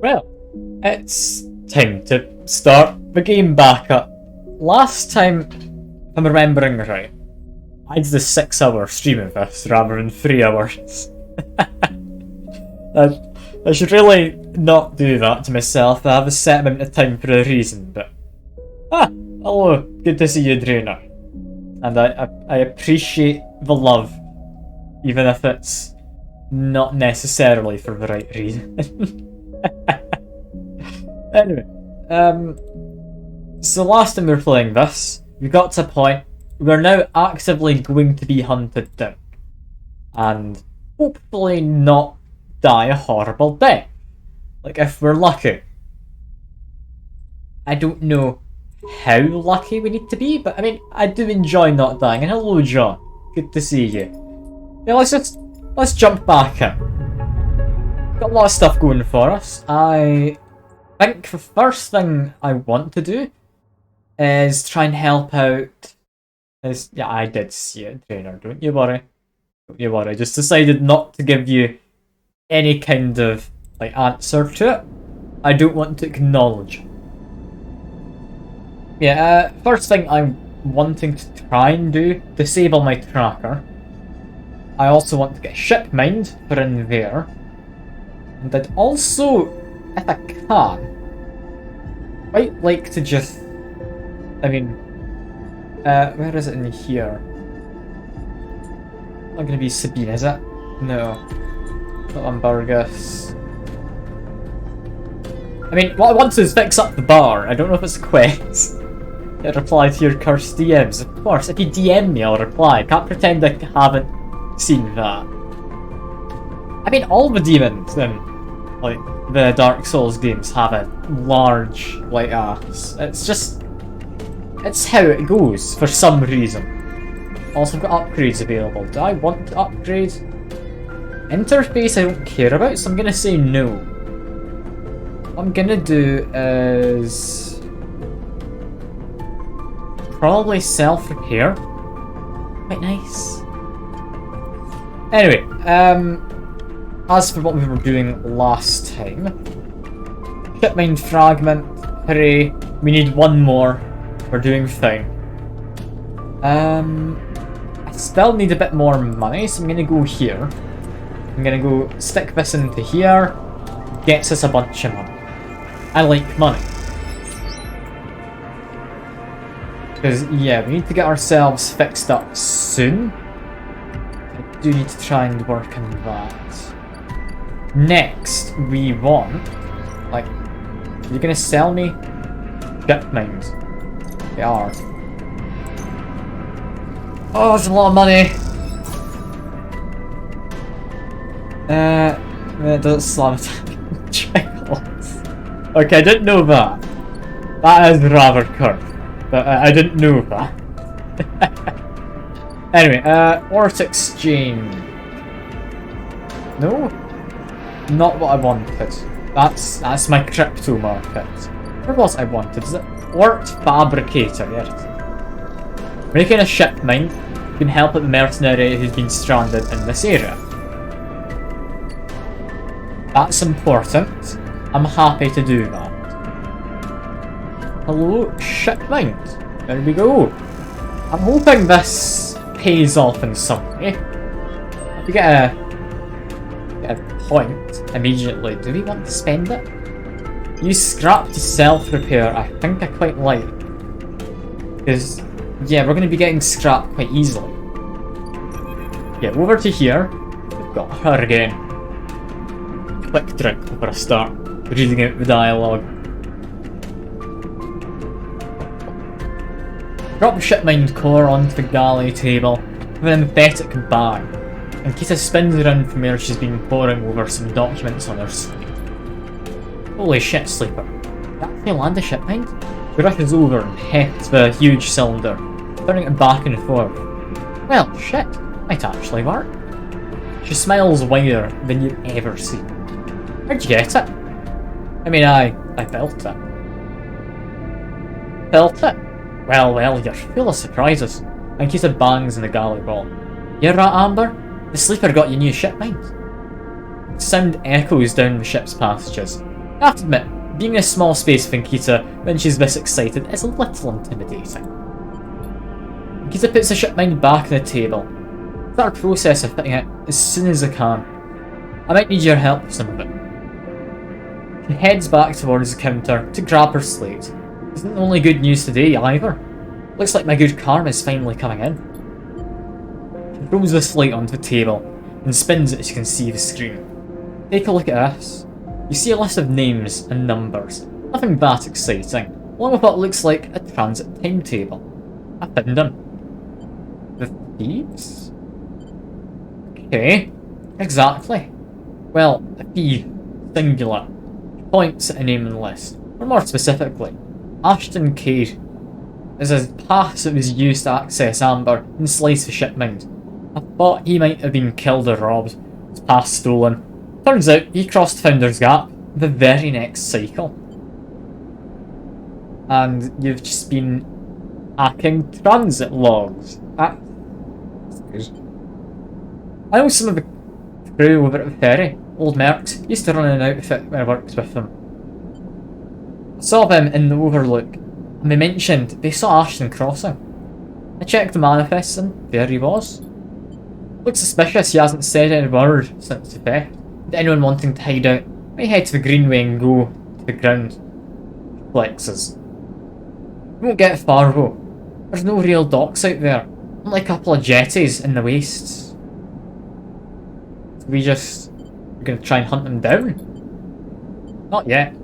Well, it's time to start the game back up. Last time, if I'm remembering right, I did a 6-hour stream of this rather than 3 hours. I should really not do that to myself. I have a set amount of time for a reason, but... hello, good to see you, Drainer. And I appreciate the love, even if it's not necessarily for the right reason. Anyway, so last time we were playing this, we got to a point we're now actively going to be hunted down. And hopefully not die a horrible death. Like, if we're lucky. I don't know how lucky we need to be, but I mean, I do enjoy not dying. And hello, John. Good to see you. Yeah, let's jump back in. Got a lot of stuff going for us. I think the first thing I want to do is try and help out. Yeah, I did see it, Trainer. Don't you worry. Don't you worry. I just decided not to give you any kind of like answer to it. I don't want to acknowledge. Yeah, first thing I'm wanting to try and do, disable my tracker. I also want to get ship mined for in there. And I'd also, if I can, quite like to just, I mean, where is it in here? Not gonna be Sabine, is it? No. Not Ambergus. I mean, what I want to do is fix up the bar. I don't know if it's a quest. Reply to your cursed DMs. Of course, if you DM me, I'll reply. Can't pretend I haven't seen that. I mean, all the demons in, like, the Dark Souls games have a large, like, ass. It's just... it's how it goes, for some reason. Also, I've got upgrades available. Do I want to upgrade? Interface I don't care about, so I'm gonna say no. What I'm gonna do is... probably self-repair. Quite nice. Anyway, as for what we were doing last time, ship mine fragment, hooray, we need one more, we're doing fine. I still need a bit more money, so I'm gonna go here. I'm gonna go stick this into here, gets us a bunch of money. I like money. Because, yeah, we need to get ourselves fixed up soon. I do need to try and work on that. Next, we want... like, you're gonna sell me ship mines. They are. Oh, that's a lot of money! It doesn't slam trickles. Okay, I didn't know that. That is rather cursed. But I didn't know that. Anyway, Ort Exchange. No? Not what I wanted. That's my crypto market. Where was I wanted? Is it Ort Fabricator? Yes. Making a ship mine can help out the mercenary who's been stranded in this area. That's important. I'm happy to do that. Hello, ship mines. There we go. I'm hoping this pays off in some way. If we get a point immediately, do we want to spend it? Use scrap to self-repair, I think I quite like. Because, yeah, we're going to be getting scrap quite easily. Yeah, over to here. We've got her again. Quick drink before I start reading out the dialogue. Drop the ship mined core onto the galley table with an empathetic bag. And Kita spins around from where she's been poring over some documents on her sleeve. Holy shit, Sleeper. Did that actually land a ship mine? She rushes over and hits the huge cylinder, turning it back and forth. Well, shit, might actually work. She smiles wider than you've ever seen. Where'd you get it? I mean, I built it. Built it? Well, you're full of surprises. And Kita bangs in the galley wall. You're right, Amber? The Sleeper got you new ship mines. Sound echoes down the ship's passages. I have to admit, being in a small space for Nikita when she's this excited is a little intimidating. Nikita puts the ship mind back on the table. Start a process of fitting it as soon as I can. I might need your help with some of it. She heads back towards the counter to grab her slate. Isn't only good news today either. Looks like my good karma is finally coming in. She throws the slate onto the table and spins it as you can see the screen. Take a look at this. You see a list of names and numbers. Nothing that exciting, along with what looks like a transit timetable. I found them. The thieves? Okay, exactly. Well, a thief, singular, points at a name on the list. Or more specifically, Ashton Cade. As his pass that was used to access Amber and slice the shipment. I thought he might have been killed or robbed, his pass stolen. Turns out he crossed Founder's Gap the very next cycle. And you've just been hacking transit logs. That's good. I know some of the crew over at the ferry. Old Mercs used to run in and out of it when I worked with them. I saw them in the Overlook, and they mentioned they saw Ashton crossing. I checked the manifest and there he was. Looks suspicious he hasn't said any word since the theft. To anyone wanting to hide out, might head to the Greenway and go to the ground. Flexes. We won't get far though. There's no real docks out there. Only a couple of jetties in the wastes. We're gonna try and hunt them down? Not yet.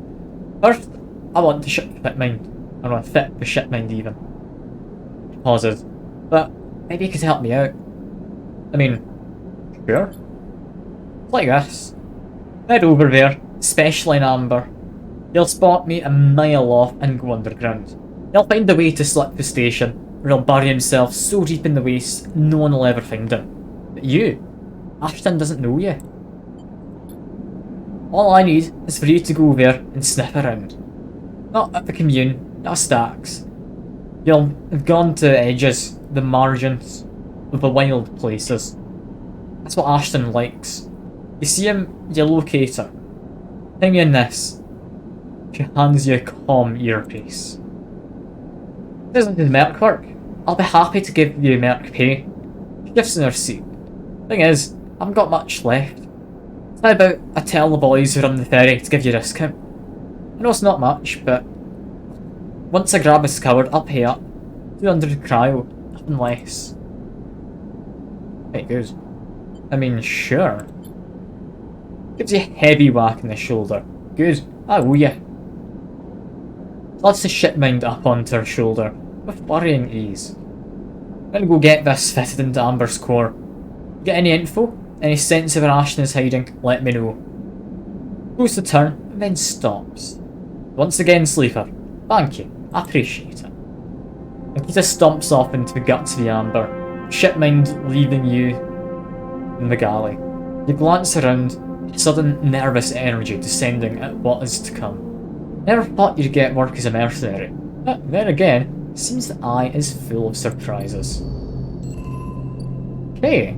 First, I want to ship the shipmind. I want to fit the shipmind even. He pauses. But maybe you could help me out. I mean, sure. It's like this. Head over there, especially in Amber. He'll spot me a mile off and go underground. He'll find a way to slip the station, or he'll bury himself so deep in the waste no one will ever find him. But you, Ashton doesn't know you. All I need is for you to go there and sniff around. Not at the commune, not stacks. You'll have gone to the edges, the margins, of the wild places. That's what Ashton likes. You see him, you locate her. Hang in this. She hands you a comm earpiece. This isn't his merc work. I'll be happy to give you merc pay. She shifts in her seat. Thing is, I haven't got much left. How about I tell the boys who run the ferry to give you a discount? I know it's not much, but once a grab is covered, I'll pay up. 200 cryo, nothing less. Right, good. I mean, sure. Gives you a heavy whack in the shoulder. Good, I owe you. Lets the shipmind up onto her shoulder, with worrying ease. I'm gonna go get this fitted into Amber's core. Get any info? Any sense of where Ashton is hiding? Let me know. Goes to turn, and then stops. Once again, Sleeper. Thank you, I appreciate it. Nikita stomps off into the guts of the Amber, shipmind leaving you in the galley. You glance around, a sudden nervous energy descending at what is to come. Never thought you'd get work as a mercenary, but then again, it seems the eye is full of surprises. Okay.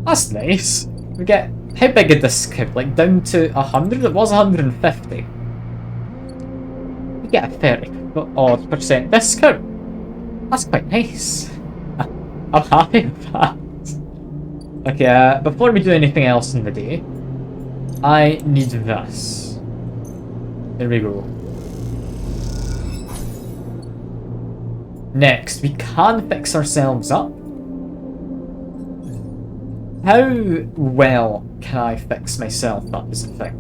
That's nice. We get... How big a discount? Like down to 100? It was 150. We get a 30% discount. That's quite nice. I'm happy with that. Okay, before we do anything else in the day, I need this. There we go. Next, we can fix ourselves up. How well can I fix myself up is the thing.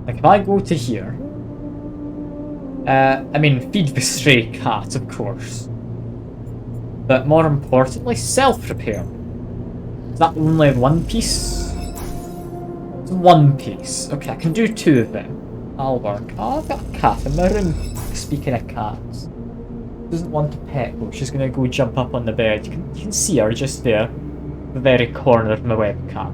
Like if I go to here, I mean feed the stray cat of course, but more importantly self-repair. Is that only one piece? It's one piece. Okay, I can do two of them. I'll work. Oh, I've got a cat in my room. Speaking of cats, doesn't want a pet though. She's gonna go jump up on the bed. You can see her just there. The very corner of my webcam.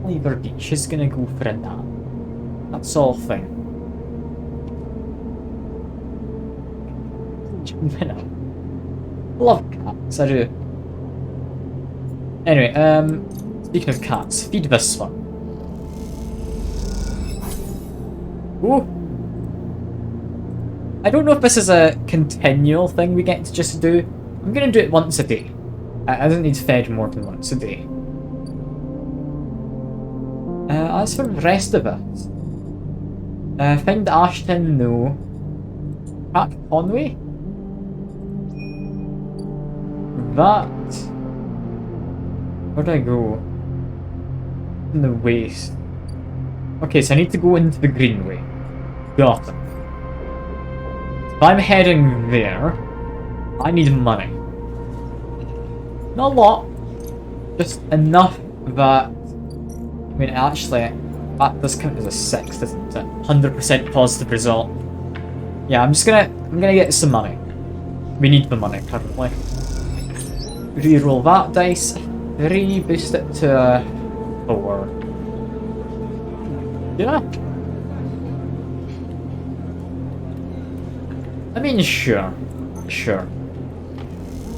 Leave her be, she's gonna go for a nap. That's all fine. Love cats, I do. Anyway, speaking of cats, feed this one. Ooh. I don't know if this is a continual thing we get to just do. I'm gonna do it once a day. I don't need fed more than once a day. As for the rest of it, find Ashton, no. Crack Conway? That... Where do I go? In the waste. Okay, so I need to go into the Greenway. Got it. If I'm heading there, I need money. Not a lot, just enough that... I mean, actually, that does count as a 6, doesn't it? 100% positive result. Yeah, I'm gonna get some money. We need the money currently. Reroll that dice. 3, boost it to 4. Yeah. I mean, sure. Sure.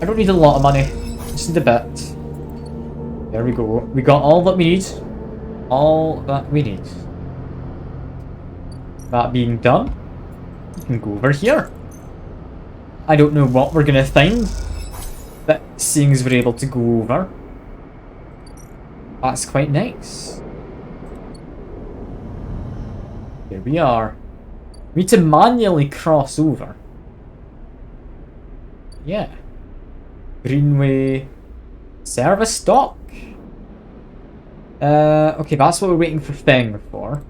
I don't need a lot of money. Just need a bit. There we go. We got all that we need. All that we need. That being done, we can go over here. I don't know what we're gonna find, but seeing as we're able to go over, that's quite nice. Here we are. We need to manually cross over. Yeah. Greenway. Service stock? Okay, that's what we're waiting for Feng for.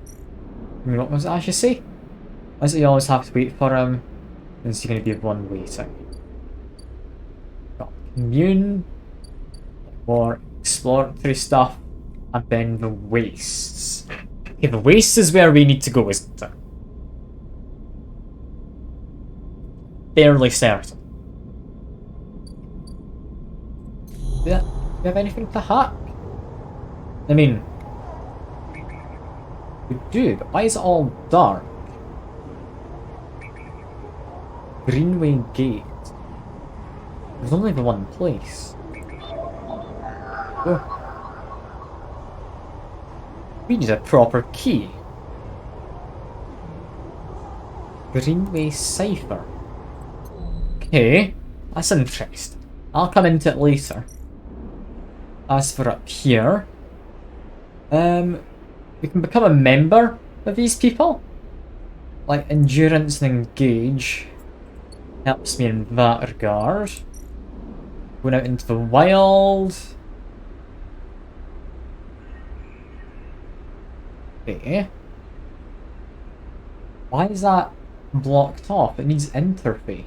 I mean, what was it I should say? Why is it you always have to wait for him? Is he going to be one waiting? Got commune. More exploratory stuff. And then the wastes. Okay, the wastes is where we need to go, isn't it? Fairly certain. Do you have anything to hack? I mean, we do, but why is it all dark? Greenway Gate. There's only the one place. Oh. We need a proper key. Greenway Cipher. Okay, that's interesting. I'll come into it later. As for up here, we can become a member of these people. Like endurance and engage helps me in that regard. Going out into the wild. Okay. Why is that blocked off? It needs interface.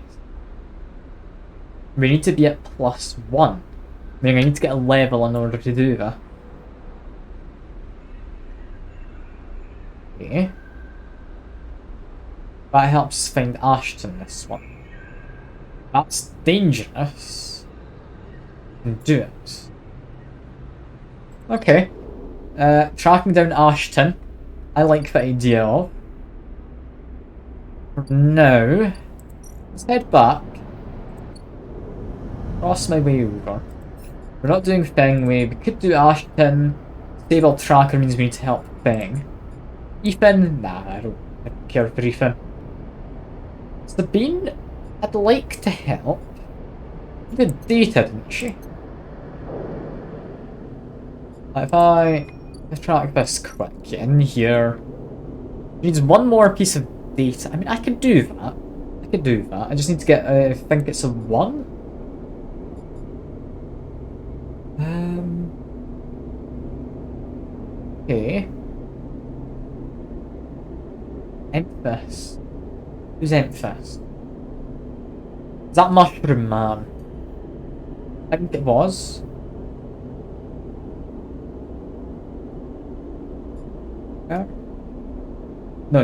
We need to be at +1. I mean, I need to get a level in order to do that. Okay. That helps find Ashton, this one. That's dangerous. Do it. Okay. Tracking down Ashton. I like the idea of. For now, let's head back. Cross my way over. We're not doing Fengway. We could do Ashton. Stable tracker means we need to help Feng. Ethan? Nah, I don't care for Ethan. Sabine? I'd like to help. Good data, didn't she? If I track this quick in here. Needs one more piece of data. I mean, I could do that. I could do that. I just need to get, I think it's a 1? Okay. Emphas. Who's Emphas? Is that Mushroom Man? I think it was. No,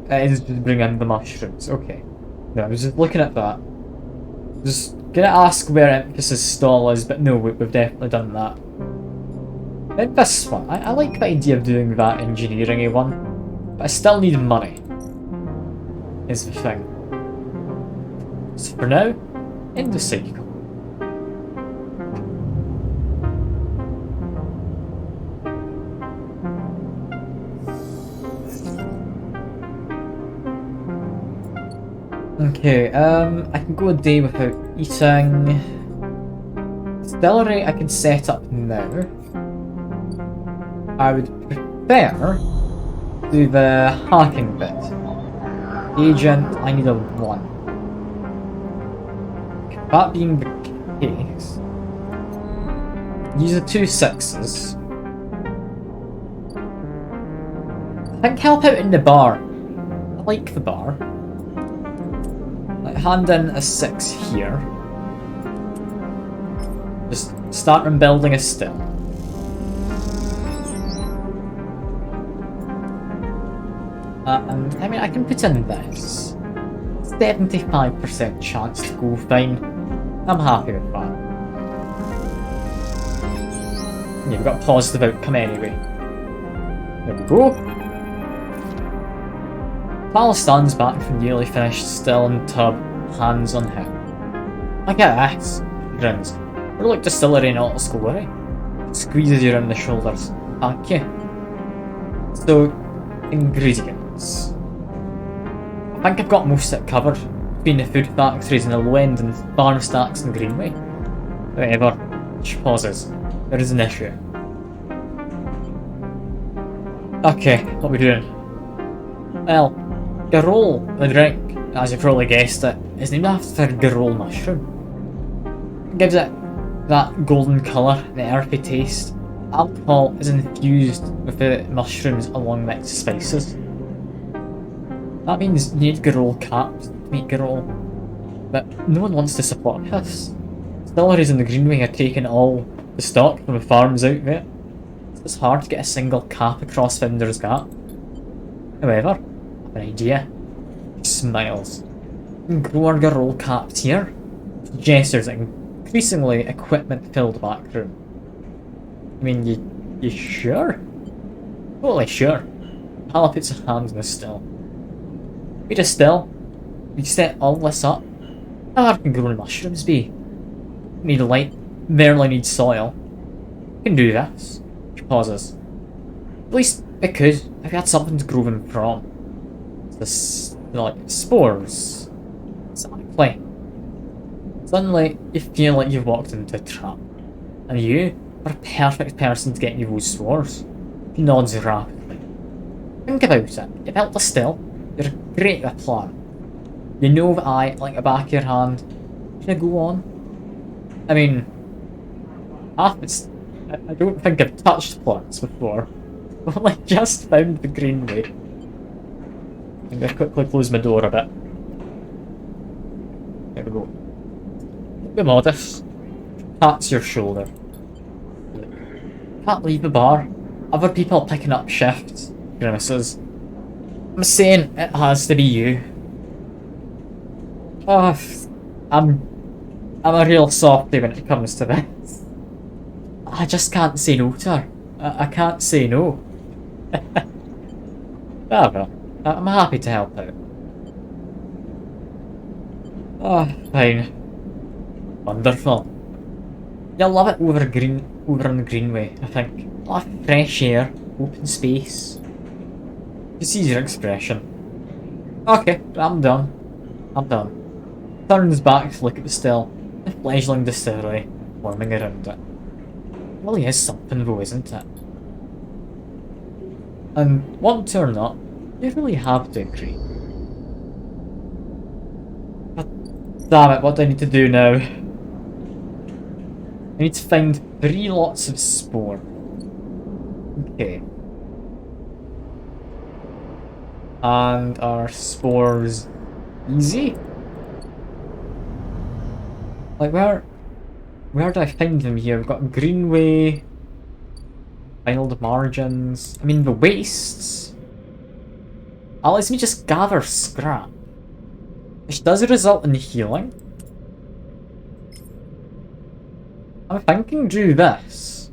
it is just bring in the mushrooms. Okay. No, I was just looking at that. Just gonna ask where Emphasis' stall is, but no, we've definitely done that. Then this one, I like the idea of doing that engineering one, but I still need money. Is the thing. So for now, end the cycle. Okay, I can go a day without eating. Distillery I can set up now. I would prefer to do the hacking bit. Agent, I need a 1. That being the case, use the 2 6s. I think help out in the bar. I like the bar. Like, hand in a 6 here. Just start from building a still. And I mean, I can put in this. 75% chance to go fine. I'm happy with that. Yeah, we've got a positive outcome anyway. There we go. Palestine's back from nearly finished, still in tub, hands on him. Look at this. Grins. We're like distillery in auto school, right? Squeezes you around the shoulders. Thank you. So, ingredients. I think I've got most of it covered. Between the food factories in the low end and farm stacks in Greenway. However, she pauses. There is an issue. Okay, what are we doing? Well, Garol, the drink, as you probably guessed it, is named after Garol mushroom. It gives it that golden colour and the earthy taste. Alcohol is infused with the mushrooms along with spices. That means you need Garol caps to make Garol, but no one wants to support this. Distilleries in the Greenway are taking all the stock from the farms out there. It's hard to get a single cap across Founder's Gap. However, I have an idea. He smiles. We can grow our Garol caps here. Gestures at increasingly equipment-filled back room. I mean, you sure? Totally sure. Hala puts her hands in the still. We distill. We set all this up. How hard can growing mushrooms be? Need light. Barely need soil. We can do this. She pauses. At least it could, if we had something to grow them from. This, like, spores. Exactly. Suddenly, you feel like you've walked into a trap. And you are a perfect person to get you those spores. He nods rapidly. Think about it. You built a still. You're great at a plan. You know the eye like the back of your hand. Should I go on? I mean, I don't think I've touched plants before. Well, I just found the Greenway. I'm gonna quickly close my door a bit. There we go. Be modest. Pats your shoulder. Can't leave the bar. Other people picking up shifts. Grimaces. I'm saying it has to be you. Oh, I'm a real softie when it comes to this. I just can't say no to her. I can't say no. Whatever. I'm happy to help out. Oh, fine. Wonderful. You'll love it over on the Greenway, I think. A lot of fresh air, open space. You see your expression. Okay, I'm done. I'm done. Turns back to look at the still. The fledgling distillery forming around it. Really is something though, isn't it? And want to or not, you really have to agree. But damn it, what do I need to do now? I need to find 3 lots of spore. Okay. And are spores easy? Like where do I find them here? We've got Greenway, Wild Margins. I mean the wastes. Oh, lets me just gather scrap. Which does result in healing. I'm thinking do this.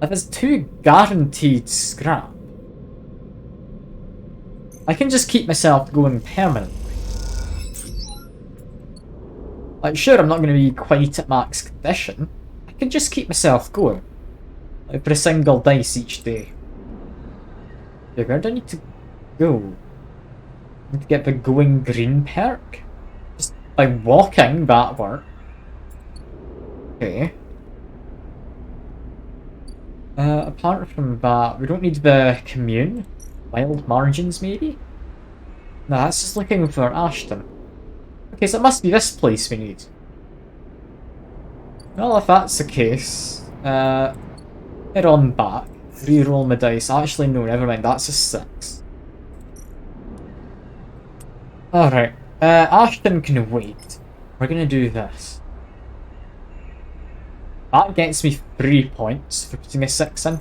If there's 2 guaranteed scrap, I can just keep myself going permanently. Like, sure, I'm not going to be quite at max condition. I can just keep myself going. Like, for a single dice each day. Okay, where do I need to go? Need to get the going green perk. Just by walking, that works. Okay. Apart from that, we don't need the commune. Wild margins, maybe? No, that's just looking for Ashton. Okay, so it must be this place we need. Well, if that's the case, head on back. Reroll my dice. Actually, no, never mind, that's a 6. Alright, Ashton can wait. We're gonna do this. That gets me 3 points for putting a 6 in.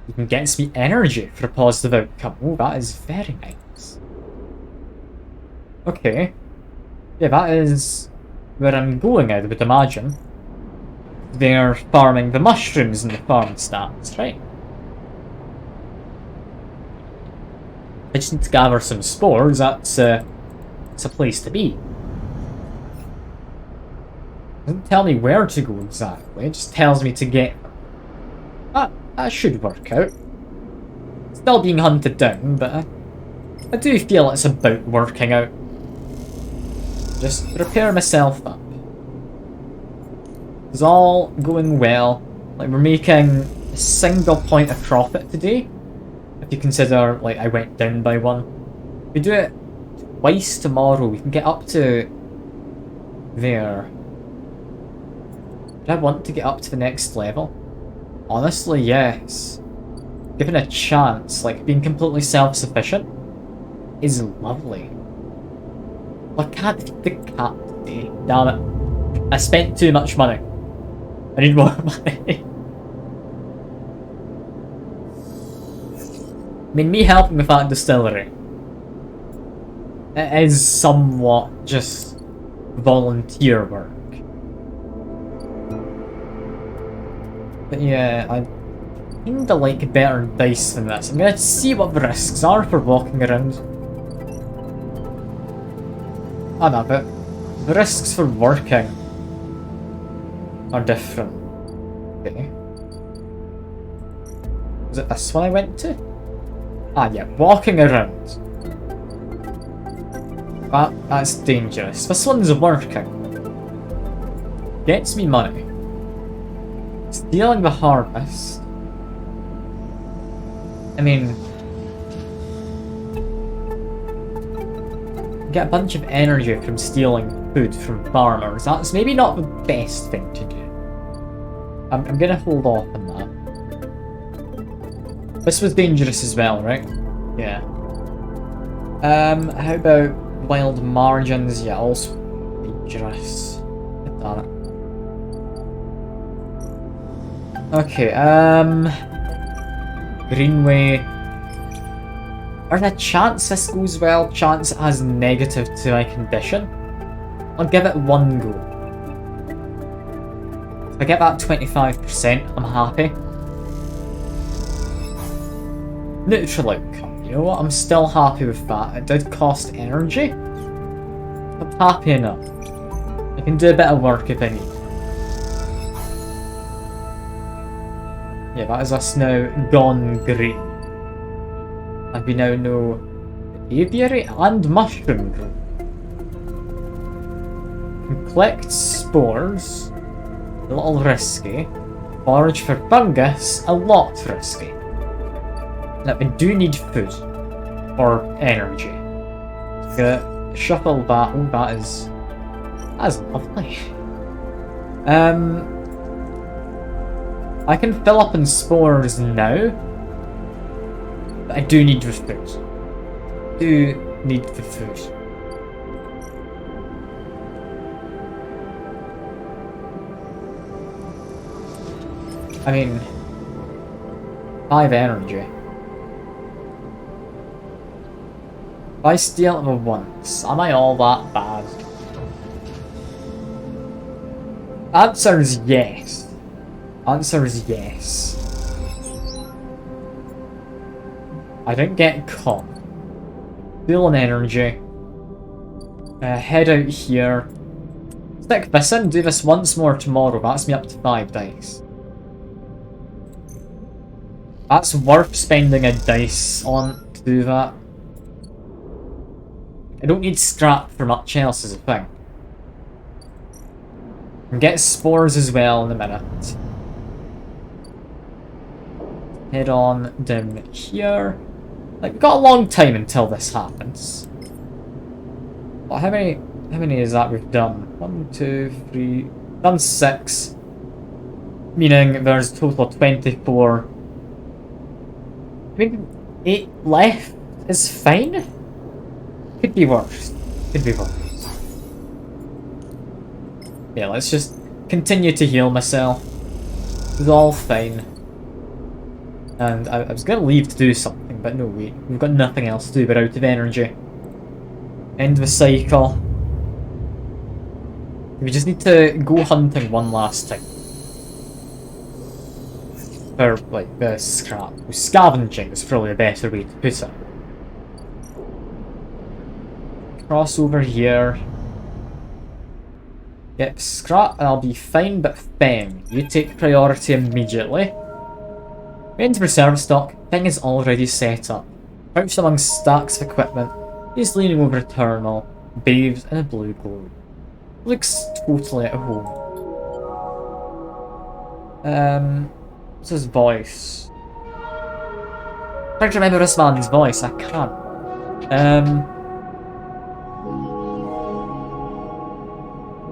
Even gets me energy for a positive outcome. Oh, that is very nice. Okay. Yeah, that is where I'm going, I would imagine. They're farming the mushrooms in the farm stats, right? I just need to gather some spores. That's a place to be. Doesn't tell me where to go exactly, it just tells me to get them. That should work out. Still being hunted down, but I do feel it's about working out. Just prepare myself up. It's all going well. Like, we're making a single point of profit today. If you consider, like, I went down by 1. If we do it twice tomorrow, we can get up to there. Do I want to get up to the next level? Honestly, yes. Given a chance, like, being completely self-sufficient is lovely. Well, I can't feed the cat today. Damn it. I spent too much money. I need more money. I mean, me helping with that distillery, it is somewhat just volunteer work. But yeah, I kinda like better dice than this. I'm gonna see what the risks are for walking around. I know, but the risks for working are different. Okay. Was it this one I went to? Ah yeah, walking around. That's dangerous. This one's working. Gets me money. Stealing the harvest. I mean, get a bunch of energy from stealing food from farmers. That's maybe not the best thing to do. I'm gonna hold off on that. This was dangerous as well, right? Yeah. How about wild margins? Yeah, also dangerous. Damn it. Okay, Greenway. There's a chance this goes well, chance it has negative to my condition. I'll give it 1 go. If I get that 25%, I'm happy. Neutral outcome, you know what? I'm still happy with that. It did cost energy. I'm happy enough. I can do a bit of work if I need. Yeah, that is us now gone green. And we now know aviary and mushroom growth. Can collect spores, a little risky. Forage for fungus, a lot risky. Now we do need food or energy. Gonna shuffle that. Oh, that's lovely. I can fill up on spores now, but I do need the food. I mean, 5 energy. If I steal it once, am I all that bad? Answer is yes. Answer is yes. I didn't get caught. Steal an energy. Head out here. Stick this in, do this once more tomorrow. That's me up to 5 dice. That's worth spending a dice on to do that. I don't need scrap for much else as a thing. And get spores as well in a minute. Head on down here. Like, we've got a long time until this happens. Well, how many is that we've done? 1, 2, 3... Done 6. Meaning there's a total of 24. I mean, 8 left is fine. Could be worse. Could be worse. Yeah, let's just continue to heal myself. It's all fine. And I was gonna leave to do something, but no wait. We've got nothing else to do, we're out of energy. End the cycle. We just need to go hunting one last time. Or, like, scrap. Scavenging is probably a better way to put it. Cross over here. Yep, scrap and I'll be fine, but Feng, you take priority immediately. Into reserve stock, Feng is already set up. Crouched among stacks of equipment, he's leaning over a terminal, bathed in a blue glow. Looks totally at home. What's his voice? I'm trying to remember this man's voice, I can't.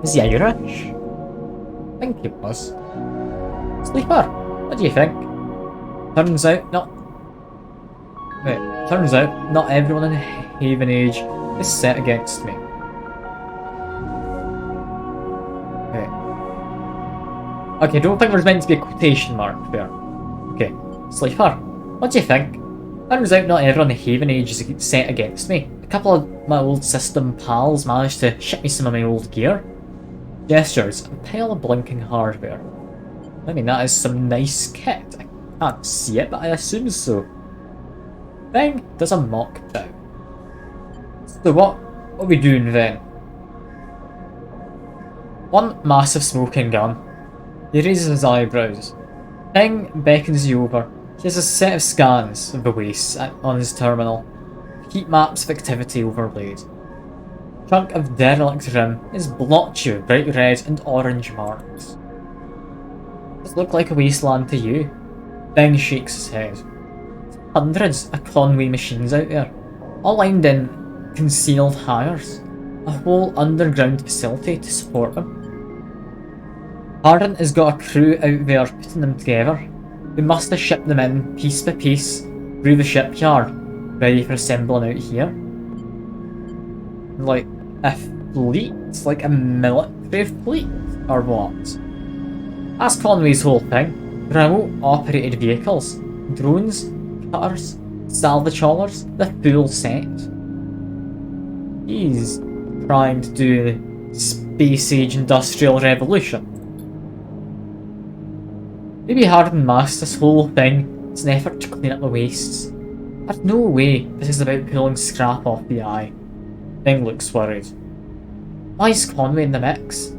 Is he Irish? I think he was. Sleeper, what do you think? Turns out not everyone in Haven Age is set against me. Okay, I don't think there's meant to be a quotation mark there. Okay, Sleeper, what do you think? Turns out not everyone in Haven Age is set against me. A couple of my old system pals managed to ship me some of my old gear. Gestures, a pile of blinking hardware. I mean, that is some nice kit. I can't see it, but I assume so. Feng does a mock bow. So what are we doing then? One massive smoking gun. He raises his eyebrows. Feng beckons you over. He has a set of scans of the waste on his terminal. Heat maps of activity overlaid. Chunk of derelict rim is blotchy with bright red and orange marks. Does it look like a wasteland to you? Feng shakes his head. Hundreds of Conway machines out there, all lined in concealed hangars. A whole underground facility to support them. Hardin has got a crew out there putting them together. We must have shipped them in piece by piece through the shipyard, ready for assembling out here. Like a fleet? Like a military fleet? Or what? That's Conway's whole thing. Remote operated vehicles, drones, cutters, salvage haulers, the full set. He's trying to do the space age industrial revolution. Maybe Hardin masked this whole thing as an effort to clean up the wastes. There's no way this is about pulling scrap off the eye. Feng looks worried. Why is Conway in the mix?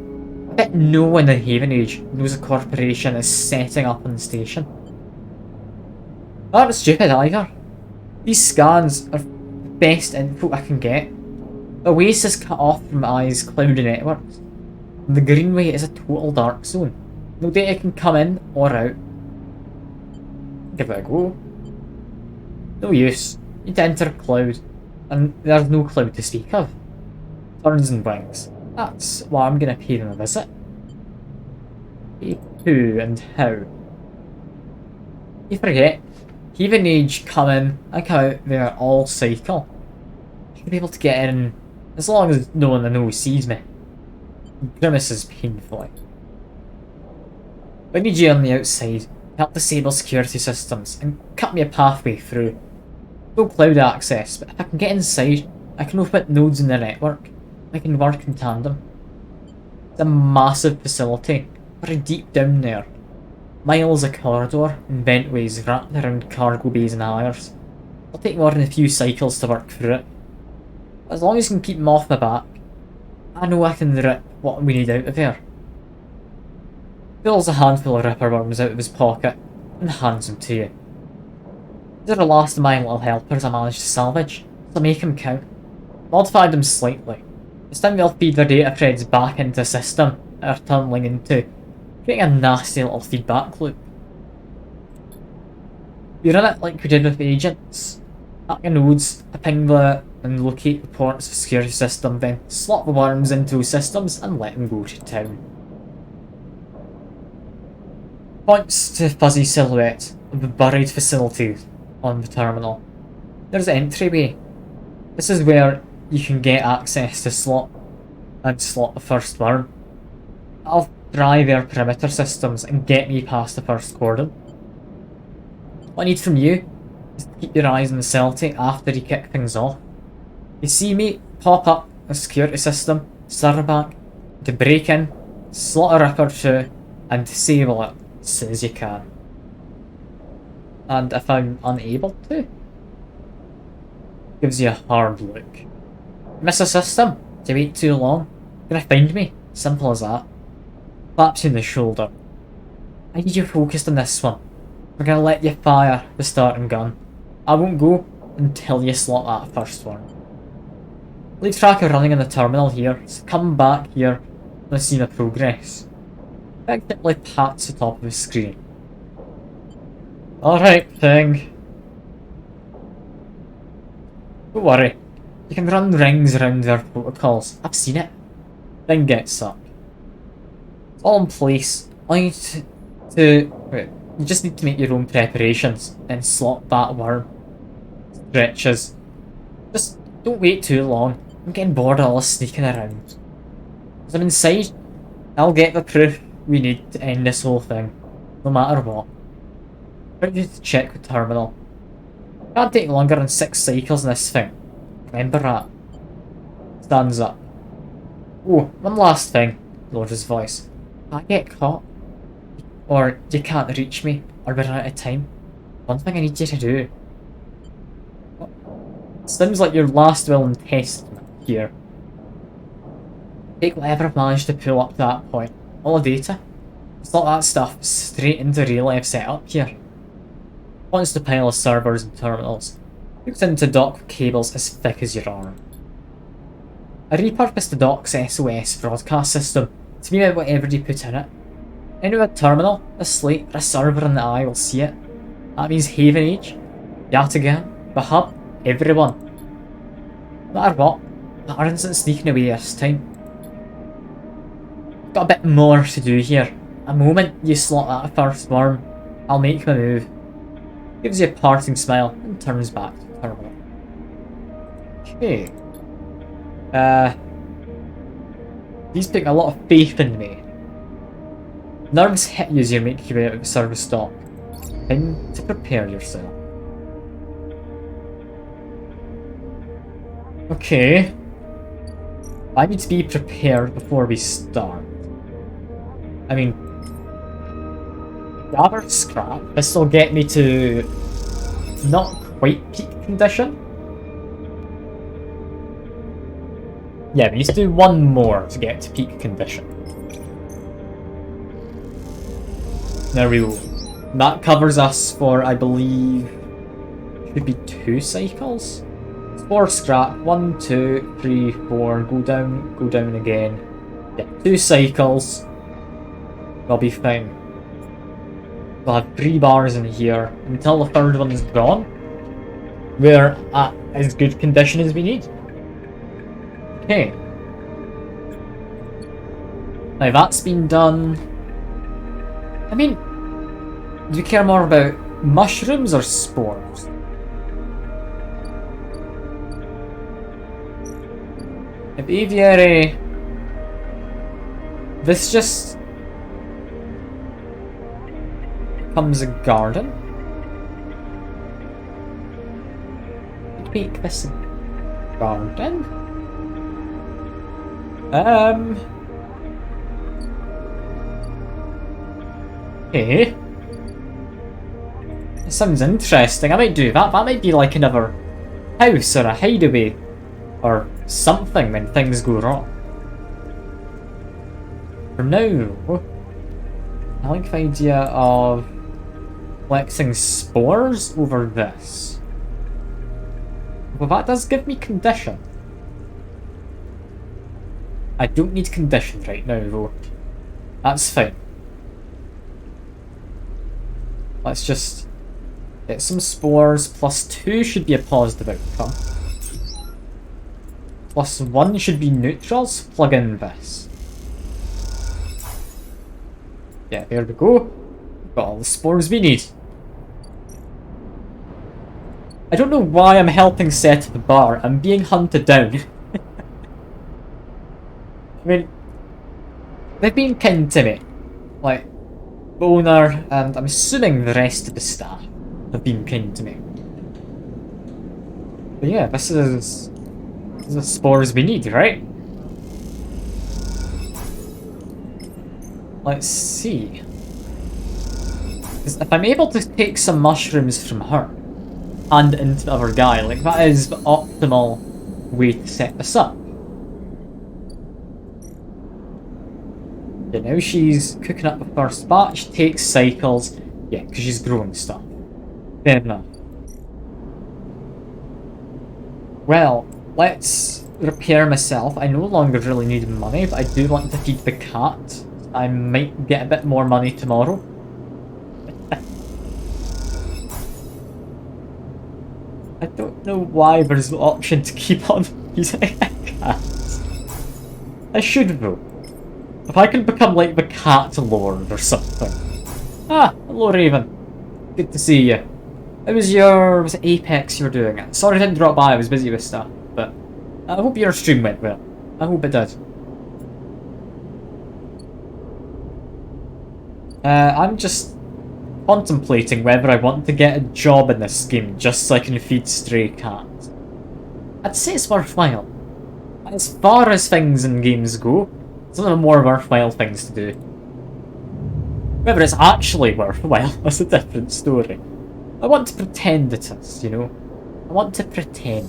I bet no one in Haven Age knows a corporation is setting up on the station. Not stupid either. These scans are the best info I can get. The waste is cut off from Eye's cloudy networks. And the Greenway is a total dark zone. No data can come in or out. Give it a go. No use. You'd enter cloud, and there's no cloud to speak of. Turns and wings. That's why I'm gonna pay them a visit. Pay who and how? You forget, Haven Age come in and come out there all cycle. I should be able to get in as long as no one I know sees me. Grimaces painfully. I need you on the outside, help disable security systems, and cut me a pathway through. No cloud access, but if I can get inside, I can open up nodes in the network. I can work in tandem. It's a massive facility, very deep down there. Miles of corridor and ventways wrapped around cargo bays and hangars. It'll take more than a few cycles to work through it. As long as you can keep them off my back, I know I can rip what we need out of there. Pulls a handful of ripper worms out of his pocket and hands them to you. These are the last of my little helpers I managed to salvage, so make them count. Modified them slightly. This time they'll feed their data threads back into a system that are tunneling into, creating a nasty little feedback loop. We run it like we did with agents. Hacking nodes, ping the and locate the ports of the security system, then slot the worms into those systems and let them go to town. Points to fuzzy silhouette of the buried facility on the terminal. There's an entryway. This is where you can get access to slot the first worm. I'll try their perimeter systems and get me past the first cordon. What I need from you is to keep your eyes on the facility after you kick things off. You see me pop up a security system, server bank, to break in, slot a ripper through, and disable it as soon as you can. And if I'm unable to, gives you a hard look. Miss a system? Do you wait too long? You're gonna find me. Simple as that. Claps you in the shoulder. I need you focused on this one. We're gonna let you fire the starting gun. I won't go until you slot that first one. Leave track of running in the terminal here, so come back here when I see the progress. Effectively pats the top of the screen. Alright, thing. Don't worry. You can run rings around their protocols. I've seen it. Then get stuck. It's all in place. All you need wait, you just need to make your own preparations and slot that worm. Stretches. Just don't wait too long. I'm getting bored of all this sneaking around. As I'm inside, I'll get the proof we need to end this whole thing. No matter what. I need to check the terminal. Can't take longer than 6 cycles in this thing. Remember that. Stands up. Oh, one last thing, lowers his voice. If I get caught, or you can't reach me, or we're out of time, one thing I need you to do. Seems like your last will and testament here. Take whatever I've managed to pull up to that point. All the data. Slot that stuff straight into relay I've set up here. Points to pile of servers and terminals. Hooked into dock with cables as thick as your arm. I repurposed the dock's SOS broadcast system to beam out whatever you put in it. Any with a terminal, a slate, or a server in the eye will see it. That means Haven Age, Yataghan, the hub, everyone. No matter what, that isn't sneaking away this time. Got a bit more to do here. The moment you slot that first worm, I'll make my move. Gives you a parting smile and turns back to the terminal. Okay. He's putting a lot of faith in me. Nerves hit you as you make your way out of the service dock. Time to prepare yourself. Okay. I need to be prepared before we start. I mean, gather scrap. This will get me to not quite peak condition. Yeah, we need to do one more to get to peak condition. There we go. That covers us for, I believe, should be 2 cycles? 4 scrap, 1, 2, 3, 4, go down again. Yeah, 2 cycles. We'll be fine. We'll have 3 bars in here until the third one is gone. We're at as good condition as we need. Okay. Now that's been done. I mean, do you care more about mushrooms or spores? Aviary. This just becomes a garden. Make this a garden. Okay. That sounds interesting. I might do that. That might be like another house or a hideaway or something when things go wrong. For now, I like the idea of Collecting spores over this. Well, that does give me condition. I don't need condition right now, though. That's fine. Let's just get some spores. +2 should be a positive outcome. +1 should be neutrals. Plug in this. Yeah, there we go. Got all the spores we need. I don't know why I'm helping set the bar. I'm being hunted down. I mean, they've been kind to me. Like, owner, and I'm assuming the rest of the staff have been kind to me. But yeah, this is the spores we need, right? Let's see. 'Cause if I'm able to take some mushrooms from her and into the other guy, like that is the optimal way to set this up. Yeah, now she's cooking up the first batch, takes cycles. Yeah, because she's growing stuff. Fair enough. Well, let's repair myself. I no longer really need money, but I do want to feed the cat. I might get a bit more money tomorrow. I don't know why there's the option to keep on using cats. I should though. If I can become like the cat lord or something. Ah, hello Raven. Good to see you. It was it Apex you were doing it? Sorry I didn't drop by, I was busy with stuff, but I hope your stream went well. I hope it did. I'm just contemplating whether I want to get a job in this game just so I can feed stray cats. I'd say it's worthwhile. As far as things in games go, some of the more worthwhile things to do. Whether it's actually worthwhile, that's a different story. I want to pretend it is, you know? I want to pretend.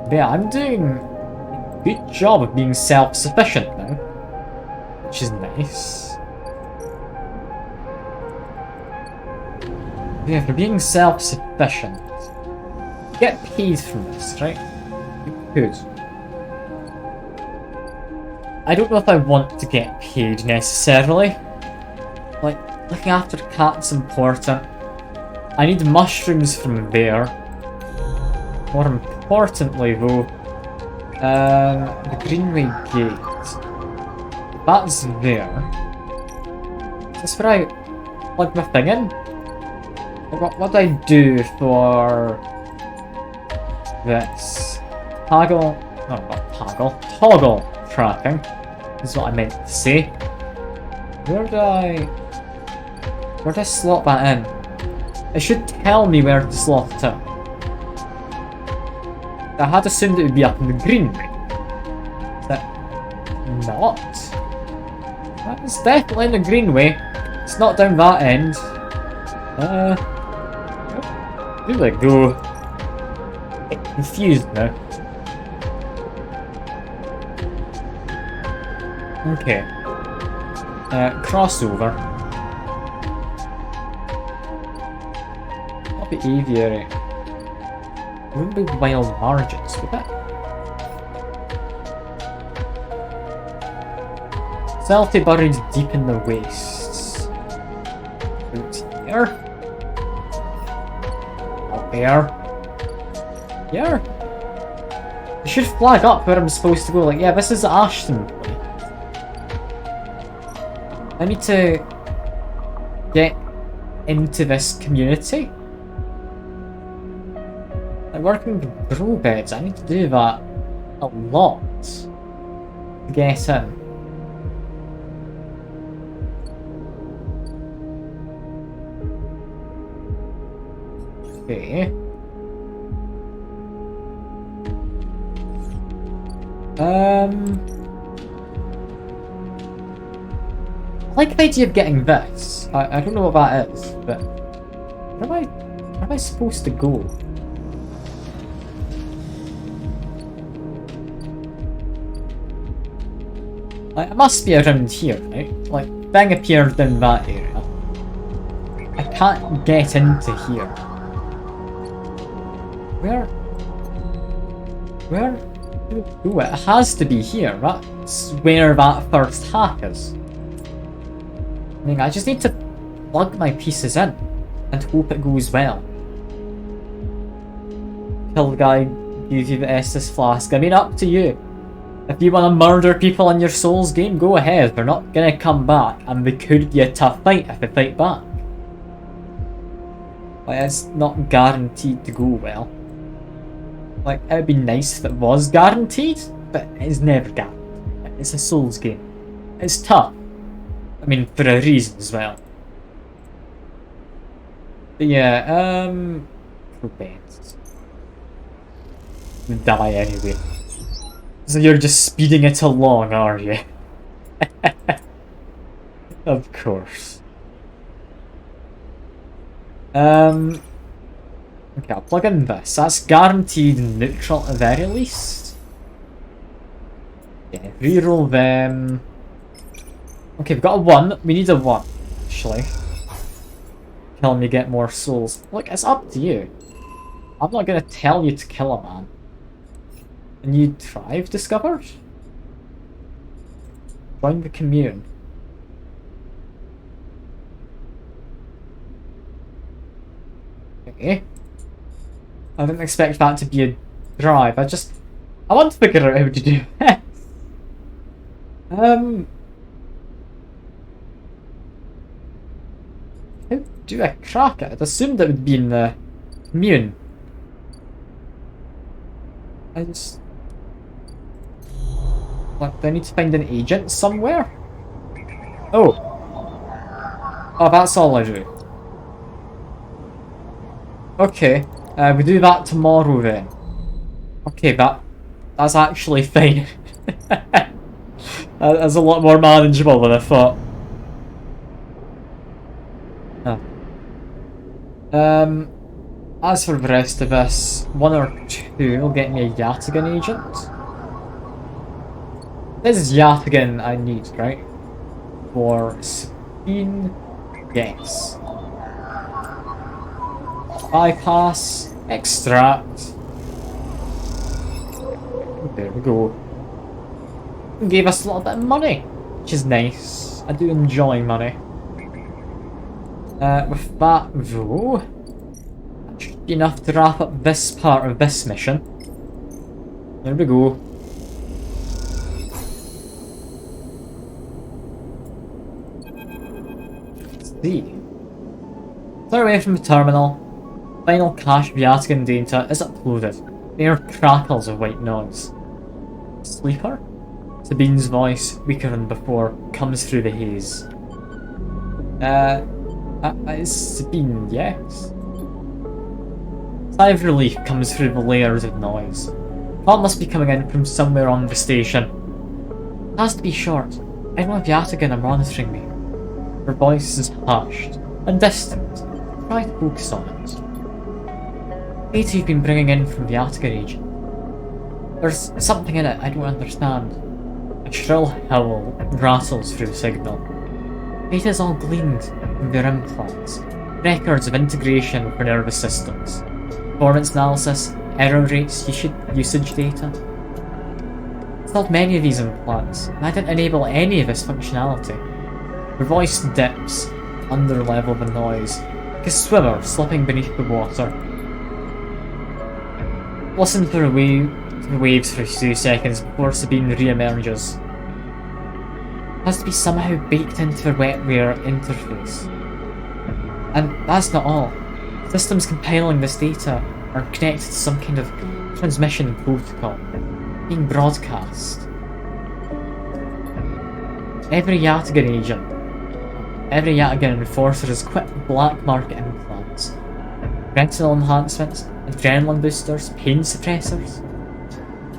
But yeah, I'm doing a good job of being self-sufficient now. Which is nice. Yeah, for being self-sufficient. You get paid from this, right? You could. I don't know if I want to get paid necessarily. Like, looking after cats is important. I need mushrooms from there. More importantly though, the Greenway Gate. That's there. Is this where I plug my thing in? What do I do for this? Toggle, no, not toggle, toggle tracking is what I meant to say. Where do I slot that in? It should tell me where to slot it in. I had assumed it would be up in the Greenway. Is that not? That is definitely in the Greenway. It's not down that end. Here we go. Get confused now. Okay. Crossover. Not the aviary. It wouldn't be wild margins, would it? Salty buried deep in the wastes. Out here. Up there. Here. It should flag up where I'm supposed to go. Like, yeah, this is Ashton. I need to get into this community. Like working with grow beds, I need to do that a lot to get in. Okay. I like the idea of getting this. I don't know what that is, but where am I supposed to go? Like, it must be around here, right? Like, thing appeared in that area. can't get into here. Where? Ooh, it has to be here. That's where that first hack is. I mean, I just need to plug my pieces in and hope it goes well. Kill the guy, give you the Estus flask. I mean, up to you. If you want to murder people in your Souls game, go ahead. They're not gonna come back, and they could be a tough fight if they fight back. Like, it's not guaranteed to go well. Like, it would be nice if it was guaranteed, but it's never guaranteed. It's a Souls game. It's tough. I mean, for a reason as well. But yeah, Prudence. Die anyway. So you're just speeding it along, are you? Of course. Okay, I'll plug in this. That's guaranteed neutral at the very least. Yeah, reroll them. Okay, we've got a 1. We need a 1, actually. Kill me, get more souls. Look, it's up to you. I'm not gonna tell you to kill a man. A new tribe discovered? Join the commune. Okay. I didn't expect that to be a drive. I want to figure out how to do this. How do I crack it? I'd assumed it would be in the commune. Like, do I need to find an agent somewhere? Oh, that's all I do. Okay, we do that tomorrow then. Okay, that's actually fine. That's a lot more manageable than I thought. As for the rest of us, 1 or 2 will get me a Yataghan agent. This is Yataghan I need, right? For Sabine, yes. Bypass, extract. There we go. Gave us a little bit of money, which is nice. I do enjoy money. With that though, that should be enough to wrap up this part of this mission. There we go. Let's see. Clear away from the terminal. Final cache of Yataghan data is uploaded. Mere crackles of white noise. Sleeper? Sabine's voice, weaker than before, comes through the haze. It's Sabine, yes? Sigh of relief comes through the layers of noise. Thought must be coming in from somewhere on the station. It has to be short. Anyone of Yataghan are monitoring me. Her voice is hushed and distant. Try to focus on it. Data you've been bringing in from the Yataghan agent. There's something in it I don't understand. A shrill howl rattles through the signal. Data is all gleaned from their implants. Records of integration with their nervous systems. Performance analysis, error rates, usage data. Installed many of these implants, and I didn't enable any of this functionality. Her voice dips under the level of the noise, like a swimmer slipping beneath the water. Listen to the waves for a few seconds before Sabine re-emerges. It has to be somehow baked into their wetware interface. And that's not all. Systems compiling this data are connected to some kind of transmission protocol, being broadcast. Every Yataghan agent, every Yataghan enforcer has equipped black market implants, retinal enhancements, adrenaline boosters, pain suppressors.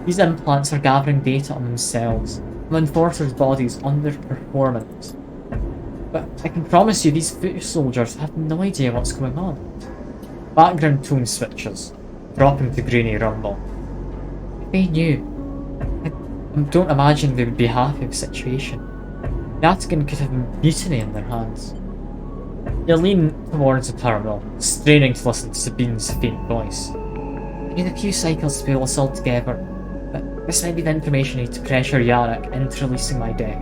These implants are gathering data on themselves, on enforcers' bodies, on their performance. But I can promise you these foot soldiers have no idea what's going on. Background tone switches, dropping to grainy rumble. If they knew, I don't imagine they would be happy with the situation. Yataghan could have mutiny in their hands. You lean towards the terminal, straining to listen to Sabine's faint voice. You need a few cycles to pull us all together, but this might be the information you need to pressure Yannick into releasing my debt.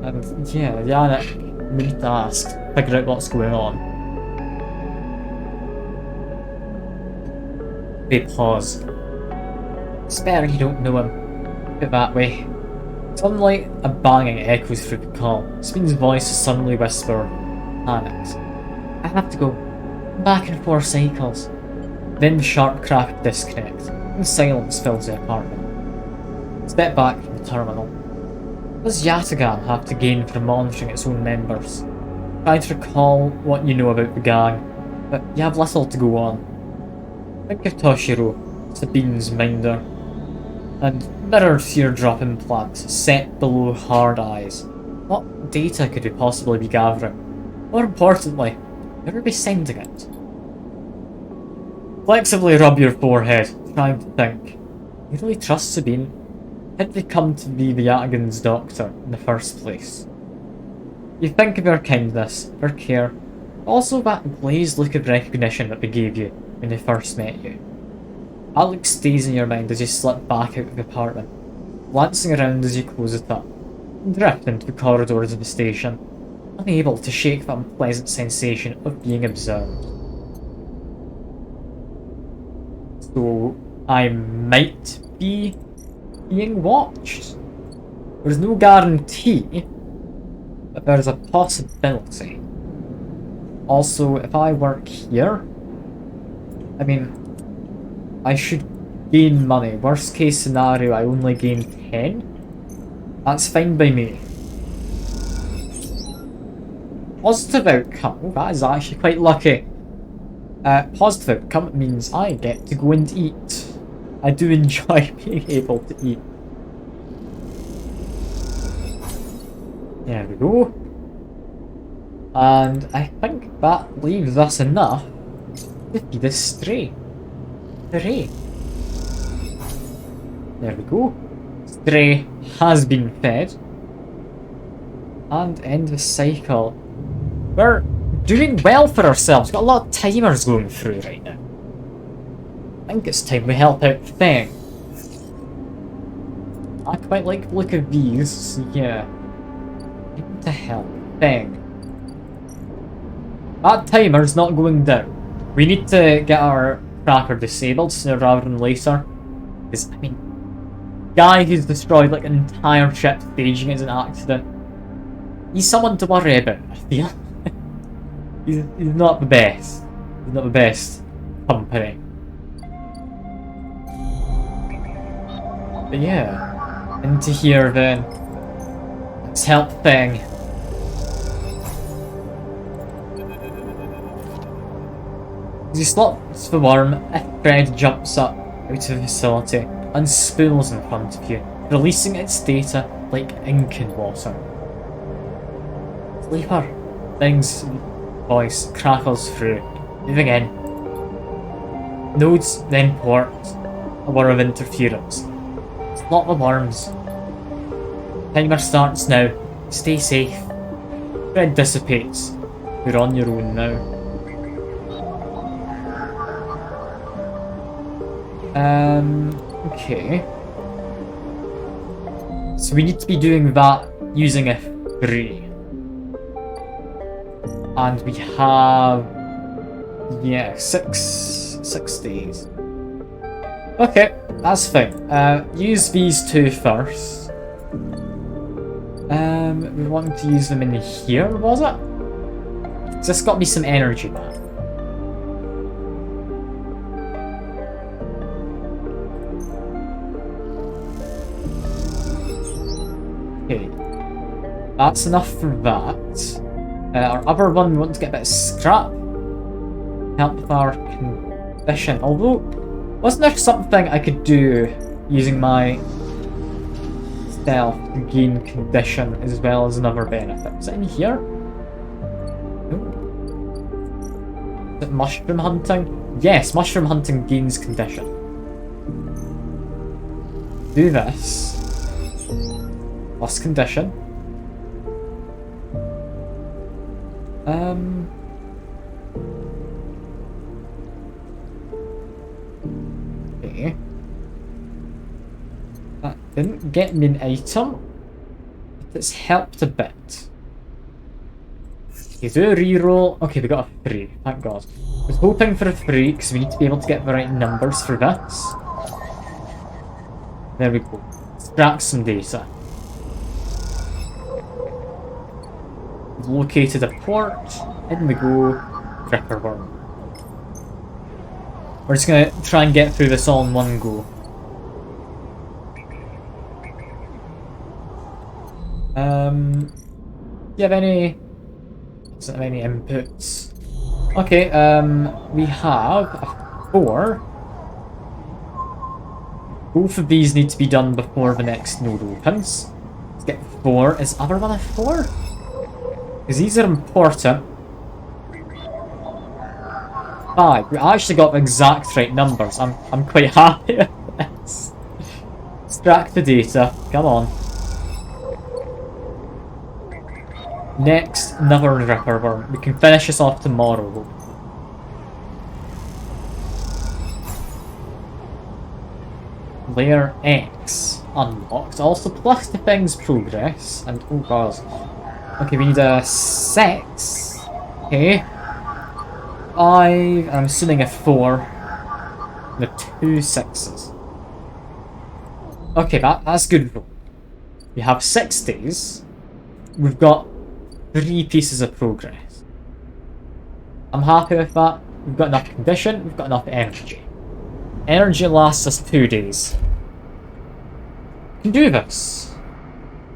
And yeah, Yannick, we need to ask, figure out what's going on. They pause. It's better you don't know him. Put it that way. Suddenly, a banging echoes through the call. Sabine's voice is suddenly whispered, panicked. I have to go. Back in 4 cycles. Then the sharp crack of disconnect, and silence fills the apartment. Step back from the terminal. What does Yataghan have to gain from monitoring its own members? Try to recall what you know about the gang, but you have little to go on. Think of Toshiro, Sabine's minder, and mirror teardrop implants set below hard eyes. What data could we possibly be gathering? More importantly, where would we be sending it? Flexibly rub your forehead, trying to think. You really trust Sabine? Had they come to be the Yataghan's doctor in the first place? You think of her kindness, her care, also that glazed look of recognition that they gave you when they first met you. That look stays in your mind as you slip back out of the apartment, glancing around as you close it up, and drift into the corridors of the station, unable to shake that unpleasant sensation of being observed. So, I might be being watched. There's no guarantee, but there's a possibility. Also, if I work here, I mean, I should gain money. Worst case scenario, I only gain 10. That's fine by me. Positive outcome. Oh, that is actually quite lucky. Positive outcome means I get to go and eat. I do enjoy being able to eat. There we go. And I think that leaves us enough to feed a stray. Hooray. There we go. Stray has been fed. And end the cycle. We're doing well for ourselves. Got a lot of timers going through right now. I think it's time we help out Feng. I quite like the look of these, so yeah. Time to help Feng. That timer's not going down. We need to get our tracker disabled sooner rather than later. Because, I mean, guy who's destroyed like an entire ship staging as an accident. He's someone to worry about, I feel. he's not the best. He's not the best company. But yeah, into here then. Let's help Feng. As he slots the worm, a thread jumps up out of the facility and spools in front of you, releasing its data like ink in water. Sleeper. Feng's voice crackles through, moving in. Nodes then port a whir of interference. Slot the worms. Timer starts now. Stay safe. Thread dissipates. You're on your own now. Okay. So we need to be doing that using F3. And we have... yeah, six days. Okay, that's fine. Use these two first. We want to use them in here, was it? 'Cause this got me some energy back. Okay, that's enough for that. Our other one, we want to get a bit of scrap. Help with our condition. Although, wasn't there something I could do using my stealth to gain condition as well as another benefit? Is it in here? No. Is it mushroom hunting? Yes, mushroom hunting gains condition. Do this. Plus condition. Okay. That didn't get me an item, but it's helped a bit. Okay, do a reroll. Okay, we got a 3, thank god. I was hoping for a 3 because we need to be able to get the right numbers for this. There we go. Extract some data. We've located a port. In we go. Ripper worm. We're just gonna try and get through this all in one go. Do you have any... Doesn't have any inputs. Okay, we have a 4. Both of these need to be done before the next node opens. Let's get 4. Is other one a 4? Because these are important. 5. We actually got the exact right numbers. I'm quite happy with this. Extract the data. Come on. Next, another Ripper worm. We can finish this off tomorrow. Layer X unlocked. Also plus the thing's progress. And oh god. Okay, we need a 6. Okay. 5. I'm assuming a 4. And a 2 6s. Okay, that's good though. We have 6 days. We've got 3 pieces of progress. I'm happy with that. We've got enough condition, we've got enough energy. Energy lasts us 2 days. We can do this.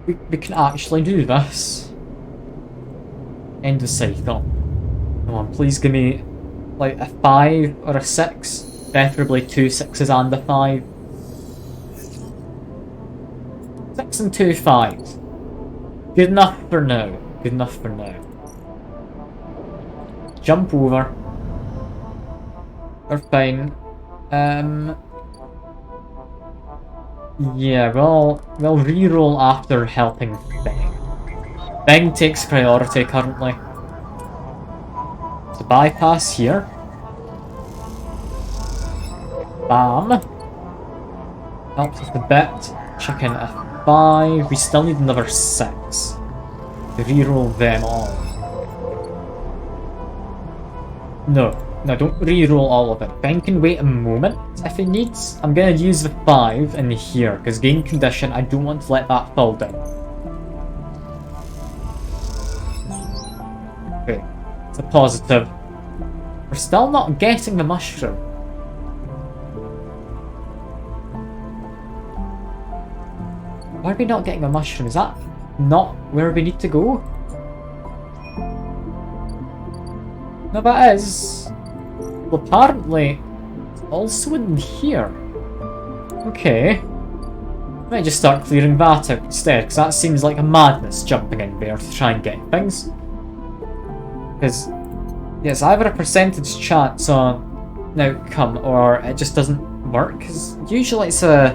We can actually do this. End the cycle. Come on, please give me like a 5 or a 6. Preferably 2 6s and a 5. 6 and 2 5s. Good enough for now. Good enough for now. Jump over. We're fine. Yeah, we'll reroll after helping Beng. Beng takes priority currently. So bypass here. Bam. Helps us a bit. Check in a 5. We still need another 6. To reroll them all. No, don't reroll all of it. Ben can wait a moment if he needs. I'm gonna use the 5 in here, because gain condition, I don't want to let that fall down. Okay, it's a positive. We're still not getting the mushroom. Why are we not getting the mushroom? Is that not where we need to go? No, that is. Well, apparently, it's also in here. Okay. Might just start clearing that out instead, because that seems like a madness jumping in there to try and get things. Because, yes, either a percentage chance on an outcome, or it just doesn't work, because usually it's a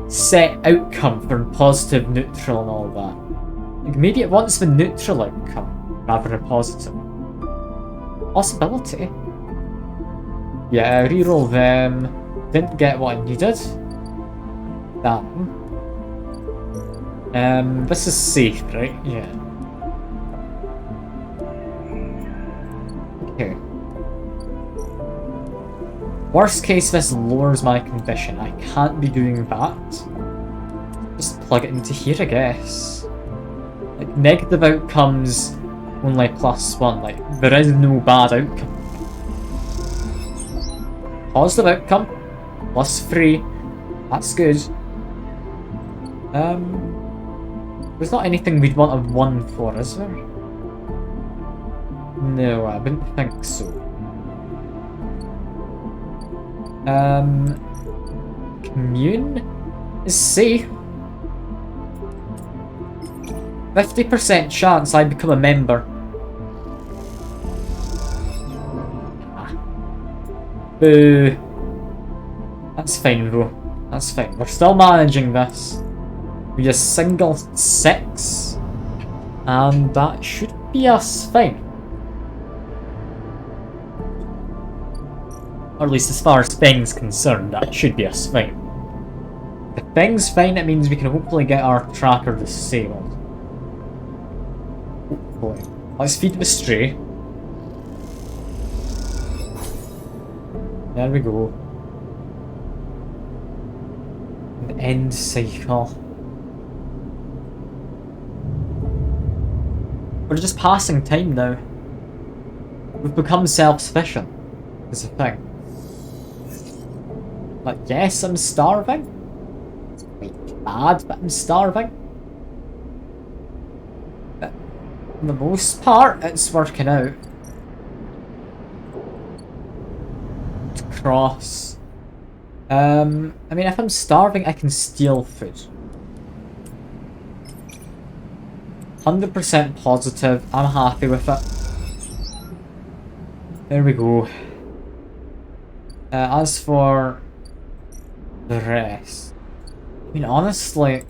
set outcome for positive, neutral, and all that. Like maybe it wants the neutral outcome rather than positive. Possibility. Yeah, reroll them. Didn't get what I needed. Damn. This is safe, right? Yeah. Okay. Worst case, this lowers my condition. I can't be doing that. Just plug it into here, I guess. Like, negative outcomes only +1. Like, there is no bad outcome. Positive outcome +3. That's good. There's not anything we'd want a 1 for, is there? No, I wouldn't think so. Commune is safe. 50% chance I become a member. Boo. That's fine though. That's fine. We're still managing this. We just single 6. And that should be us fine. Or at least as far as Feng's concerned, that should be us fine. If Feng's fine, it means we can hopefully get our tracker disabled. Hopefully. Let's feed the stray. There we go. And end cycle. We're just passing time now. We've become self-sufficient. Is the thing. Like, yes, I'm starving. It's quite bad, but I'm starving. But for the most part, it's working out. Cross. I mean, if I'm starving, I can steal food. 100% positive. I'm happy with it. There we go. As for the rest, I mean, honestly,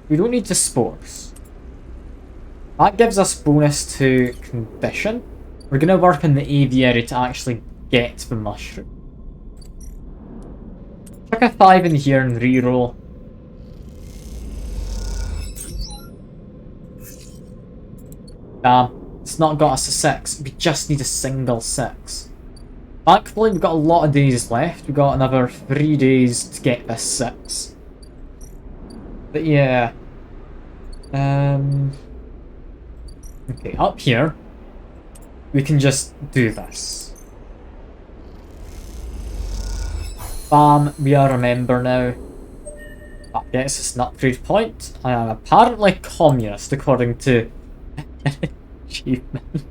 we don't need the spores. That gives us bonus to condition. We're gonna work on the aviary to actually get the mushroom. Chuck a 5 in here and reroll. Damn, it's not got us a 6. We just need a single 6. Thankfully, we've got a lot of days left. We've got another 3 days to get this 6. But yeah. Okay, up here, we can just do this. Bam, we are a member now. That gets us an upgrade point. I am apparently communist according to achievement.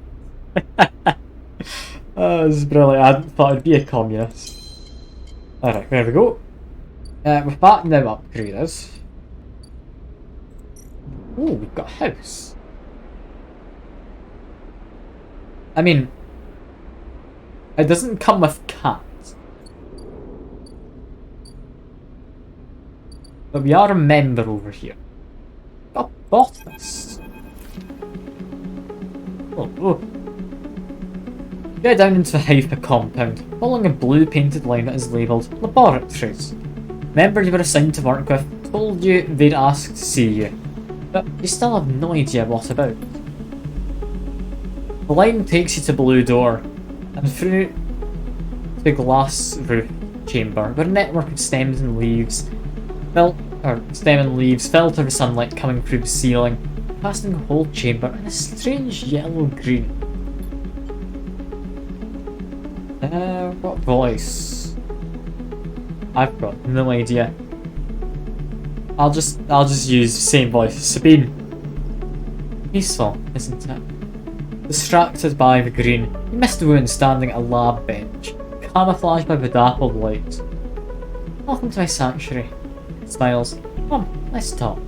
Oh, this is brilliant. I hadn't thought I'd be a communist. Alright, there we go. With that now upgraded. Oh, we've got a house. I mean, it doesn't come with cats. But we are a member over here. Got botanist. Oh. Get down into the Hyper compound, following a blue painted line that is labelled Laboratories. Member you were assigned to work with told you they'd ask to see you, but you still have no idea what about. The line takes you to Blue Door, and through the glass roof chamber, where a network of stems and leaves filter the sunlight coming through the ceiling, casting the whole chamber in a strange yellow-green. What voice? I've got no idea. I'll just use the same voice. Sabine. Peaceful, isn't it? Distracted by the green, you missed the woman standing at a lab bench, camouflaged by the dappled light. Welcome to my sanctuary. It smiles. Come, let's talk.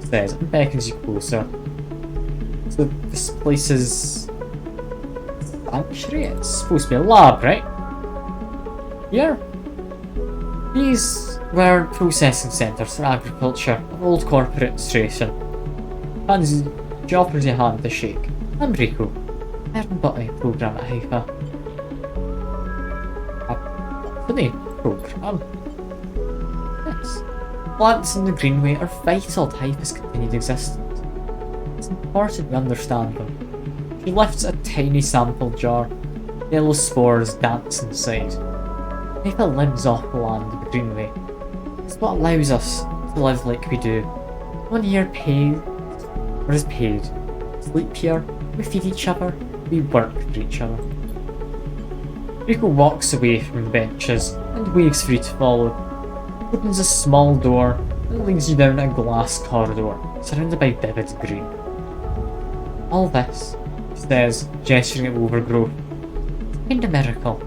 Says and beckons you closer. So this place is sanctuary? It's supposed to be a lab, right? Here? These were processing centres for agriculture of old corporate administration. She offers you a hand to shake. I'm Rico. Earn Buddy program at Hyper. A funny program? Yes. Plants in the Greenway are vital to Hyper's continued existence. It's important we understand them. She lifts a tiny sample jar. Yellow spores dance inside. Hyper lives off the land of the Greenway. It's what allows us to live like we do. No one here paid, or is paid. Sleep here, we feed each other, we work for each other. Rico walks away from the benches and waves for you to follow. Opens a small door and leads you down a glass corridor surrounded by vivid green. All this, he says, gesturing at overgrowth, it's kind of miracle.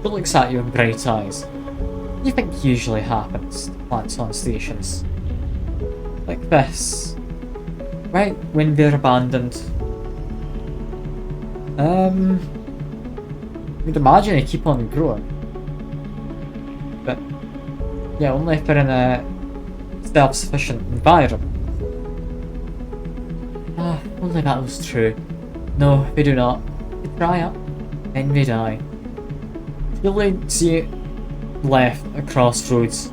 She looks at you with bright eyes. What do you think usually happens to plants on stations? Like this. Right when they're abandoned. You'd imagine they keep on growing. But yeah, only if they're in a self-sufficient environment. Only that was true. No, they do not. They dry up. envied I. Feeling see left at crossroads.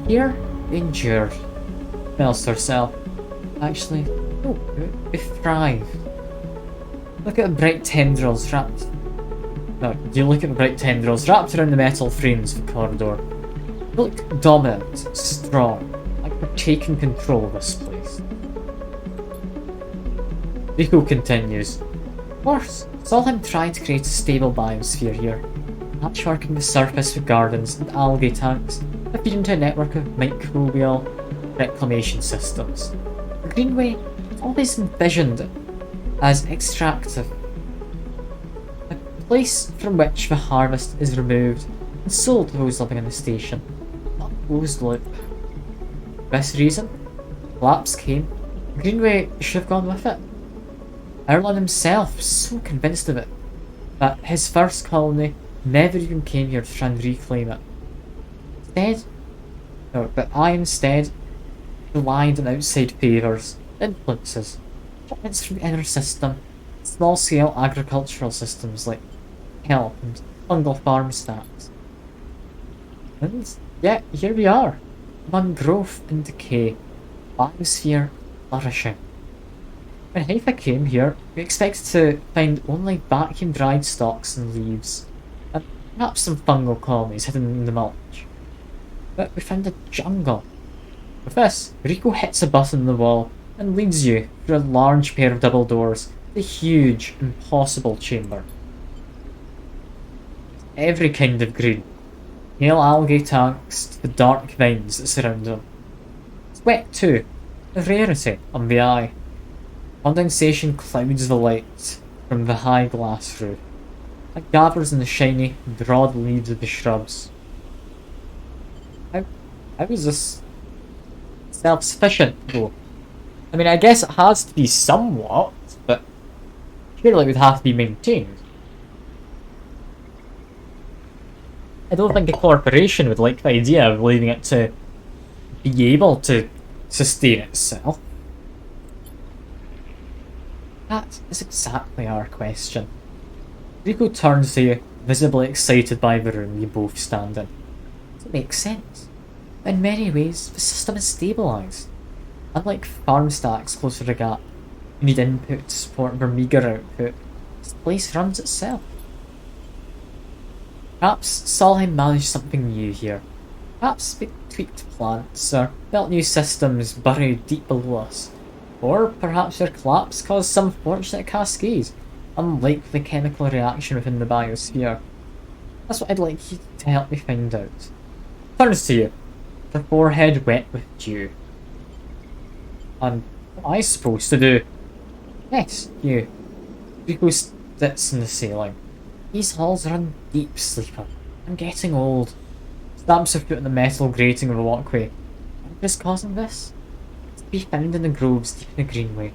Here, injured. Smells to herself. Actually, oh, we thrive. Look at the bright tendrils wrapped. No, you look at the bright tendrils wrapped around the metal frames of the corridor. They look dominant, strong, like we're taking control of this place. Rico continues. Worse, saw him trying to create a stable biosphere here. Patchworking the surface with gardens and algae tanks that feed into a network of microbial reclamation systems. The Greenway is always envisioned it as extractive, a place from which the harvest is removed and sold to those living in the station. Not a closed loop. For this reason, collapse came. The Greenway should have gone with it. Erlen himself was so convinced of it that his first colony never even came here to try and reclaim it. I instead relied on outside favours, influences, shipments from the inner system, small-scale agricultural systems like kelp and fungal farm stats. And yet, here we are, among growth and decay, biosphere flourishing. When Haifa came here, we expected to find only vacuum-dried stalks and leaves, and perhaps some fungal colonies hidden in the mulch. But we found a jungle. With this, Rico hits a button on the wall and leads you through a large pair of double doors to the huge, impossible chamber. Every kind of green. Pale algae tanks to the dark vines that surround them. It's wet too, a rarity on the eye. Condensation clouds the light from the high glass roof, like gathers in the shiny, broad leaves of the shrubs. How is this self-sufficient, though? I mean, I guess it has to be somewhat, but surely it would have to be maintained. I don't think a corporation would like the idea of leaving it to be able to sustain itself. That is exactly our question. Rico turns to you, visibly excited by the room you both stand in. It makes sense. In many ways, the system is stabilised. Unlike farm stacks closer to Gap, you need input to support their meagre output. This place runs itself. Perhaps Solheim managed something new here. Perhaps we tweaked plants or built new systems buried deep below us. Or perhaps their collapse caused some fortunate cascade, unlikely chemical reaction within the biosphere. That's what I'd like you to help me find out. Turns to you, her forehead wet with dew. And what am I supposed to do? Yes, you. Rico sits in the ceiling. These halls run deep, sleeper. I'm getting old. Stamps her foot on the metal grating of the walkway. What is causing this? Be found in the groves deep in the Greenway.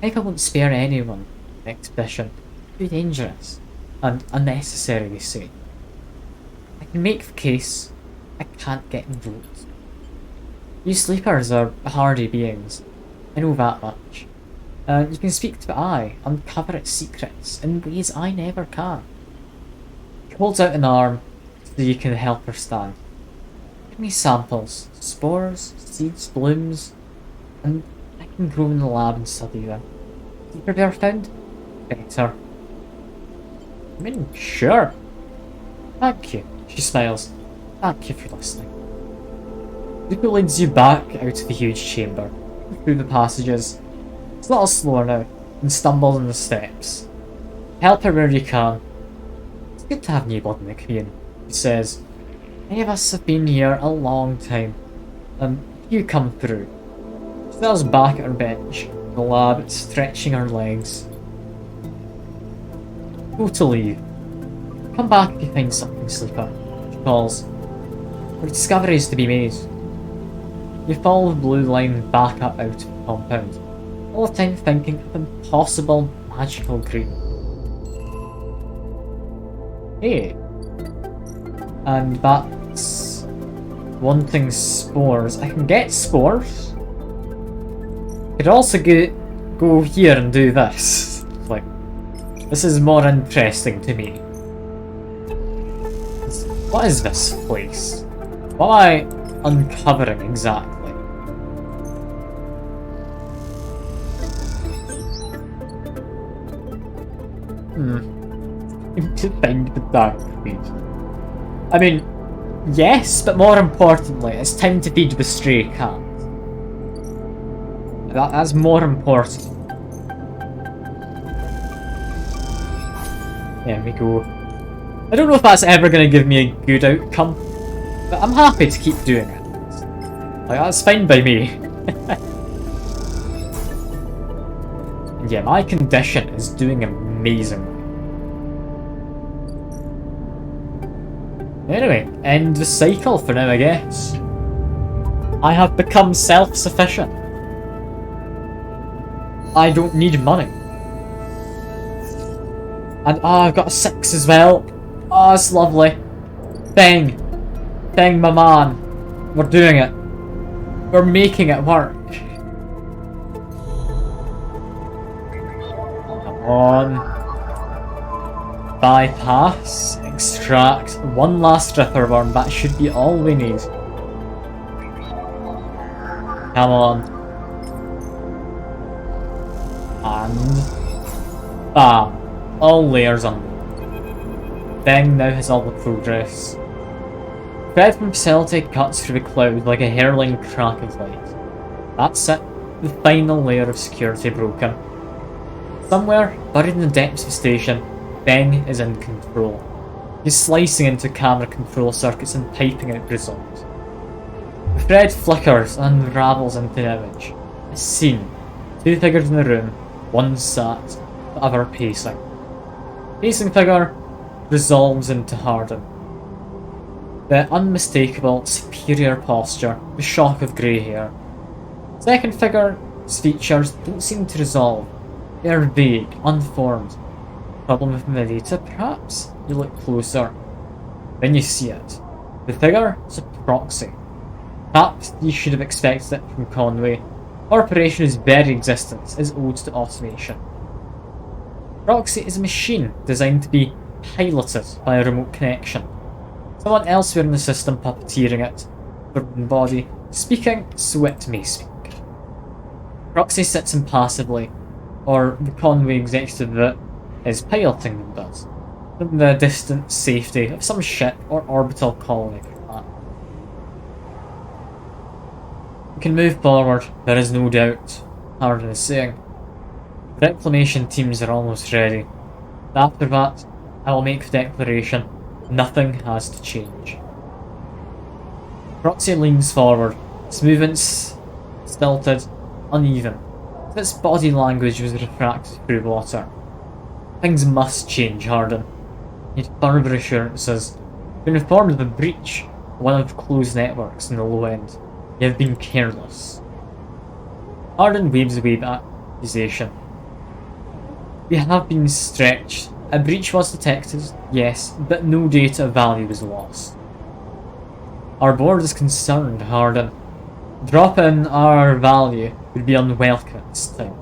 Haifa won't spare anyone in the expedition. Too dangerous. And unnecessary, they say. I can make the case. I can't get involved. You sleepers are hardy beings. I know that much. You can speak to the eye, uncover its secrets in ways I never can. He holds out an arm so you can help her stand. Give me samples. Spores, seeds, blooms. And I can grow in the lab and study them. Deeper they're found, better. I mean, sure. Thank you, she smiles. Thank you for listening. Rico leads you back out of the huge chamber, through the passages. It's a little slower now, and stumbles on the steps. Help her where you can. It's good to have new blood in the commune, he says. Many of us have been here a long time, and you come through. She stands back at her bench, in the lab, stretching her legs. Go to leave. Come back if you find something, sleeper, she calls. There are discoveries to be made. You follow the blue line back up out of the compound, all the time thinking of impossible magical green. Hey. And that's wanting spores. I can get spores. Could also go here and do this. Like, This is more interesting to me. What is this place? What am I uncovering exactly? To find the dark feed. I mean, yes, but more importantly, it's time to feed the stray cat. That's more important. There we go. I don't know if that's ever going to give me a good outcome, but I'm happy to keep doing it. Like, that's fine by me. And yeah, my condition is doing amazing. Anyway, end the cycle for now, I guess. I have become self-sufficient. I don't need money. And I've got a 6 as well. Oh, it's lovely. Bang. Bang, my man. We're doing it. We're making it work. Come on. Bypass. Extract. One last Ripper Worm. That should be all we need. Come on. And... bam. All layers unlocked. Bang now has all the progress. Thread from facility cuts through the cloud like a hurling crack of light. That's it. The final layer of security broken. Somewhere, buried in the depths of the station, Bang is in control. He's slicing into camera control circuits and piping out results. The thread flickers and unravels into the image. A scene. 2 figures in the room, one sat, the other pacing. Pacing figure resolves into Hardin. The unmistakable, superior posture, the shock of grey hair. Second figure's features don't seem to resolve. They are vague, unformed. Problem with Medita, perhaps? You look closer. Then you see it. The figure is a proxy. Perhaps you should have expected it from Conway. Corporation's very existence is owed to automation. Proxy is a machine designed to be piloted by a remote connection. Someone elsewhere in the system puppeteering it, burden body, speaking so it may speak. Proxy sits impassively, or the Conway executive that is piloting them does, from the distant safety of some ship or orbital colony. We can move forward, there is no doubt, Hardin is saying. The reclamation teams are almost ready. After that, I will make the declaration. Nothing has to change. Proxy leans forward, its movements stilted, uneven. Its body language was refracted through water. Things must change, Hardin. Need further assurances. Been informed of a breach, one of closed networks in the low end. You have been careless. Hardin waves away the accusation. We have been stretched. A breach was detected, yes, but no data of value was lost. Our board is concerned, Hardin. Drop in our value would be unwelcome at this time.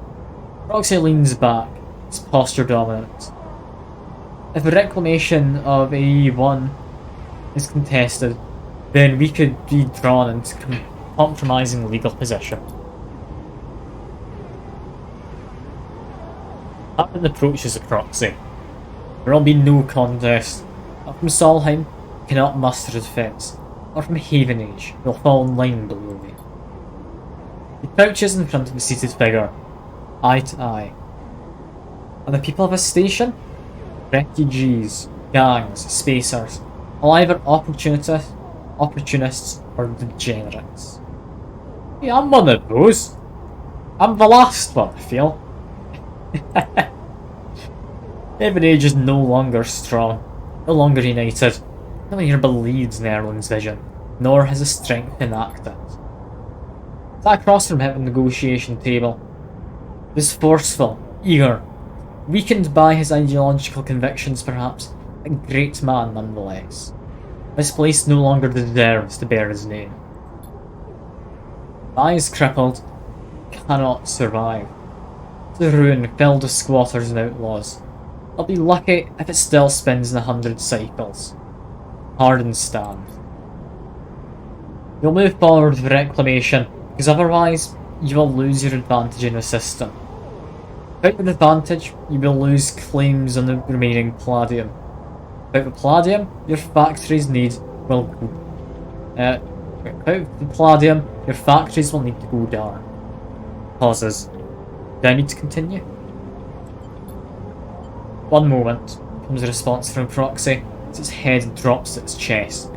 Proxy leans back, its posture dominant. If a reclamation of AE1 is contested, then we could be drawn into compromising legal position. Hardin approaches the proxy. There will be no contest. Not from Solheim, cannot muster a defence, or from Havenage, will fall in line below me. He crouches in front of the seated figure, eye to eye. Are the people of a station? Refugees, gangs, spacers, all either opportunists or degenerates. Yeah, I'm one of those. I'm the last one, I feel. Havenage is no longer strong, no longer united, no longer believes in Erling's vision, nor has the strength to enact it. Sat across from him at the negotiation table, was forceful, eager, weakened by his ideological convictions perhaps, a great man nonetheless. This place no longer deserves to bear his name. Eyes crippled, cannot survive. The ruin filled with squatters and outlaws. I'll be lucky if it still spins in 100 cycles. Harden stand. You'll move forward with reclamation, because otherwise you will lose your advantage in the system. Without an advantage, you will lose claims on the remaining palladium. Without the palladium, your factories need will go. Without the palladium, your factories will need to go down. Pauses. Do I need to continue? One moment, comes a response from Proxy as its head drops to its chest.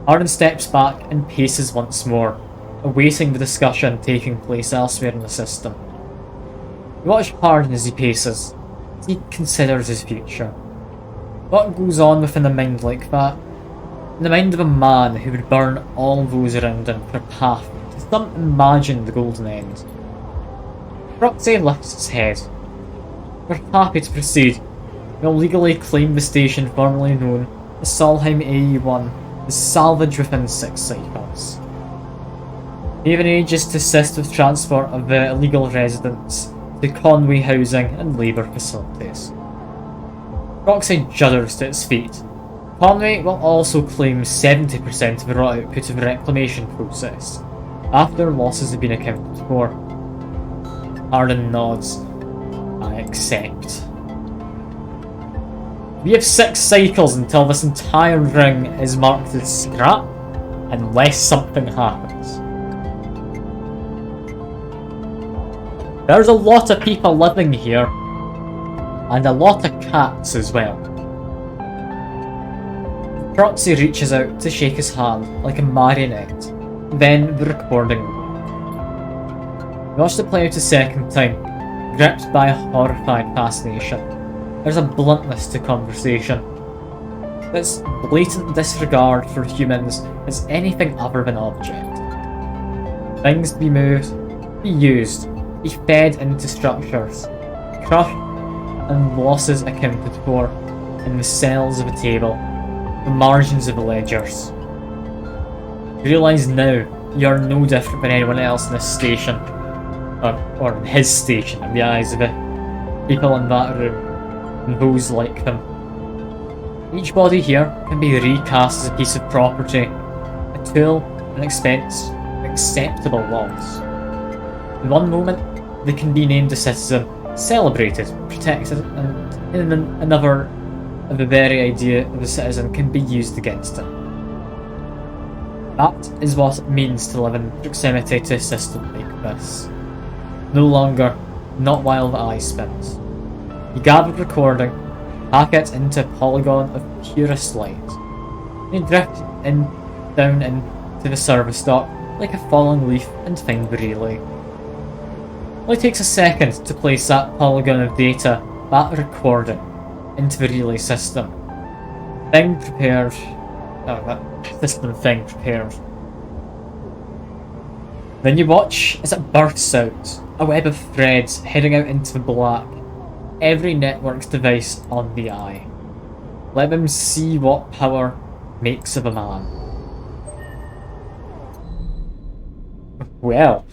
Harden steps back and paces once more, awaiting the discussion taking place elsewhere in the system. You watch Harden as he paces, as he considers his future. What goes on within a mind like that? In the mind of a man who would burn all those around him for a path to some imagined golden end. Proxy lifts its head. We're happy to proceed. We'll legally claim the station formerly known as Solheim AE1 as salvage within 6 cycles. Haven ages to assist with transport of the illegal residents to Conway housing and labour facilities. Proxy judders to its feet. Conway will also claim 70% of the raw output of the reclamation process, after losses have been accounted for. Harden nods. I accept. We have 6 cycles until this entire ring is marked as scrap, unless something happens. There's a lot of people living here, and a lot of cats as well. Proxy reaches out to shake his hand like a marionette, then the recording. You watch it play out a second time, gripped by a horrified fascination. There's a bluntness to conversation. This blatant disregard for humans as anything other than object. Things to be moved, be used, be fed into structures, crushed and losses accounted for in the cells of a table, the margins of the ledgers. Realise now you are no different than anyone else in this station, or in his station in the eyes of the people in that room, and those like them. Each body here can be recast as a piece of property, a tool, an expense, an acceptable loss. In one moment, they can be named a citizen, celebrated, protected, and in another, the very idea of a citizen can be used against them. That is what it means to live in proximity to a system like this. No longer, not while the eye spins. You gather the recording, pack it into a polygon of purest light. You drift down into the service dock like a falling leaf and find the relay. It only takes a second to place that polygon of data, that recording, into the relay system. Thing prepared. Oh, that system thing prepared. Then you watch as it bursts out, a web of threads heading out into the black. Every network's device on the eye. Let them see what power makes of a man. Well.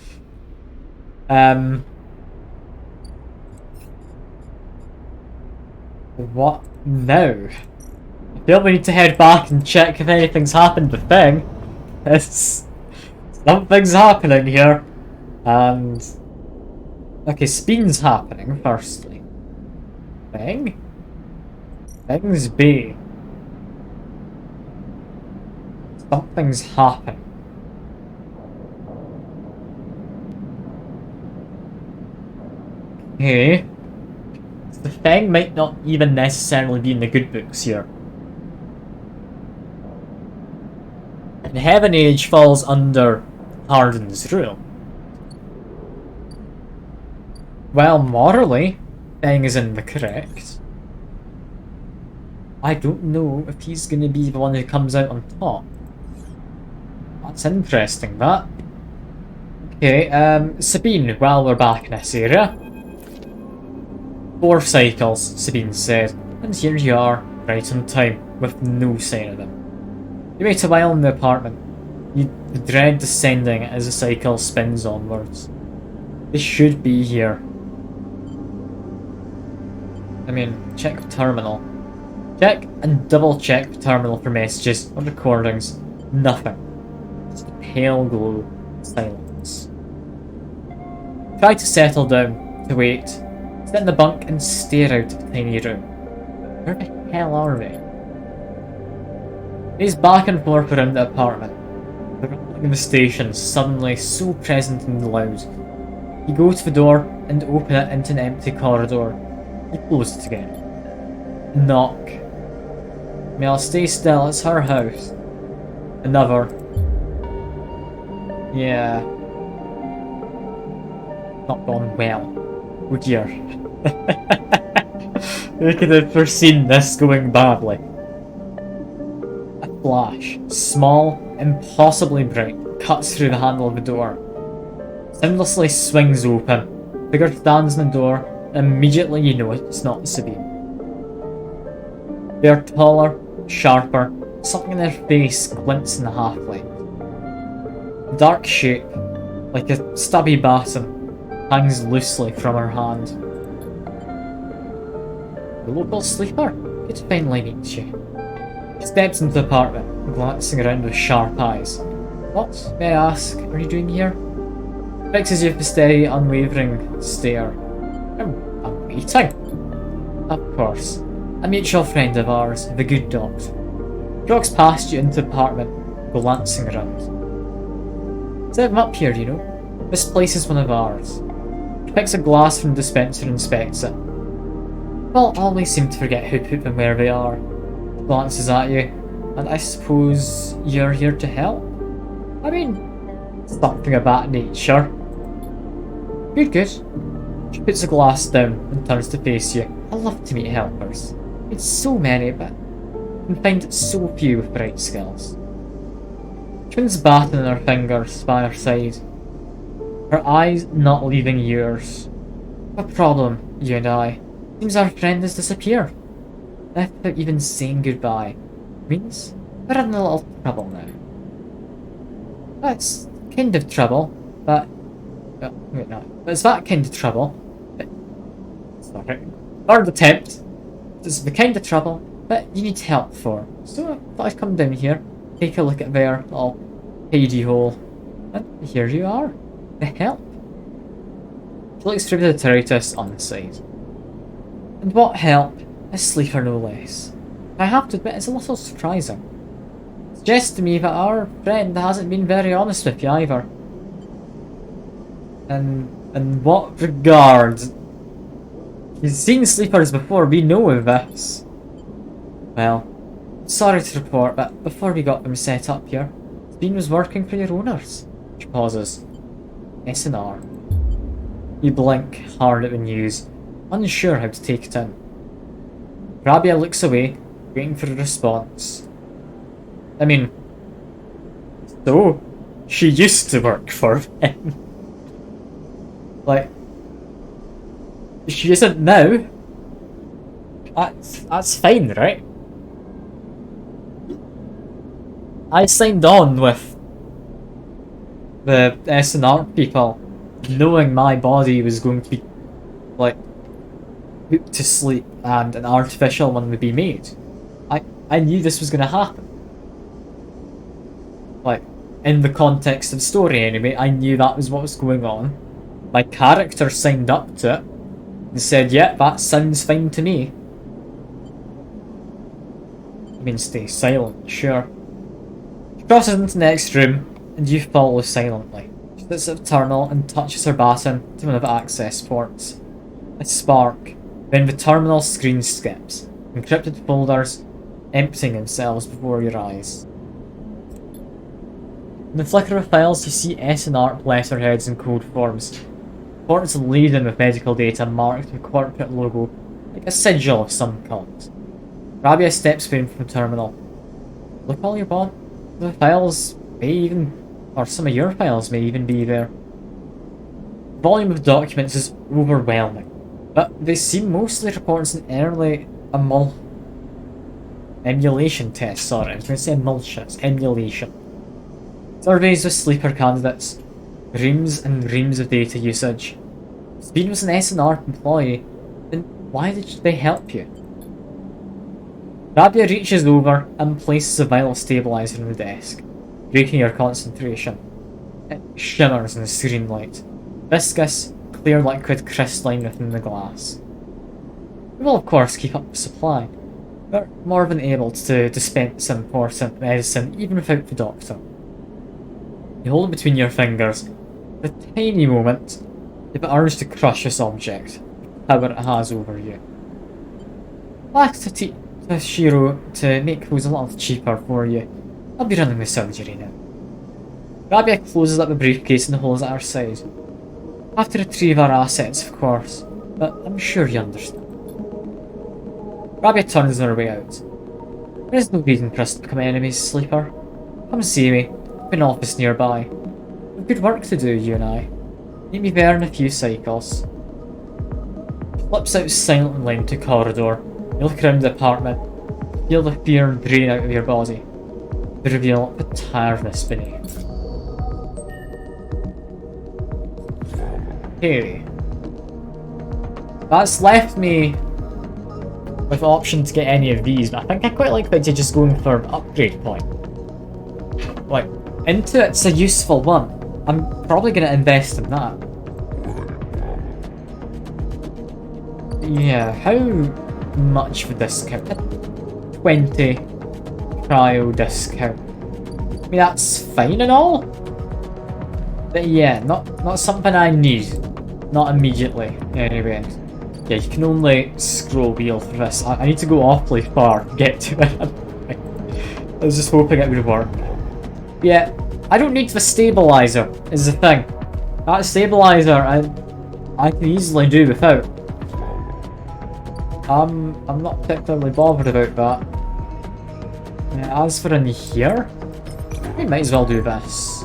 What now? I feel we need to head back and check if anything's happened with Thing. Something's happening here. And... okay, Spin's happening, firstly. Thing? Thing's B. Something's happening. Okay. The Thing might not even necessarily be in the good books here. And Heaven Age falls under Harden's rule. Well, morally, Thing is in the correct. I don't know if he's going to be the one who comes out on top. That's interesting, that. Okay, Sabine, while we're back in this area. 4 cycles, Sabine said, and here you are, right on time, with no sign of them. You wait a while in the apartment. You dread descending as the cycle spins onwards. They should be here. I mean, check terminal. Check and double check terminal for messages or recordings. Nothing. Just a pale glow. Silence. Try to settle down, to wait. Sit in the bunk and stare out at the tiny room. Where the hell are they? He's back and forth around the apartment. The rumbling in the station suddenly so present and loud. You go to the door and open it into an empty corridor. You close it again. Knock. Mel, stay still, it's her house. Another. Yeah. Not gone well. Oh dear. We could have foreseen this going badly. A flash, small, impossibly bright, cuts through the handle of the door. Seamlessly swings open. Figure stands in the door, and immediately you know it's not Sabine. They are taller, sharper, something in their face glints in the half-light. Dark shape, like a stubby baton, hangs loosely from her hand. The local sleeper, it finally meets you. She steps into the apartment, glancing around with sharp eyes. What, may I ask, are you doing here? Fixes you with a steady, unwavering stare. I'm waiting. Of course. A mutual friend of ours, the good doctor. Jogs past you into the apartment, glancing around. Set him up here, you know. This place is one of ours. He picks a glass from the dispenser and inspects it. Well, always seem to forget who put them where they are. Glances at you, and I suppose you're here to help? I mean, something of that nature. Good, good. She puts the glass down and turns to face you. I love to meet helpers. It's so many, but I can find so few with bright skills. She puts baton in her fingers by her side. Her eyes not leaving yours. A problem, you and I. Seems our friend has disappeared. Left without even saying goodbye. Means we're in a little trouble now. That's kind of trouble, but... oh, wait, no. But it's that kind of trouble. But... sorry. Third attempt. It's the kind of trouble that you need help for. So I thought I'd come down here, take a look at their little hidey hole. And here you are. The help. She looks through the detritus on the side. And what help? A sleeper no less. I have to admit it's a little surprising. It suggests to me that our friend hasn't been very honest with you either. In what regard? You've seen sleepers before, we know of this. Well, sorry to report, but before we got them set up here, Sabine was working for your owners. She pauses. S&R. You blink hard at the news, unsure how to take it in. Rabia looks away, waiting for a response. I mean... so, she used to work for him. Like... she isn't now. That's fine, right? I signed on with the S&R people, knowing my body was going to be, like, put to sleep and an artificial one would be made. I knew this was going to happen. Like, in the context of the story anyway, I knew that was what was going on. My character signed up to it and said, yeah, that sounds fine to me. I mean, stay silent, sure. She crosses into the next room, and you follow silently. She sits at the terminal and touches her baton to one of the access ports. A spark, then the terminal screen skips, encrypted folders emptying themselves before your eyes. In the flicker of files, you see S&R letterheads and code forms. Ports laden with medical data marked with corporate logo, like a sigil of some kind. Rabia steps in from the terminal. Look all your bond. The files may even, or some of your files may even be there. The volume of documents is overwhelming, but they seem mostly reports in early emulation tests. Sorry, I was going to say emulsion. It's emulation. Surveys with sleeper candidates. Reams and reams of data usage. Sabine was an S&R employee, then Why did they help you? Rabia reaches over and places a vital stabilizer on the desk, breaking your concentration. It shimmers in the screen light. Viscous, clear liquid crystalline within the glass. We will of course keep up the supply. We're more than able to dispense important medicine even without the doctor. You hold it between your fingers. For a tiny moment, you have the urge to crush this object, the power it has over you. I'll ask Shiro to make those a little cheaper for you. I'll be running the surgery now. Rabia closes up the briefcase and holds it at her side. I have to retrieve our assets, of course, but I'm sure you understand. Rabia turns on her way out. There is no reason for us to become enemies, Sleeper. Come see me. I have an office nearby. We've good work to do, you and I. Meet me there in a few cycles. She flips out silently into the corridor. You look around the apartment. Feel the fear drain out of your body. To reveal the tiredness beneath. Okay. That's left me with the option to get any of these, but I think I quite like that you're just going for an upgrade point. Like, Intuit's a useful one. I'm probably going to invest in that. Yeah, how much for discount? 20 trial discount. I mean, that's fine and all. But yeah, not something I need. Not immediately, anyway. Yeah, you can only scroll wheel for this. I need to go awfully far to get to it. I was just hoping it would work. Yeah, I don't need the stabilizer, is the thing. That stabilizer I can easily do without. I'm not particularly bothered about that. As for in here, we might as well do this.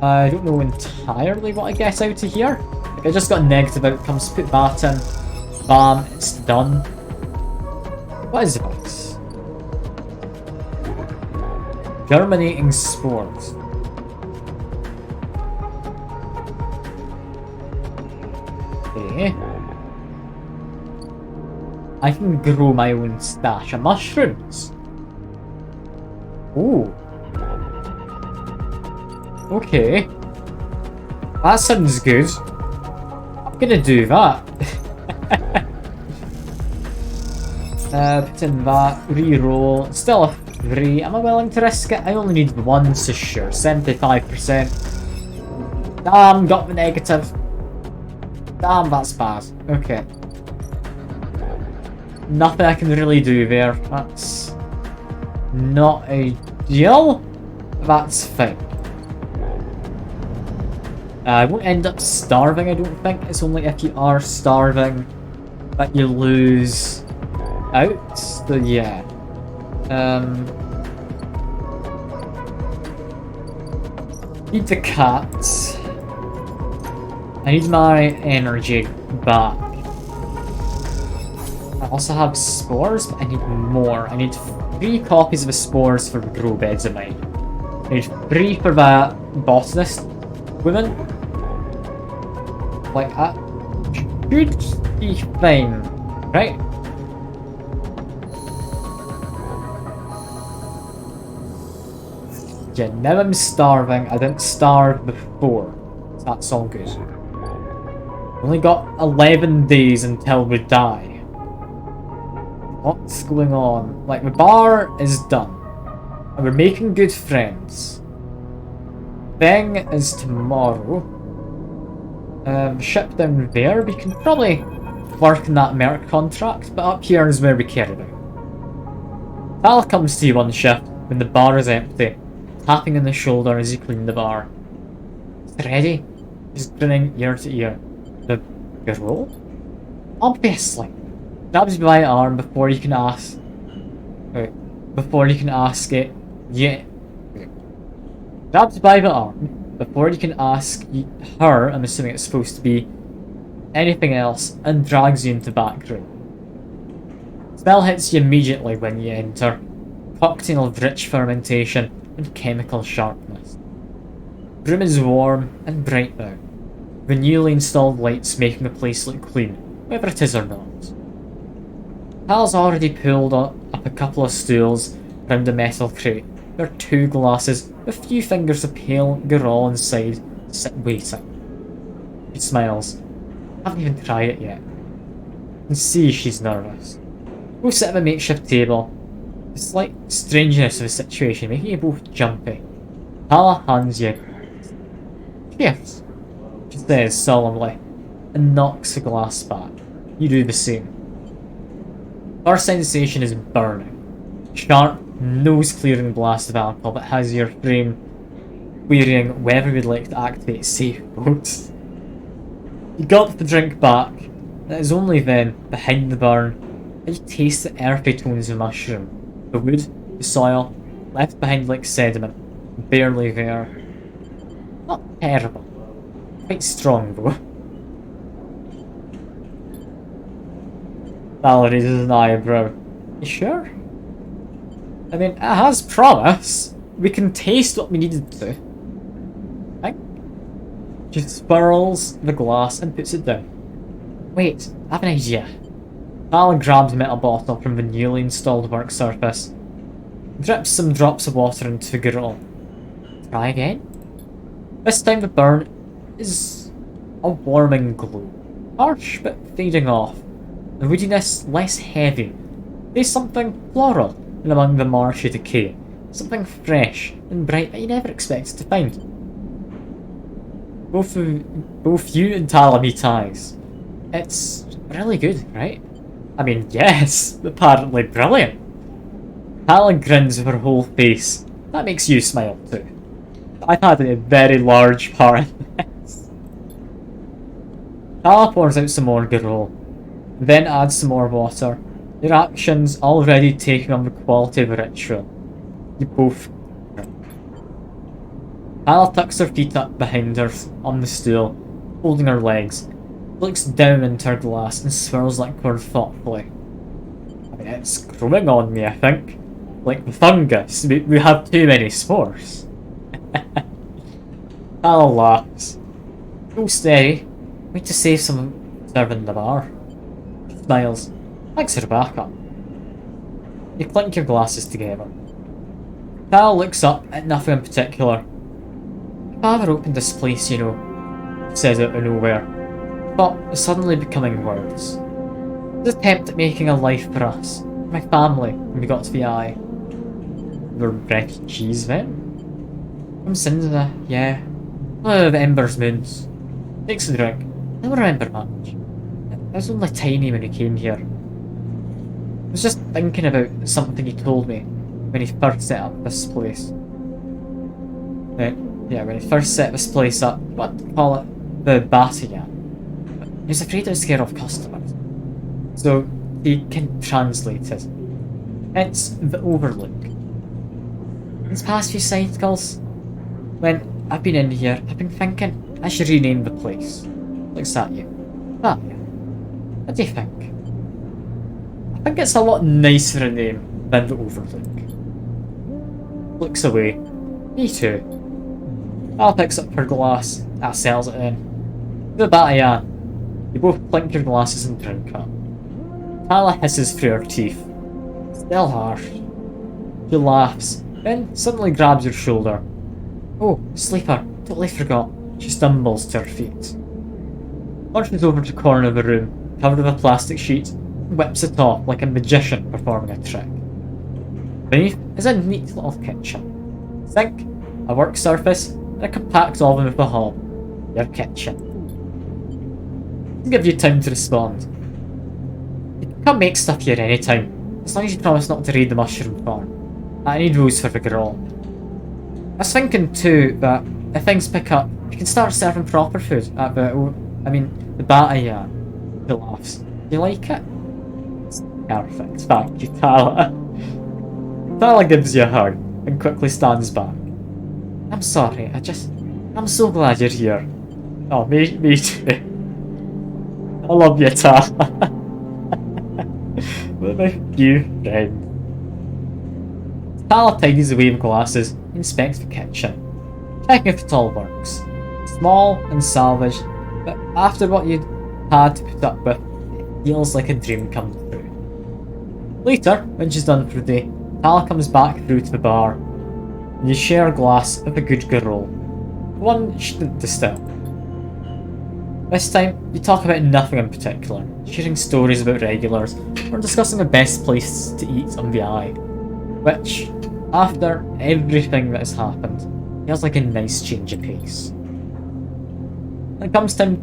I don't know entirely what I get out of here. Like, I just got negative outcomes, put that in. Bam, it's done. What is this? Germinating spores. Okay. I can grow my own stash of mushrooms. Ooh. Okay. That sounds good. I'm gonna do that. Put in that, reroll. Still a 3. Am I willing to risk it? I only need 1, so sure. 75%. Damn, got the negative. Damn, that's bad. Okay. Nothing I can really do there. That's not ideal. That's fine. I won't end up starving, I don't think. It's only if you are starving that you lose out. So yeah. Need the cat. I need my energy back. I also have spores, but I need more. I need 3 copies of the spores for the grow beds of mine. I need 3 for that botanist woman. Like, that should be fine, right? Yeah, now I'm starving. I didn't starve before. So that's all good. Only got 11 days until we die. What's going on? Like, the bar is done. And we're making good friends. Thing is tomorrow. Ship down there. We can probably work on that Merc contract, but up here is where we care about. Tal comes to you on shift when the bar is empty, tapping on the shoulder as you clean the bar. Is it ready? He's grinning ear to ear. The girl? Obviously. Grabs you by the arm before you can ask. Before you can ask it. Yeah. Grabs you by the arm before you can ask her, I'm assuming it's supposed to be anything else, and drags you into the back room. Smell hits you immediately when you enter. Cocktail of rich fermentation and chemical sharpness. The room is warm and bright now. the newly installed lights making the place look clean, whether it is or not. Hal's already pulled up a couple of stools round a metal crate. There are 2 glasses, with a few fingers of pale girl inside, waiting. She smiles. I haven't even tried it yet. You can see she's nervous. Both sit at a makeshift table. The slight strangeness of the situation making you both jumpy. Hala hands you. Cheers, she says solemnly, and knocks the glass back. You do the same. Our sensation is burning. Sharp, nose-clearing blast of alcohol that has your brain querying whether you'd like to activate safe modes. You gulp the drink back, and it is only then, behind the burn, that you taste the earthy tones of mushroom. The wood, the soil, left behind like sediment, barely there. Not terrible. Quite strong though. Val raises an eyebrow. You sure? I mean, it has promise. We can taste what we needed to. Right? She swirls the glass and puts it down. Wait, I have an idea. Val grabs a metal bottle from the newly installed work surface. Drips some drops of water into the griddle. Try again. This time the burn is a warming glow. Harsh but fading off. The woodiness less heavy. There's something floral in among the marshy decay. Something fresh and bright that you never expected to find. Both you and Tala meet eyes. It's really good, right? I mean, yes, apparently brilliant. Tala grins with her whole face. That makes you smile too. I've had a very large part in this. Tala pours out some more girl, then adds some more water. Your actions already taking on the quality of a ritual. You both drink. Tala tucks her feet up behind her on the stool, holding her legs, looks down into her glass and swirls liquid thoughtfully. I mean, it's growing on me, I think. Like the fungus, we have too many spores. Tala laughs. Go steady. Wait to save some serving the bar. She smiles. Thanks for the backup. You clink your glasses together. Tala looks up at nothing in particular. If I ever opened this place, you know, she says out of nowhere, but is suddenly becoming words. This attempt at making a life for us, my family, when we got to the eye. We're refugees then? From Cinza, yeah. Oh, the Embers Moons. Takes a drink. I don't remember much. I was only tiny when we came here. I was just thinking about something he told me when he first set up this place. Yeah, when he first set this place up, what do you call it? The Batigan. He was afraid I was scared of customers. So he can translate it. It's the Overlook. These past few cycles, when I've been in here, I've been thinking I should rename the place. Looks at you. Ah, yeah. What do you think? I think it's a lot nicer a name than the Overlook. Looks away. Me too. Al picks up her glass. That sells it in. The Batayan. You both clink your glasses and drink up. Tala hisses through her teeth. Still harsh. She laughs, then suddenly grabs your shoulder. Oh, sleeper. Totally forgot. She stumbles to her feet. Launches over to the corner of the room, covered with a plastic sheet, and whips it off like a magician performing a trick. Beneath is a neat little kitchen. Sink, a work surface, and a compact oven with a hob. Your kitchen. I'll give you time to respond. You can come make stuff here anytime, as long as you promise not to raid the mushroom farm. I need rules for the girl. I was thinking too that if things pick up, you can start serving proper food at the Batayan. She laughs. Do you like it? It's perfect, thank you, Tala. Tala gives you a hug and quickly stands back. I'm sorry, I'm so glad you're here. Oh, me too. I love you, Tala. What a few friends. Tala tidies away with glasses, inspects the kitchen, checking if it all works. Small and salvaged, But after what you'd had to put up with, it feels like a dream come true. Later, when she's done for the day, Tala comes back through to the bar, and you share a glass of a good girl, one she didn't distill. This time, you talk about nothing in particular, sharing stories about regulars, or discussing the best place to eat on the eye, which, after everything that has happened, feels like a nice change of pace. When it comes time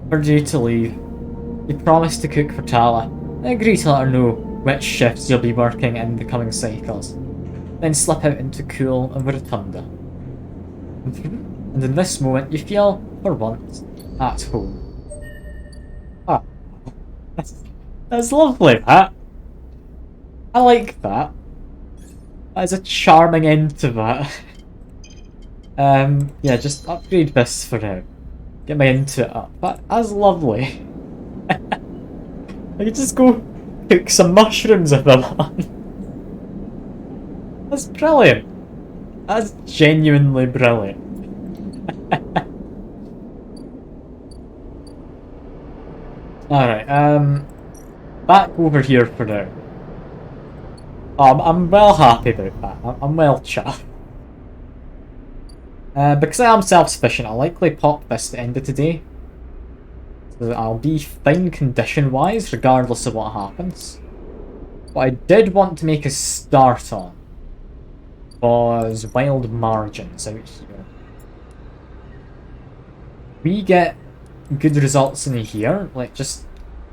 for you to leave, you promise to cook for Tala, and agree to let her know which shifts you'll be working in the coming cycles, then slip out into cool and rotunda. And in this moment, you feel, for once, at home. Ah, that's lovely, that. I like that. That is a charming end to that. Yeah, just upgrade this for now. Get my intuit up. That's lovely. I could just go cook some mushrooms if I want. That's brilliant. That's genuinely brilliant. Alright, back over here for now. I'm well happy about that. I'm well chuffed. Because I am self-sufficient, I'll likely pop this at the end of today. So that I'll be fine condition-wise, regardless of what happens. What I did want to make a start on was wild margins out here. We get good results in here, like just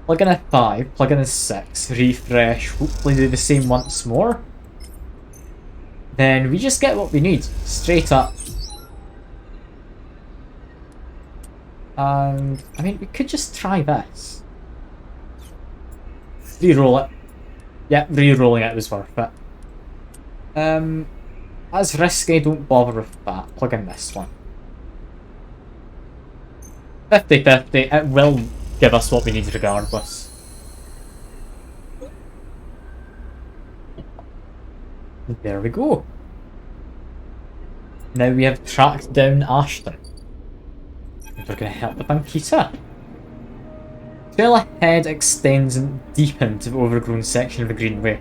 plug in a 5, plug in a 6, refresh, hopefully do the same once more. Then we just get what we need, straight up. And, I mean, we could just try this. Reroll it. Yeah, re-rolling it was worth it. As risky, don't bother with that. Plug in this one. 50-50, it will give us what we need regardless. There we go. Now we have tracked down Ashton. We're going to help with Ankita. Trail ahead extends deep into the overgrown section of the greenway.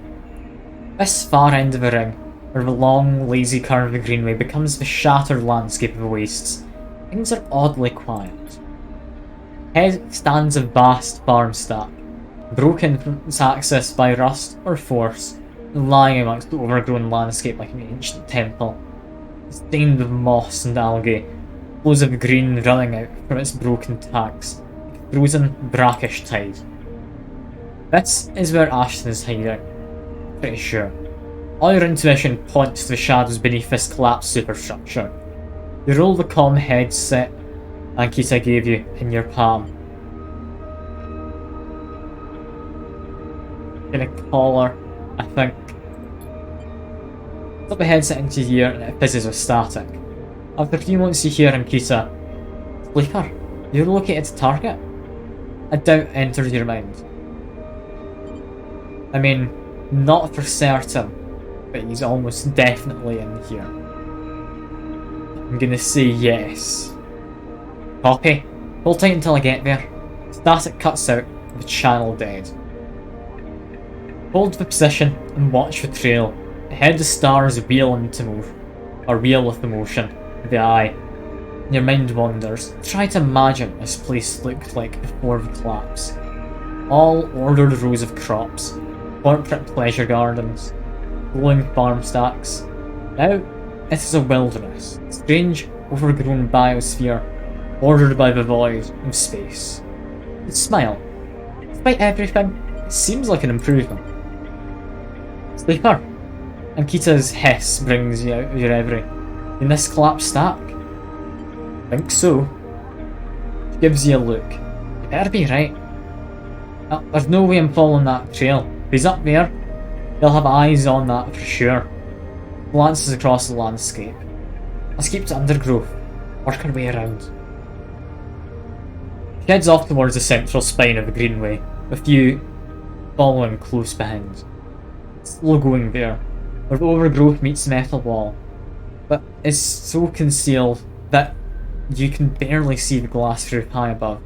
This far end of the ring, where the long, lazy curve of the greenway becomes the shattered landscape of the wastes, things are oddly quiet. Ahead stands a vast farm stack, broken from its access by rust or force, lying amongst the overgrown landscape like an ancient temple, stained with moss and algae, flows of green running out from its broken tanks, like a frozen, brackish tide. This is where Ashton is hiding, pretty sure. All your intuition points to the shadows beneath this collapsed superstructure. You roll the comm headset Ankita gave you in your palm. Gonna call her, I think. Put the headset into your ear and it fizzes with static. After a few moments you hear Ankita, Sleeper, you're located to target. A doubt enters your mind. I mean, not for certain, but he's almost definitely in here. I'm gonna say yes. Copy. Hold tight until I get there. Static cuts out, the channel dead. Hold the position and watch the trail. Ahead the stars wheel into move, or wheel with the motion, the eye. Your mind wanders. Try to imagine what this place looked like before the collapse. All ordered rows of crops, corporate pleasure gardens, glowing farm stacks. Now, it is a wilderness, strange, overgrown biosphere, bordered by the void of space. You smile. Despite everything, it seems like an improvement. Sleeper. Ankita's hiss brings you out of your reverie. In this collapsed stack? Think so. She gives you a look. You better be right. There's no way I'm following that trail. If he's up there, he'll have eyes on that for sure. Glances across the landscape. Let's keep to undergrowth. Work our way around. She heads off towards the central spine of the greenway, with you following close behind. Slow going there, where the overgrowth meets the metal wall, but is so concealed that you can barely see the glass roof high above.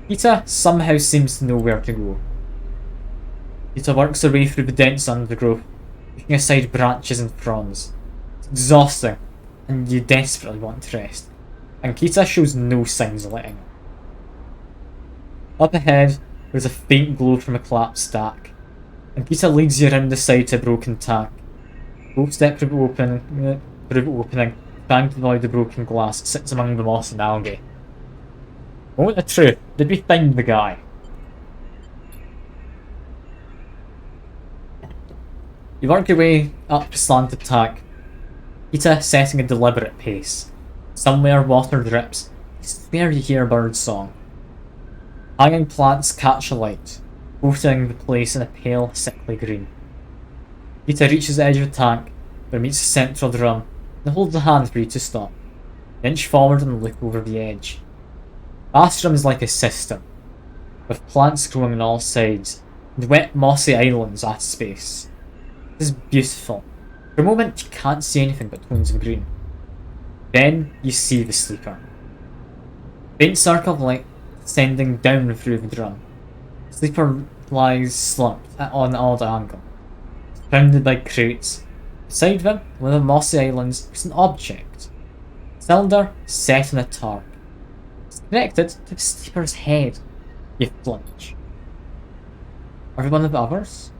Kita somehow seems to know where to go. Kita works her way through the dense undergrowth, pushing aside branches and fronds. It's exhausting, and you desperately want to rest. And Kita shows no signs of letting up. Up ahead, there's a faint glow from a collapsed stack, and Kita leads you around the side to a broken tank. Both step through the opening, trying to avoid the broken glass that sits among the moss and algae. Moment of truth, did we find the guy? You work your way up the slanted tank, Kita setting a deliberate pace. Somewhere water drips, I swear you hear a bird's song. Hanging plants catch a light, coating the place in a pale, sickly green. Kita reaches the edge of the tank, where it meets the central drum, and holds a hand for you to stop. Inch forward and look over the edge. The vast drum is like a system, with plants growing on all sides, and wet mossy islands at its base. It is beautiful. For a moment you can't see anything but tones of green. Then you see the sleeper. Faint circle of light descending down through the drum. The sleeper lies slumped on an odd angle, surrounded by crates. Beside them, one of the mossy islands, is an object. A cylinder set in a tarp. It's connected to the sleeper's head. You flinch. Are they one of the others?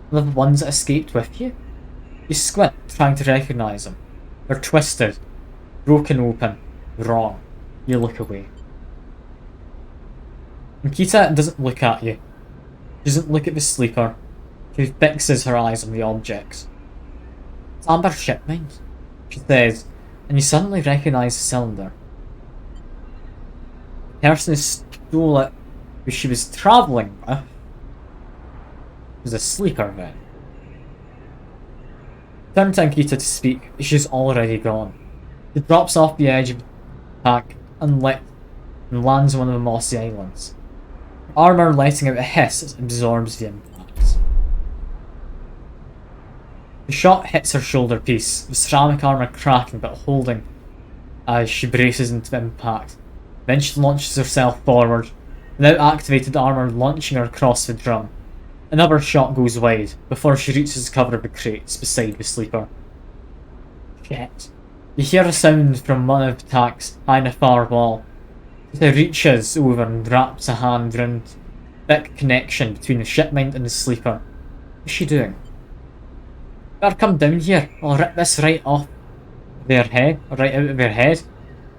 One of the ones that escaped with you? You squint, trying to recognise them. They're twisted, broken open, wrong. You look away. And Kita doesn't look at you. She doesn't look at the sleeper. She fixes her eyes on the objects. It's Amber Shipmind, she says, and you suddenly recognise the cylinder. The person who stole it, who she was travelling with, was a sleeper then. Turn to Ankita to speak, but she's already gone. She drops off the edge of the pack, unlit, and lands on one of the mossy islands. Her armour letting out a hiss as it absorbs the impact. The shot hits her shoulder piece, the ceramic armour cracking but holding as she braces into the impact. Then she launches herself forward, without activated armour launching her across the drum. Another shot goes wide, before she reaches the cover of the crates beside the sleeper. Shit. You hear a sound from one of the tanks high in a far wall. It reaches over and wraps a hand round the thick connection between the shipmind and the sleeper. What's she doing? Better come down here, I'll rip this right off their head, right out of their head.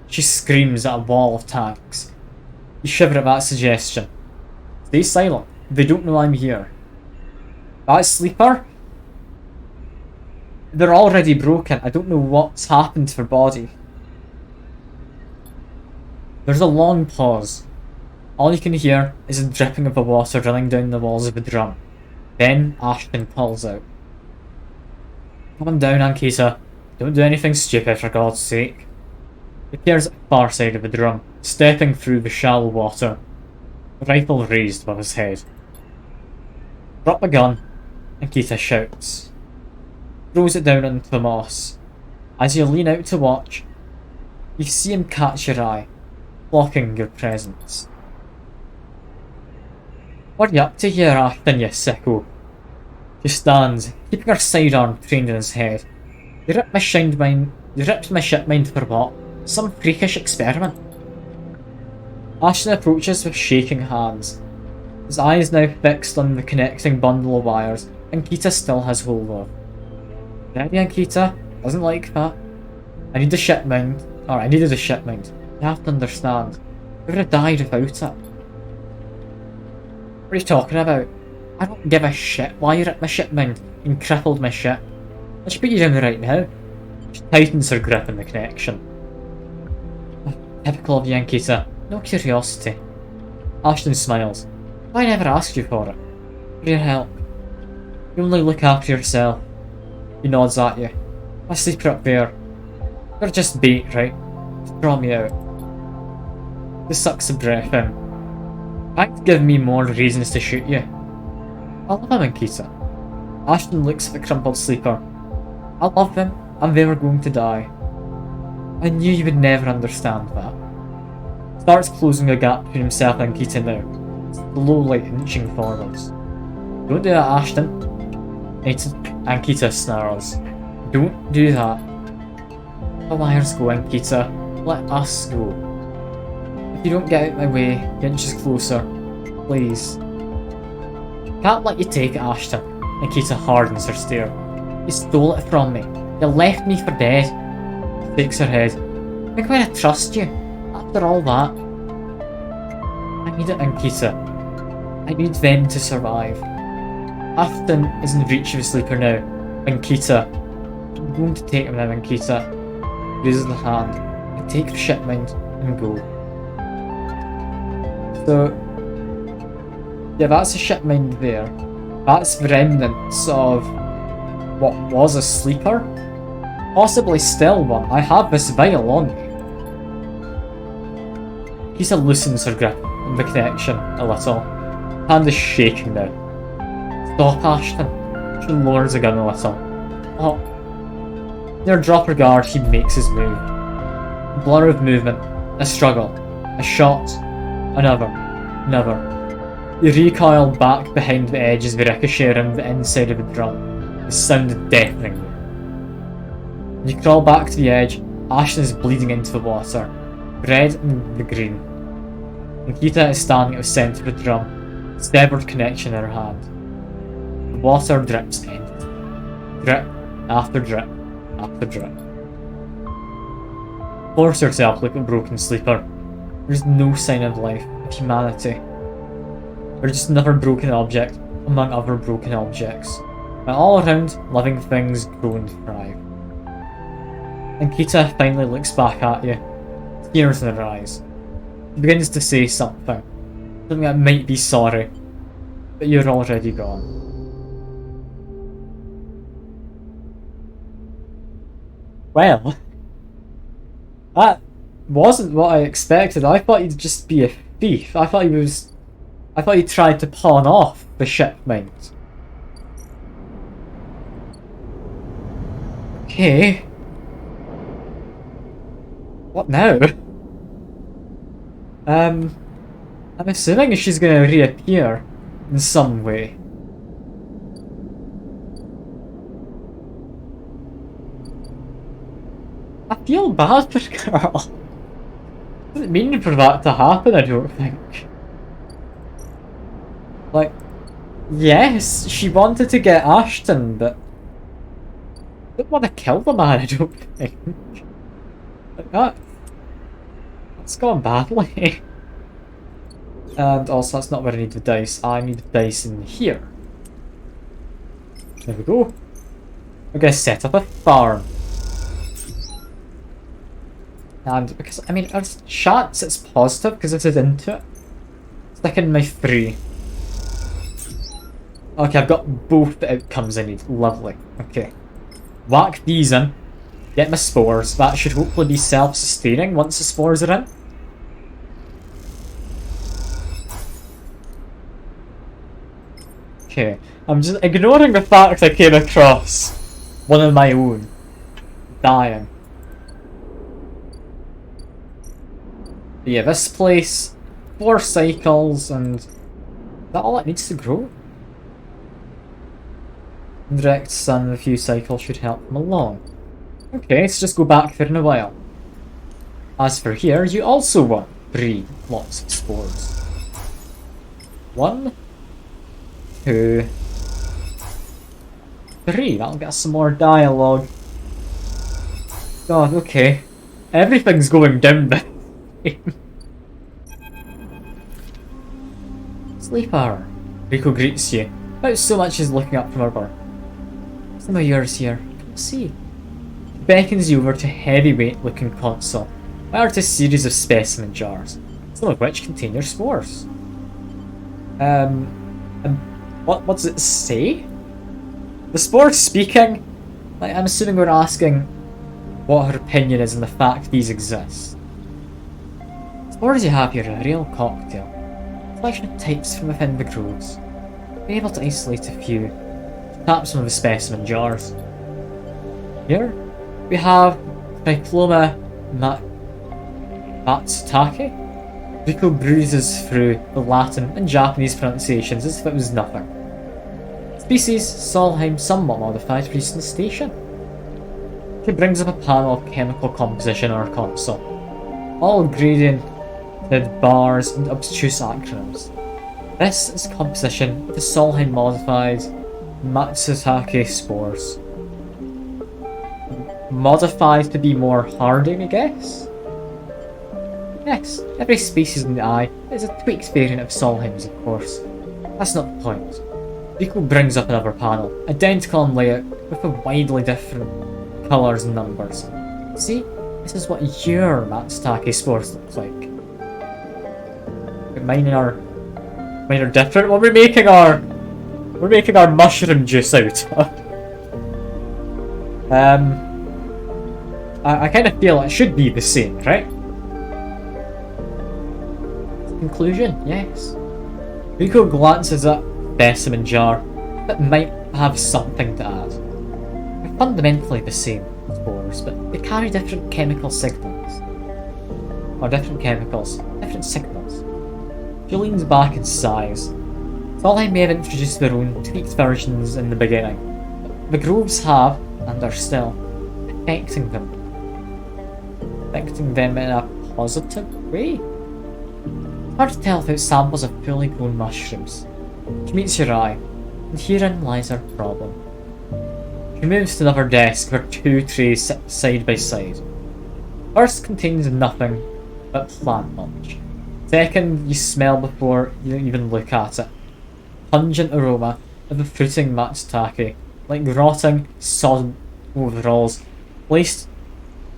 She screams at a wall of tanks. You shiver at that suggestion. Stay silent, they don't know I'm here. That sleeper? They're already broken, I don't know what's happened to their body. There's a long pause. All you can hear is the dripping of the water running down the walls of the drum. Then Ashton calls out. Calm down, Ankita. Don't do anything stupid for God's sake. He appears at the far side of the drum, stepping through the shallow water, a rifle raised above his head. Drop the gun, Ankita shouts. Throws it down onto the moss. As you lean out to watch, you see him catch your eye, blocking your presence. What are you up to here, Ashton, you sicko? She stands, keeping her sidearm trained in his head. You ripped my shipmind for what? Some freakish experiment? Ashton approaches with shaking hands. His eyes now fixed on the connecting bundle of wires Ankita still has hold of. Ready, Ankita? Doesn't like that. I need the shipmind. Or I needed a shipmind. You have to understand. I would have died without it. What are you talking about? I don't give a shit why you ripped my shipmind and crippled my ship. I should put you down right now. She tightens her grip on the connection. Typical of you, Ankita. No curiosity. Ashton smiles. I never asked you for it. For your help. You only look after yourself. He nods at you. My sleeper up there. You're just bait, right? To draw me out. He sucks a breath in. That give me more reasons to shoot you. I love him, Ankita. Ashton looks at the crumpled sleeper. I love them, and they were going to die. I knew you would never understand that. Starts closing a gap between himself and Ankita now, slowly inching forwards. Don't do that, Ashton. Ankita snarls. Don't do that. Let the liars go, Ankita. Let us go. If you don't get out of my way, inches closer. Please. Can't let you take it, Ashton. Ankita hardens her stare. You stole it from me. You left me for dead. She shakes her head. Think I'm gonna trust you. After all that. I need it, Ankita. I need them to survive. Ashton is in reach of a sleeper now. Ankita. I'm going to take him now, Ankita. Raises the hand. I take the shipment and go. So, yeah, that's a shipment there. That's remnants of what was a sleeper? Possibly still one. I have this vial on me. Kisa loosens her grip on the connection a little. Hand is shaking now. Stop, Ashton. She lowers the gun a little. Oh. Near drop her guard, he makes his move. A blur of movement. A struggle. A shot. Another. You recoil back behind the edge as the ricochet around the inside of the drum. The sound deafeningly. When you crawl back to the edge, Ashton is bleeding into the water. Red and the green. Nikita is standing at the centre of the drum, severed connection in her hand. The water drips endlessly. Drip after drip after drip. Force yourself like a broken sleeper. There's no sign of life, of humanity. We're just another broken object among other broken objects. And all around, living things grow and thrive. Ankita finally looks back at you, tears in her eyes. She begins to say something that might be sorry, but you're already gone. Well, that wasn't what I expected. I thought he'd just be a thief. I thought he tried to pawn off the shipment. Okay. What now? I'm assuming she's gonna reappear in some way. I feel bad for the girl. Didn't mean for that to happen, I don't think. Like, yes, she wanted to get Ashton, but didn't want to kill the man, I don't think. Like that's gone badly. And also, that's not where I need the dice. I need the dice in here. There we go. We're gonna set up a farm. And because, I mean, our chance it's positive because this is into it. Stick in my 3. Okay, I've got both the outcomes I need. Lovely. Okay. Whack these in. Get my spores. That should hopefully be self-sustaining once the spores are in. Okay. I'm just ignoring the fact I came across one of my own dying. But yeah, this place, 4 cycles, and is that all it needs to grow? Direct sun, a few cycles should help them along. Okay, let's just go back there in a while. As for here, you also want breed lots of spores. 1, 2, 3. That'll get us some more dialogue. God, okay. Everything's going down there. Sleeper. Rico greets you, without so much as looking up from her berth. Some of yours here. Come see. She beckons you over to a heavyweight looking console, where to a series of specimen jars, some of which contain your spores. What does it say? The spores speaking? Like, I'm assuming we're asking what her opinion is on the fact these exist. Spores you have here are a real cocktail. A collection of types from within the groves. Be able to isolate a few. Tap some of the specimen jars. Here we have Trichloma Matsutake? Rico bruises through the Latin and Japanese pronunciations as if it was nothing. Species Solheim somewhat modified recent station. She brings up a panel of chemical composition on her console, all gradiented bars and obtuse acronyms. This is composition of the Solheim modified Matsutake spores. Modified to be more hardy, I guess? Yes, every species in the eye is a tweaked variant of Solheim's, of course. That's not the point. Rico brings up another panel, identical in layout, with a widely different colours and numbers. See, this is what your Matsutake spores look like. But mine are different. What we're making our mushroom juice out of. I kind of feel it should be the same, right? Conclusion, yes. Rico glances at specimen jar that might have something to add. They're fundamentally the same spores, but they carry different chemical signals. Or different chemicals, different signals. She leans back and sighs. Solheim may have introduced their own tweaked versions in the beginning, but the Groves have, and are still, affecting them. Affecting them in a positive way? It's hard to tell without samples of fully grown mushrooms. She meets your eye, and herein lies our problem. She moves to another desk where two trays sit side by side. First contains nothing but plant mulch. Second, you smell before you even look at it. Pungent aroma of the fruiting Matsutake, like rotting, sodden overalls, laced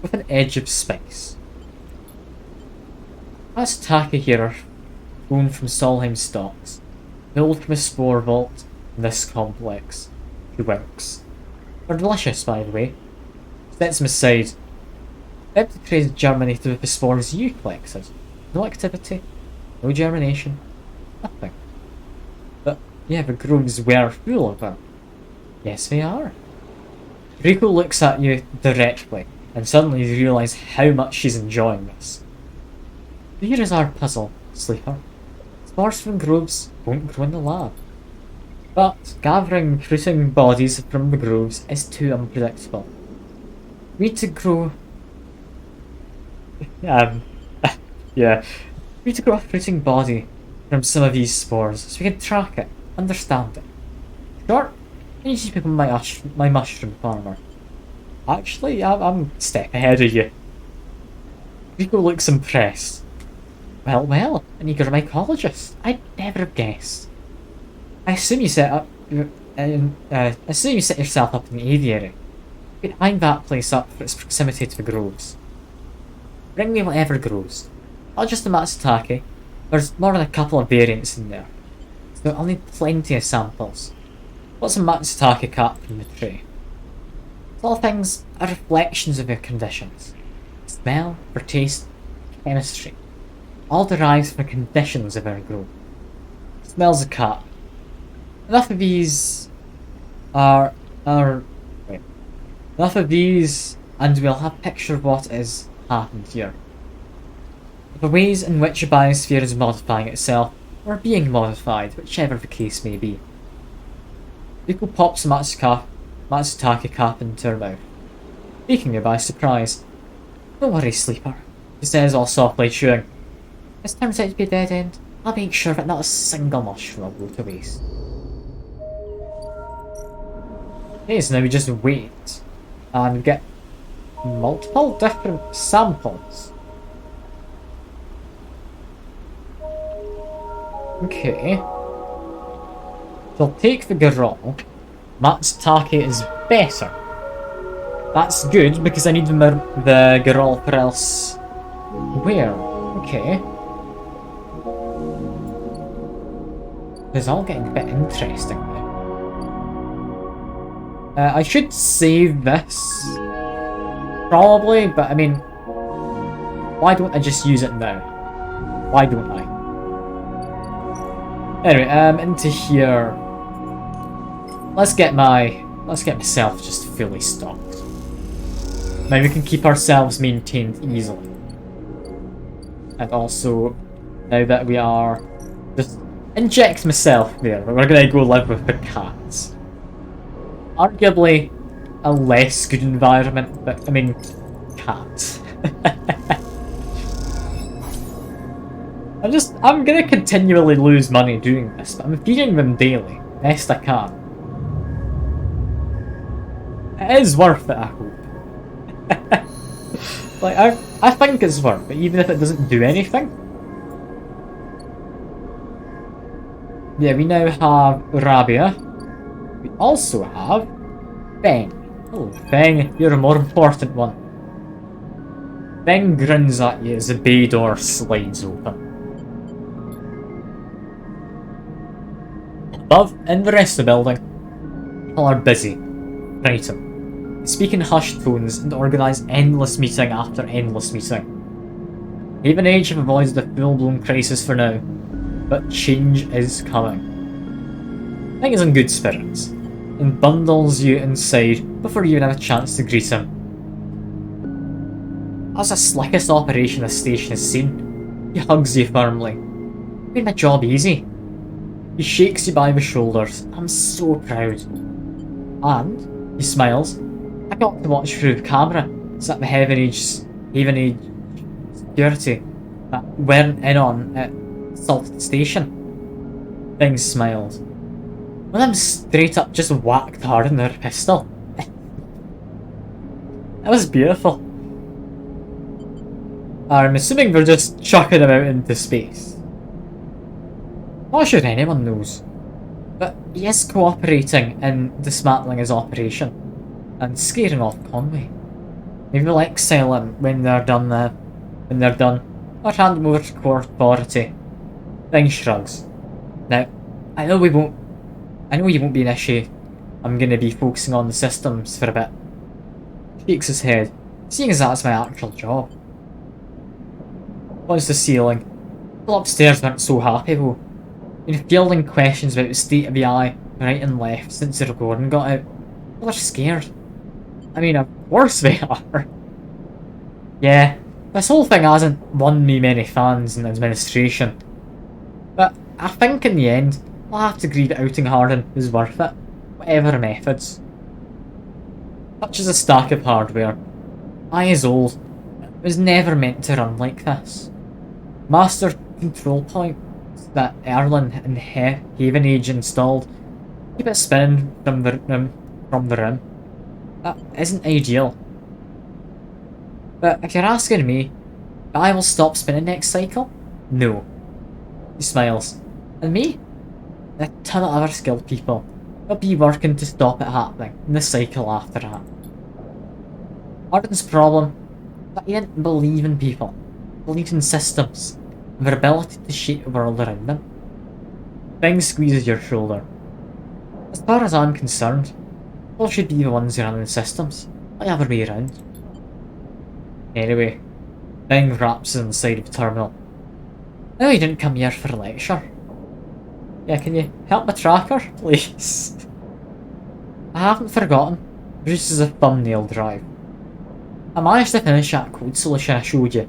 with an edge of spice. Matsutake here are grown from Solheim stalks, built from a spore vault in this complex. She winks. They're delicious, by the way. Sets them aside. Empty trays germinated with the spores you collected. No activity, no germination, nothing. But yeah, the Groves were full of them. Yes, they are. Rico looks at you directly, and suddenly you realise how much she's enjoying this. Here is our puzzle, Sleeper. Spores from Groves won't grow in the lab. But gathering fruiting bodies from the Groves is too unpredictable. We need to grow... yeah. We need to grow a fruiting body from some of these spores so we can track it, understand it. Sure, I need to become my mushroom farmer. Actually, I'm a step ahead of you. Rico looks impressed. Well, an eager mycologist. I'd never have guessed. I assume you set yourself up in the aviary. Behind that place up for its proximity to the Groves. Bring me whatever grows. Not just the Matsutake. There's more than a couple of variants in there. So I'll need plenty of samples. What's a Matsutake cap from the tray? All things are reflections of your conditions. Smell, for taste, chemistry. All derives from the conditions of our growth. Smells a cap. Enough of these and we'll have a picture of what is happened here. The ways in which a biosphere is modifying itself, or being modified, whichever the case may be. Rico pops Matsutake cap into her mouth, taking her by surprise. Don't worry, Sleeper, he says, all softly chewing. This turns out to be a dead end. I'll make sure that not a single mushroom will go to waste. Okay, so now we just wait, and we get multiple different samples. Okay. So I'll take the Girol. Matsutake is better. That's good, because I need the Girol for else. Where? Okay. It's all getting a bit interesting now. I should save this. Probably, but I mean, why don't I just use it now? Why don't I? Anyway, into here. Let's get myself just fully stocked. Now we can keep ourselves maintained easily. And also, now that we are... Just inject myself there. We're gonna go live with the cats. Arguably a less good environment, but I mean, cats. I'm gonna continually lose money doing this, but I'm feeding them daily, best I can. It is worth it, I hope. Like, I think it's worth it, even if it doesn't do anything. Yeah, we now have Rabia. We also have Feng. Oh, Feng, you're a more important one. Feng grins at you as the bay door slides open. Above, in the rest of the building, people are busy, frightened. They speak in hushed tones and organise endless meeting after endless meeting. Haven Age have avoided a full-blown crisis for now, but change is coming. Feng is in good spirits, and bundles you inside before you even have a chance to greet him. That's the slickest operation the station has seen. He hugs you firmly. Made my job easy. He shakes you by the shoulders. I'm so proud. And he smiles. I got to watch through the camera. It's at the Haven Age security that weren't in on at Salt Station. Feng smiled. One of them straight up just whacked hard in their pistol. That was beautiful. I'm assuming they're just chucking him out into space. Not sure anyone knows, but he is cooperating in dismantling his operation and scaring off Conway. Maybe we'll exile him when they're done, or hand him over to core authority. Feng shrugs. Now, I know you won't be an issue. I'm gonna be focusing on the systems for a bit. Shakes his head, seeing as that's my actual job. Points to the ceiling. People upstairs weren't so happy though. Been fielding questions about the state of the eye, right and left, since the recording got out. People are scared. I mean, of course they are. Yeah, this whole thing hasn't won me many fans in administration. But I think in the end, I'll have to agree that outing Harden is worth it, whatever methods. Touches a stack of hardware. Eye is old. It was never meant to run like this. Master control points that Erlen and Haven Age installed keep it spinning from the rim. That isn't ideal. But if you're asking me, I will stop spinning next cycle? No. He smiles. And me? And a ton of other skilled people will be working to stop it happening in the cycle after that. Arden's problem is that he didn't believe in people, believed in systems, and their ability to shape the world around them. Feng squeezes your shoulder. As far as I'm concerned, people should be the ones running the systems, not the other way around. Anyway, Feng wraps inside of the terminal. No, you didn't come here for a lecture. Yeah, can you help my tracker, please? I haven't forgotten. Bruce is a thumbnail drive. I managed to finish that code solution I showed you.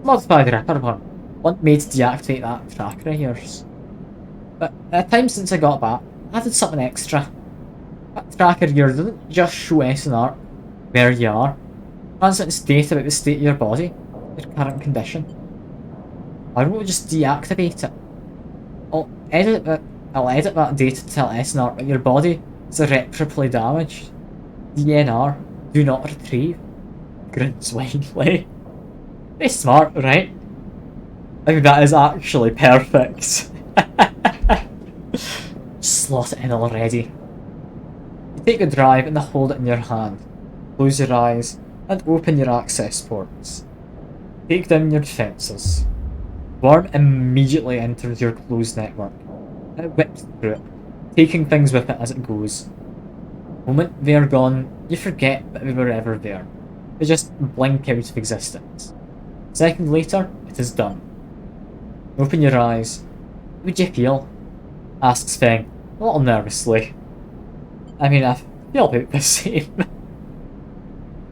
Modified Ripper one made to deactivate that tracker of yours. But at the time since I got back, I added something extra. That tracker of yours doesn't just show SNR where you are. It transmits data about the state of your body, your current condition. Why don't we just deactivate it? I'll edit that data to tell SNR that your body is irreparably damaged. DNR, do not retrieve. Grins widely. Very smart, right? I think that is actually perfect. Slot it in already. You take a drive and hold it in your hand. Close your eyes and open your access ports. Take down your defences. Worm immediately enters your closed network. It whips through it, taking things with it as it goes. The moment they are gone, you forget that they were ever there. They just blink out of existence. A second later, it is done. Open your eyes. How would you feel? Asks Feng, a little nervously. I mean, I feel about the same.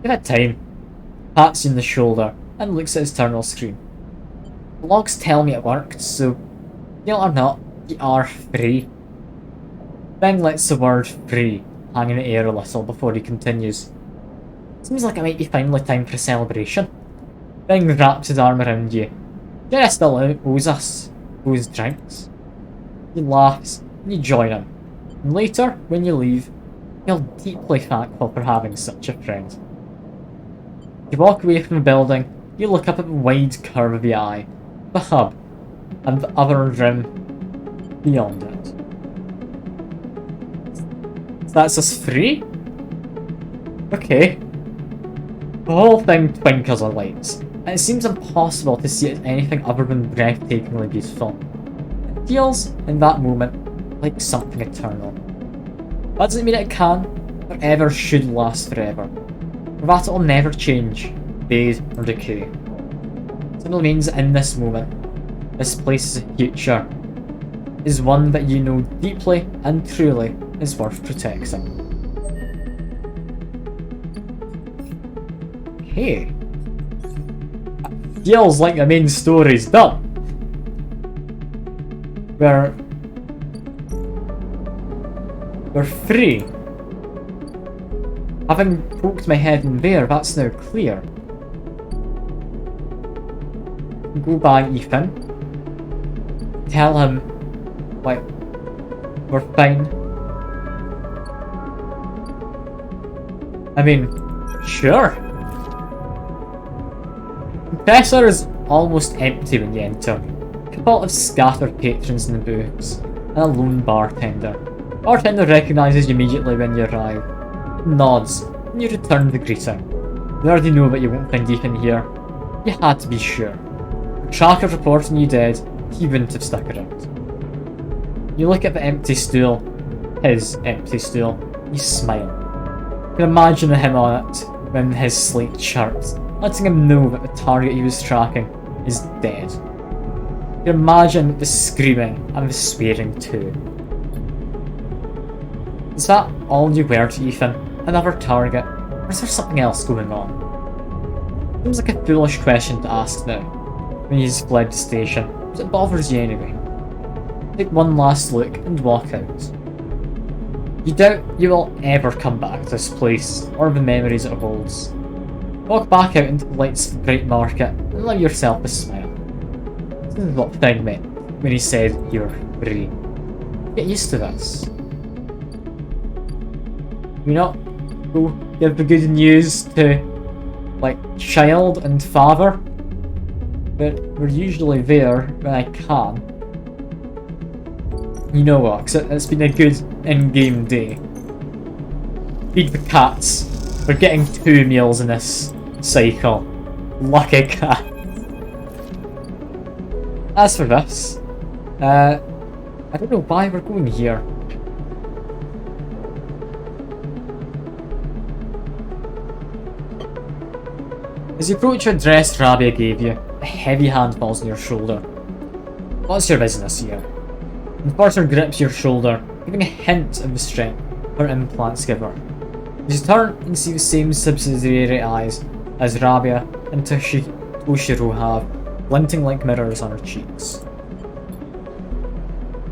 Give it time. pats you on the shoulder, and looks at his terminal screen. The logs tell me it worked, so, feel it or not, you are free. Bing lets the word free hang in the air a little before he continues. Seems like it might be finally time for a celebration. Bing wraps his arm around you. Jenna still owes us those drinks. He laughs, and you join him. And later, when you leave, you're deeply thankful for having such a friend. You walk away from the building, you look up at the wide curve of the eye, the hub, and the other rim beyond it. So that's us free? Okay. The whole thing twinkles and lights, and it seems impossible to see it as anything other than breathtakingly beautiful. It feels, in that moment, like something eternal. That doesn't mean it can, or ever should last forever, or that it will never change, fade, or decay. It simply means that in this moment, this place's future is one that you know deeply and truly is worth protecting. Okay. Feels like the main story's done. We're free. Having poked my head in there, that's now clear. Go by Ethan. Tell him, like, we're fine. I mean, sure. The Professor is almost empty when you enter. A couple of scattered patrons in the booths, and a lone bartender. The bartender recognises you immediately when you arrive. He nods, and you return the greeting. They already know that you won't find Ethan here. You had to be sure. The tracker reporting you dead, he wouldn't have stuck around. You look at the empty stool, his empty stool, you smile. You can imagine him on it when his slate shirt, letting him know that the target he was tracking is dead. You can imagine the screaming and the swearing too. Is that all you were to Ethan? Another target? Or is there something else going on? Seems like a foolish question to ask now, when he's fled the station, but it bothers you anyway. Take one last look and walk out. You doubt you will ever come back to this place, or the memories it holds. Walk back out into the lights of the bright market, and allow yourself a smile. This is what Thing meant when he said you're free. Get used to this. You not go give the good news to, like, child and father? But we're usually there when I can. You know what, 'cause it's been a good in-game day. Feed the cats. We're getting 2 meals in this cycle. Lucky cat. As for this, I don't know why we're going here. As you approach your dress Rabia gave you, a heavy hand falls on your shoulder. What's your business here? The Enforcer grips your shoulder, giving a hint of the strength her implants give her. You turn and see the same subsidiary eyes as Rabia and Toshiro have, glinting like mirrors on her cheeks.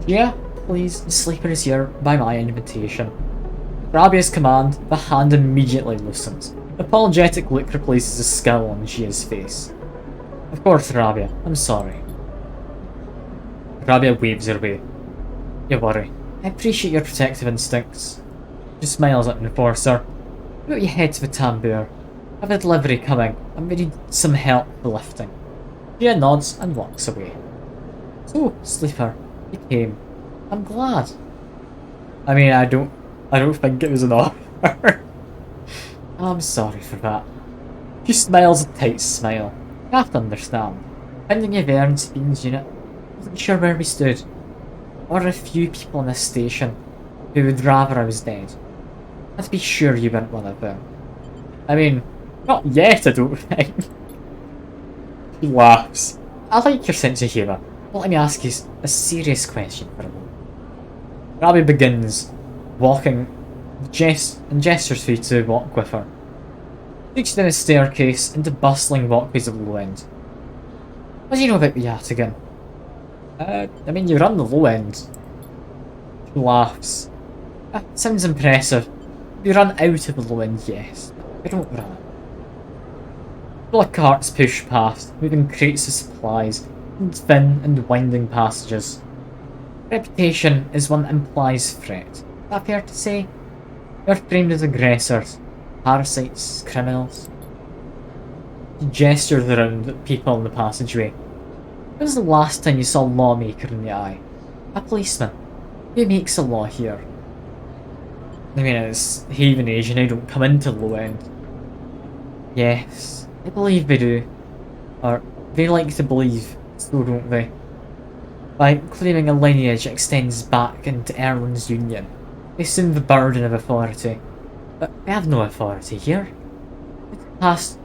Yeah, please, the sleeper is here by my invitation. Rabia's command, the hand immediately loosens. The apologetic look replaces the scowl on Gia's face. Of course, Rabia, I'm sorry. Rabia waves her away. You worry. I appreciate your protective instincts. She smiles at the Enforcer. How about you head to the tambour? I have a delivery coming, and we need some help with lifting. Gia nods and walks away. So, Sleeper, you came. I'm glad. I mean, I don't think it was an offer. I'm sorry for that. She smiles a tight smile. You have to understand. Finding you there in Speed's unit, I wasn't sure where we stood. There are a few people in this station who would rather I was dead. I'd be sure you weren't one of them. I mean, not yet, I don't think. He laughs. I like your sense of humour, but let me ask you a serious question for a moment. Rabbi begins walking and gestures for you to walk with her. Takes you down a staircase into bustling walkways of the low end. What do you know about Yataghan? I mean, you run the low end. She laughs. Sounds impressive. You run out of the low end, yes. You don't run it. Full of carts push past, moving crates of supplies, and thin and winding passages. Reputation is one that implies threat. Is that fair to say? You're framed as aggressors, parasites, criminals. He gestures around at people in the passageway. When was the last time you saw a lawmaker in the eye? A policeman. Who makes a law here? I mean, it's Haven Age and I don't come into low end. Yes, I believe they do. Or, they like to believe, so don't they? By claiming a lineage that extends back into Erlen's Union, they assume the burden of authority. But we have no authority here. Out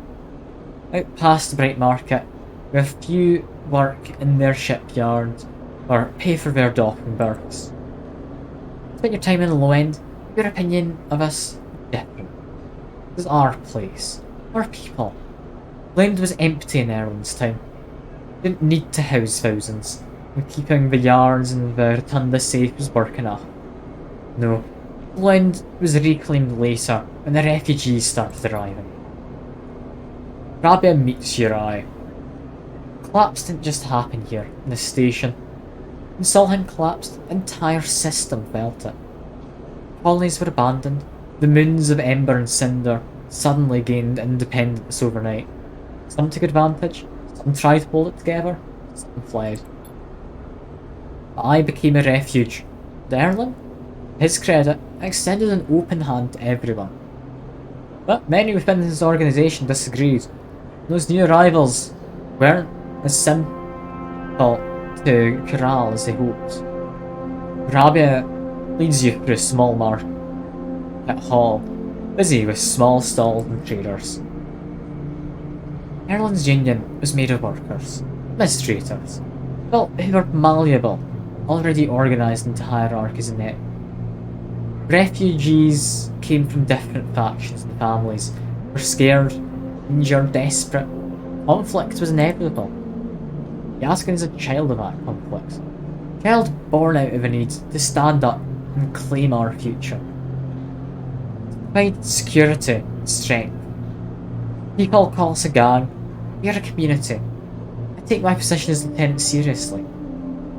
past the Bright Market, where few work in their shipyards or pay for their docking berths. Spend your time in the low end, your opinion of us is different. This is our place, our people. Land was empty in Erlen's time. Didn't need to house thousands, and keeping the yards and the rotunda safe was work enough. No, land was reclaimed later when the refugees started arriving. Rabia meets your eye. Collapse didn't just happen here, in the station. When Solheim collapsed, the entire system felt it. Colonies were abandoned, the moons of Ember and Cinder suddenly gained independence overnight. Some took advantage, some tried to hold it together, some fled. But I became a refuge. Erlen, to his credit, extended an open hand to everyone. But many within his organisation disagreed. Those new arrivals weren't as simple to corral as they hoped. Rabia leads you through a small market hall, busy with small stalls and traders. Erlen's Union was made of workers, administrators, people who were malleable, already organised into hierarchies and net. Refugees came from different factions and families, were scared, injured, desperate. Conflict was inevitable. Yataghan is a child of that conflict. A child born out of a need to stand up and claim our future. To provide security and strength. People call us a gang. We are a community. I take my position as lieutenant seriously.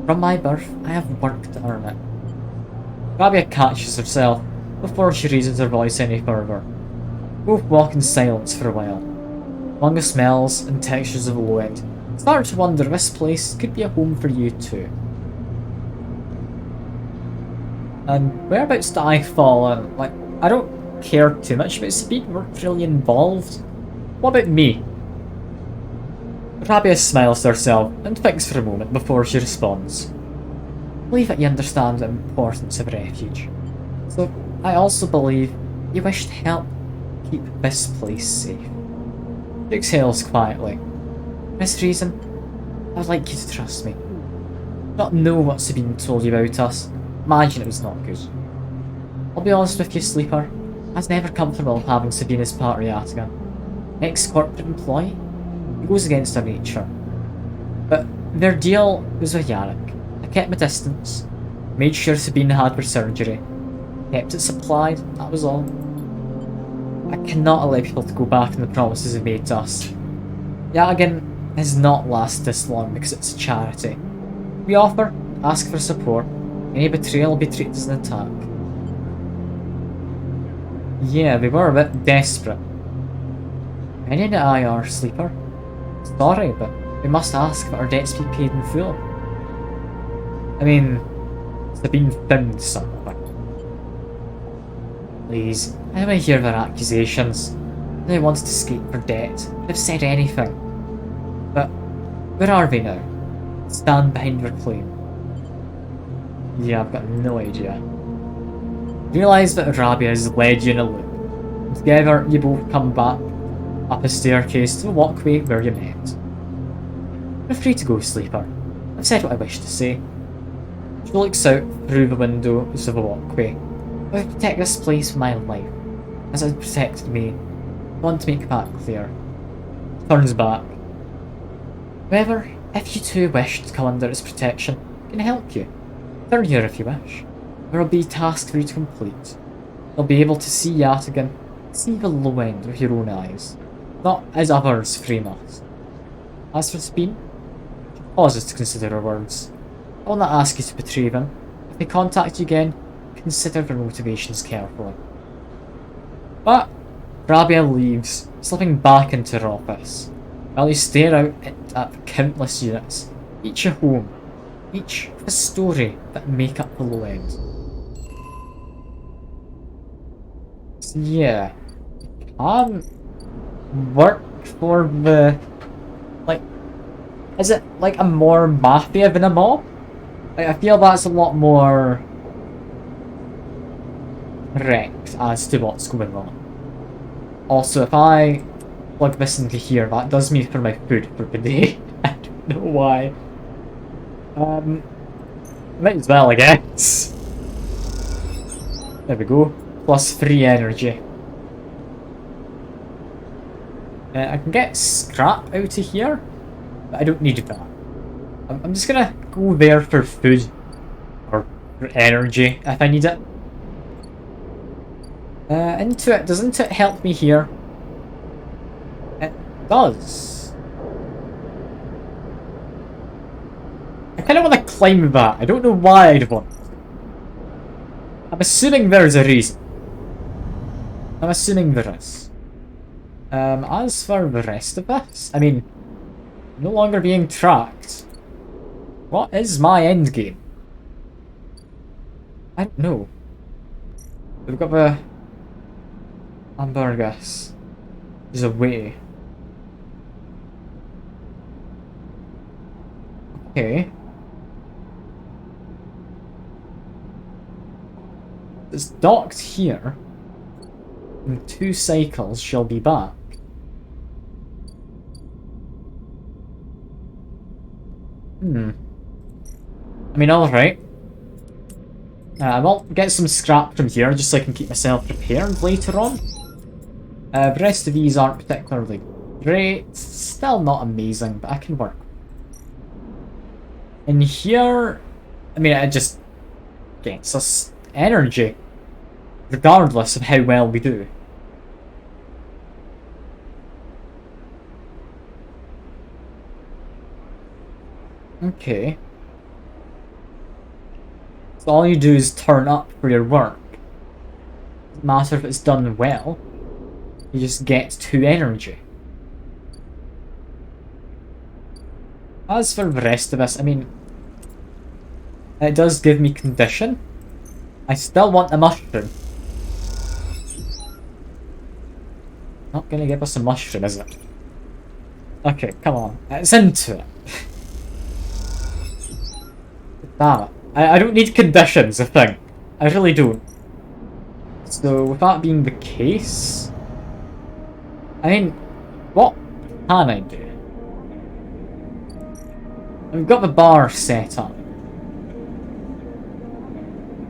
From my birth, I have worked to earn it. Rabia catches herself before she raises her voice any further. Both walk in silence for a while. Among the smells and textures of the low end, start to wonder if this place could be a home for you too. And whereabouts do I fall in? Like, I don't care too much about Sabine, we're really involved. What about me? Rabia smiles to herself and thinks for a moment before she responds. I believe that you understand the importance of refuge. So, I also believe you wish to help keep this place safe. She exhales quietly. For this reason, I'd like you to trust me. Not know what Sabine told you about us. Imagine it was not good. I'll be honest with you, Sleeper. I was never comfortable having Sabine as part of Yataghan. Ex-corporate employee? It goes against her nature. But their deal was with Yarrick. I kept my distance. Made sure Sabine had her surgery. Kept it supplied, that was all. I cannot allow people to go back on the promises they've made to us. Yataghan has not lasted this long because it's a charity. We offer, ask for support. Any betrayal will be treated as an attack. Yeah, they were a bit desperate. Any in the IR, Sleeper? Sorry, but we must ask that our debts be paid in full. I mean, Sabine found something. Please, I don't want to hear their accusations. They wanted to escape for debt. They've said anything. But where are they now? Stand behind their claim. Yeah, I've got no idea. Realise that Rabia has led you in a loop. Together, you both come back up a staircase to the walkway where you met. You're free to go, Sleeper. I've said what I wish to say. She looks out through the windows of the walkway. I would protect this place with my life, as it protected me. want to make that clear. Turns back. However, if you two wish to come under its protection, I can help you. Turn here if you wish. There will be tasks for you to complete. You'll be able to see Yataghan, see the low end with your own eyes, not as others frame us. As for Sabine, she pauses to consider her words. I will not ask you to betray them. If they contact you again, consider their motivations carefully. But Rabia leaves, slipping back into her office, while you stare out at the countless units, each a home, each a story that make up the low end. So yeah, you can work for the, like, is it like a more mafia than a mob? Like, I feel that's a lot more correct as to what's going on. Also, if I plug this into here, that does me for my food for the day. I don't know why. Might as well, I guess. There we go. +3 energy. I can get scrap out of here, but I don't need that. I'm just gonna go there for food. Or for energy, if I need it. Into it. Doesn't it help me here? It does. I kind of want to climb that. I don't know why I'd want to. I'm assuming there's a reason. I'm assuming there is. As for the rest of this, I mean, no longer being tracked. What is my end game? I don't know. We've got the Ambergus. There's a way. Okay. It's docked here. In 2 cycles shall be back. I mean, alright. I will get some scrap from here just so I can keep myself prepared later on. The rest of these aren't particularly great. Still not amazing, but I can work. In here, I mean, it just gets us energy, regardless of how well we do. Okay. So all you do is turn up for your work. Doesn't matter if it's done well. You just get 2 energy. As for the rest of us, I mean, it does give me condition. I still want a mushroom. Not gonna give us a mushroom, is it? Okay, come on. It's into it. Damn it. I don't need conditions, I think. I really don't. So, with that being the case, I mean, what can I do? We've got the bar set up.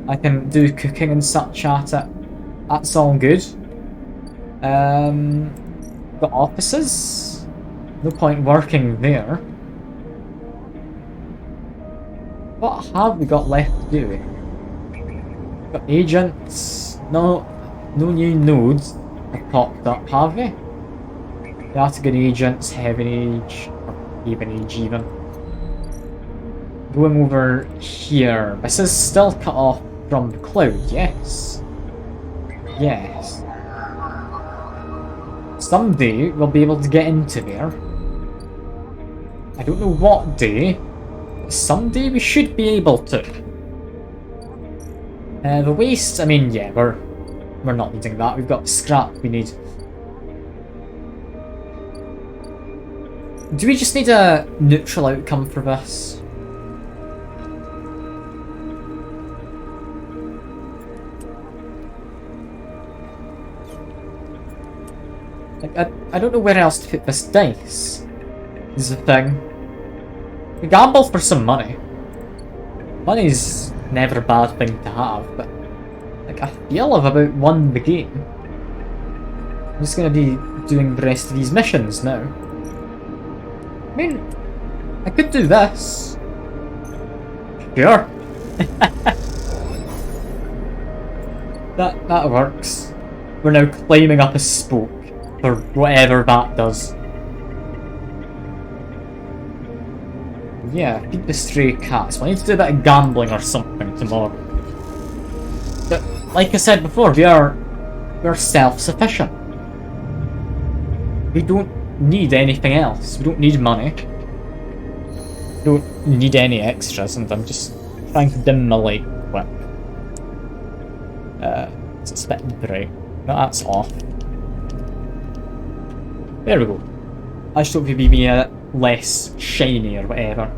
I can do cooking and such at it. That's all good. Got offices? No point working there. What have we got left to do? We've got agents. No new nodes have popped up, have we? Yataghan agents, Heaven Age, or Haven Age even. Going over here. This is still cut off from the cloud, yes. Yes. Someday we'll be able to get into there. I don't know what day. Someday we should be able to. The waste, I mean, yeah, we're not needing that. We've got scrap we need. Do we just need a neutral outcome for this? Like, I don't know where else to put this dice. Is the thing. We gamble for some money. Money's never a bad thing to have, but like I feel I've about won the game. I'm just gonna be doing the rest of these missions now. I mean, I could do this. Sure. That works. We're now climbing up a spoke, or whatever that does. Yeah, feed the stray cats. Well, I need to do a bit of gambling or something tomorrow. But, like I said before, we're self-sufficient. We don't need anything else. We don't need money. We don't need any extras, and I'm just trying to dim my light quick. It's a bit bright. No, that's off. There we go. I just hope you'll be less shiny or whatever.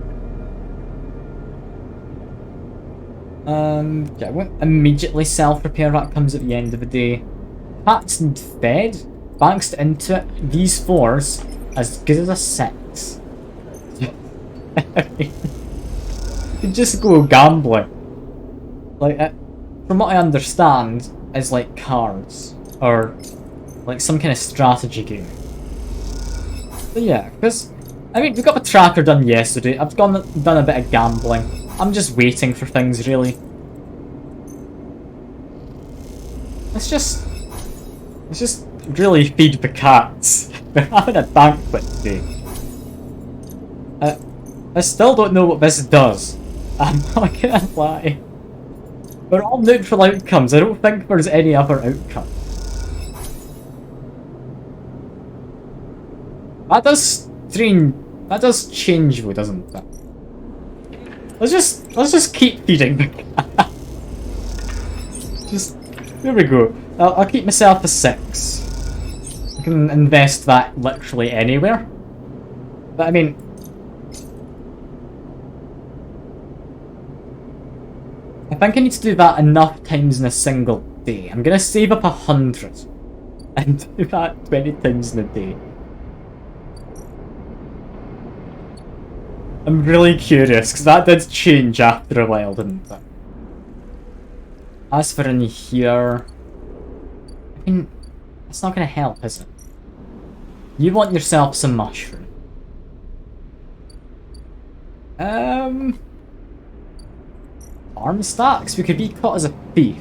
Yeah, I won't immediately self-repair, that comes at the end of the day. Cats need fed. Thanks to Intuit, these 4's as good as a 6. You just go gambling. Like, from what I understand, is like cards. Or like some kind of strategy game. But yeah, because, I mean, we got the tracker done yesterday. I've done a bit of gambling. I'm just waiting for things, really. Let's just really feed the cats. We're having a banquet today. I still don't know what this does. I'm not gonna lie. They're all neutral outcomes. I don't think there's any other outcome. That does change though, doesn't it? Let's just keep feeding the cat. There we go. I'll keep myself a 6. I can invest that literally anywhere. But I mean, I think I need to do that enough times in a single day. I'm gonna save up 100 and do that 20 times in a day. I'm really curious, because that did change after a while, didn't it? As for in here, I mean, it's not gonna help, is it? You want yourself some mushroom. Arm stacks? We could be caught as a thief.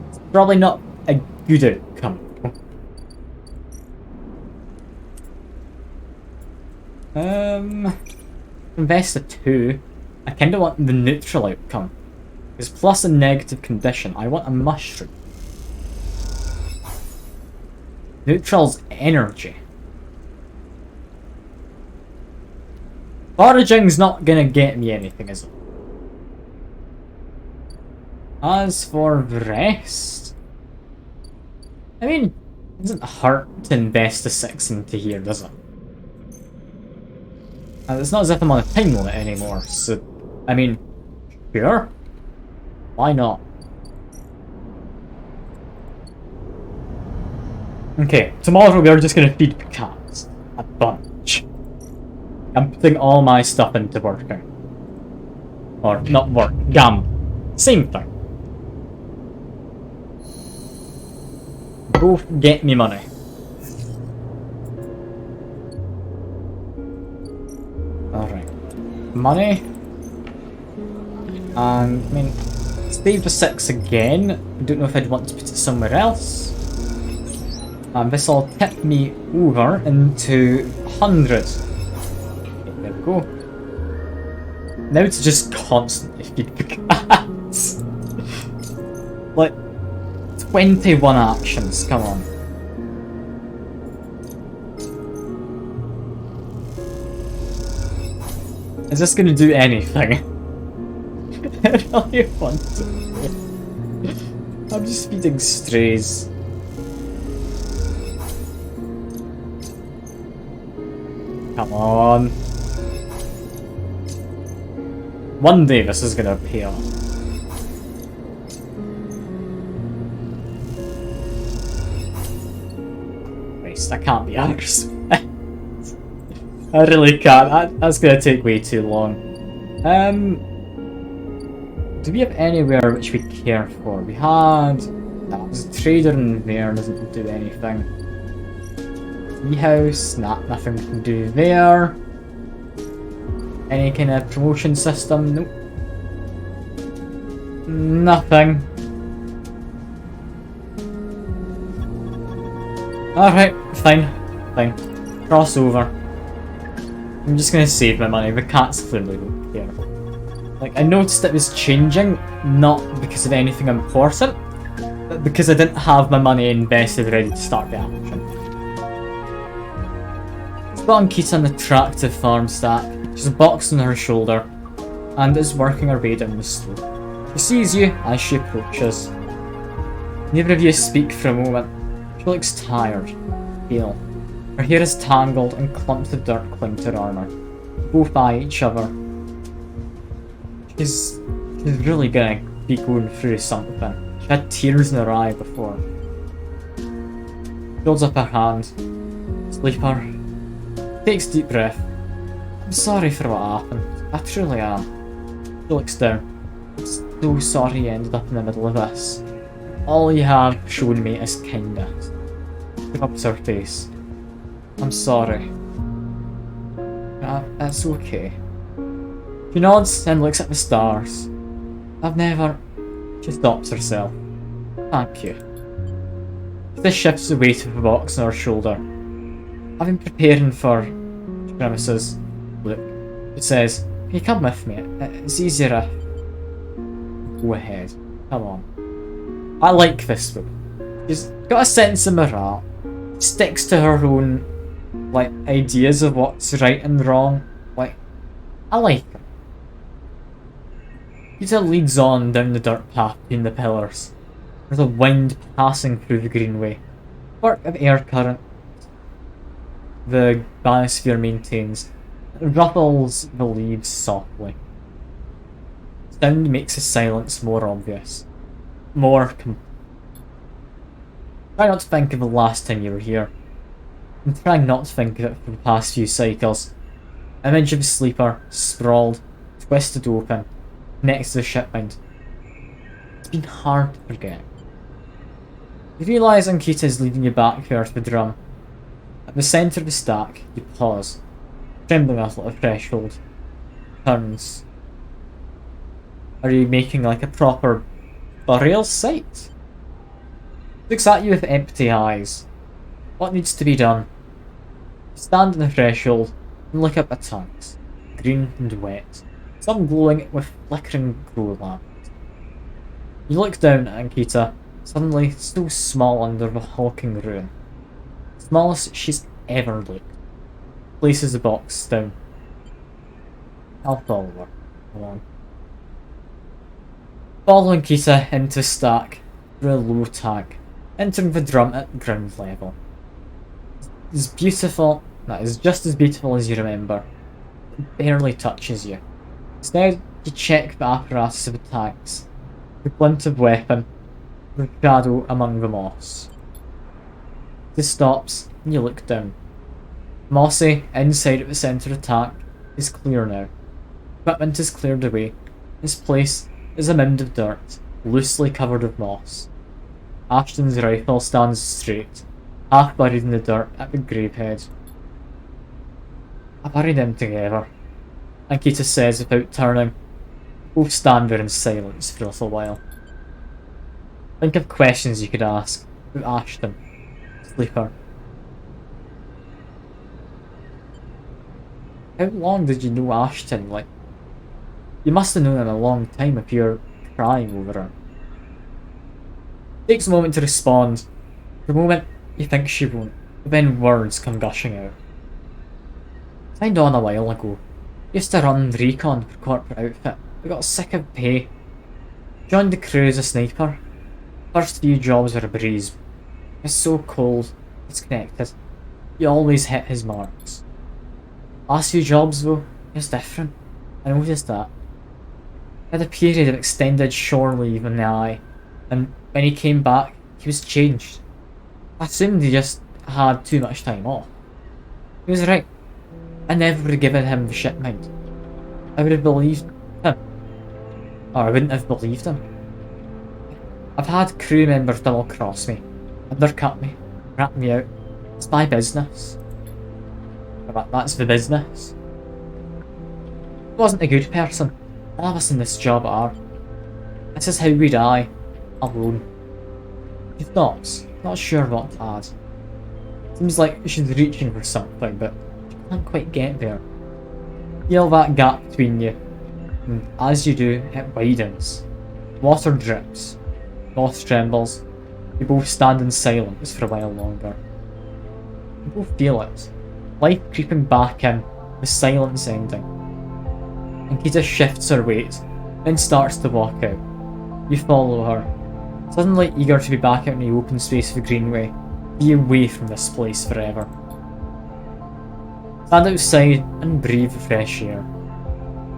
It's probably not a good outcome. Invest a 2. I kinda want the neutral outcome. Because plus a negative condition, I want a mushroom. Neutral's energy. Foraging's not gonna get me anything, is it? As for the rest, I mean, it doesn't hurt to invest a 6 into here, does it? It's not as if I'm on a time limit anymore, so, I mean, sure. Why not? Okay, tomorrow we're just gonna feed the cats. A bunch. I'm putting all my stuff into working. Or, not work, gamble. Same thing. Both get me money. Alright. Money. And, I mean, save the 6 again. I don't know if I'd want to put it somewhere else. And this will tip me over into 100. Okay, there we go. Now to just constantly feed the cats. Like, 21 actions, come on. Is this gonna do anything? I really want to. I'm just feeding strays. Come on. One day this is gonna pay off. Christ, I can't be ours. I really can't. That's gonna take way too long. Do we have anywhere which we care for? We had... No, there's a trader in there, doesn't do anything. Tea house, nah, nothing we can do there. Any kind of promotion system? Nope. Nothing. Alright, fine. Cross over. I'm just gonna save my money, the cats clearly don't care. Like, I noticed it was changing, not because of anything important, but because I didn't have my money invested ready to start the action. Spot Ankita an attractive farm stack. She's a box on her shoulder, and is working her way down the slope. She sees you as she approaches. Neither of you speak for a moment. She looks tired, pale. Her hair is tangled and clumps of dirt cling to her armour. Both eye each other. She's really gonna be going through something. She had tears in her eye before. She holds up her hand. Sleeper. Takes a deep breath. I'm sorry for what happened. I truly am. She looks down. I'm so sorry you ended up in the middle of this. All you have shown me is kindness. She rubs her face. I'm sorry. It's okay. She nods and looks at the stars. I've never... She stops herself. Thank you. This shifts the weight of the box on her shoulder. I've been preparing for... She grimaces. Look. It says, can you come with me? It's easier if... Go ahead. Come on. I like this book. She's got a sense of morale. Sticks to her own, like, ideas of what's right and wrong. Like, I like her. Peter leads on down the dirt path between the pillars. There's a wind passing through the greenway. Spark of air current the biosphere maintains. It ruffles the leaves softly. Sound makes the silence more obvious. Try not to think of the last time you were here. And try not to think of it for the past few cycles. Image of a sleeper, sprawled, twisted open, next to the shipment. It's been hard to forget. You realise Ankita is leading you back here to the drum. At the centre of the stack, you pause, trembling a little threshold. Turns. Are you making like a proper burial site? Looks at you with empty eyes. What needs to be done? Stand on the threshold and look up at tanks, green and wet, some glowing with flickering glow lamps. You look down at Ankita, suddenly so small under the hulking ruin. Smallest she's ever looked. Places the box down. I'll follow her along. Follow Ankita into the stack through a low tank, entering the drum at ground level. It's beautiful, that is just as beautiful as you remember. It barely touches you. Instead, you check the apparatus of the tanks, the glint of weapon, the shadow among the moss. This stops, and you look down. Mossy, inside at the centre of the tank, is clear now. Equipment is cleared away. Its place is a mound of dirt, loosely covered with moss. Ashton's rifle stands straight, half buried in the dirt at the gravehead. I buried them together, Ankita says without turning. Both stand there in silence for a little while. Think of questions you could ask about Ashton, Sleeper. How long did you know Ashton? Like, you must have known him a long time if you're crying over her. Takes a moment to respond. For a moment, you think she won't, but then words come gushing out. Signed on a while ago. Used to run recon for corporate outfit, but got sick of pay. Joined the crew as a sniper. First few jobs were a breeze. It's so cold, disconnected. You always hit his marks. Last few jobs though, it's different. I noticed that. He had a period of extended shore leave in the eye, and when he came back, he was changed. I assumed he just had too much time off. He was right. I never would have given him the shit mind. I would have believed him. Or I wouldn't have believed him. I've had crew members double cross me, undercut me, rat me out, It's my business. That's the business. I wasn't a good person. All of us in this job are. This is how we die. Alone. She's not sure what to add. Seems like she's reaching for something, but she can't quite get there. Feel that gap between you. And as you do, it widens. Water drips. Moss trembles. You both stand in silence for a while longer. You both feel it. Life creeping back in, the silence ending. Ankita shifts her weight, then starts to walk out. You follow her, suddenly eager to be back out in the open space of the Greenway, be away from this place forever. Stand outside and breathe the fresh air.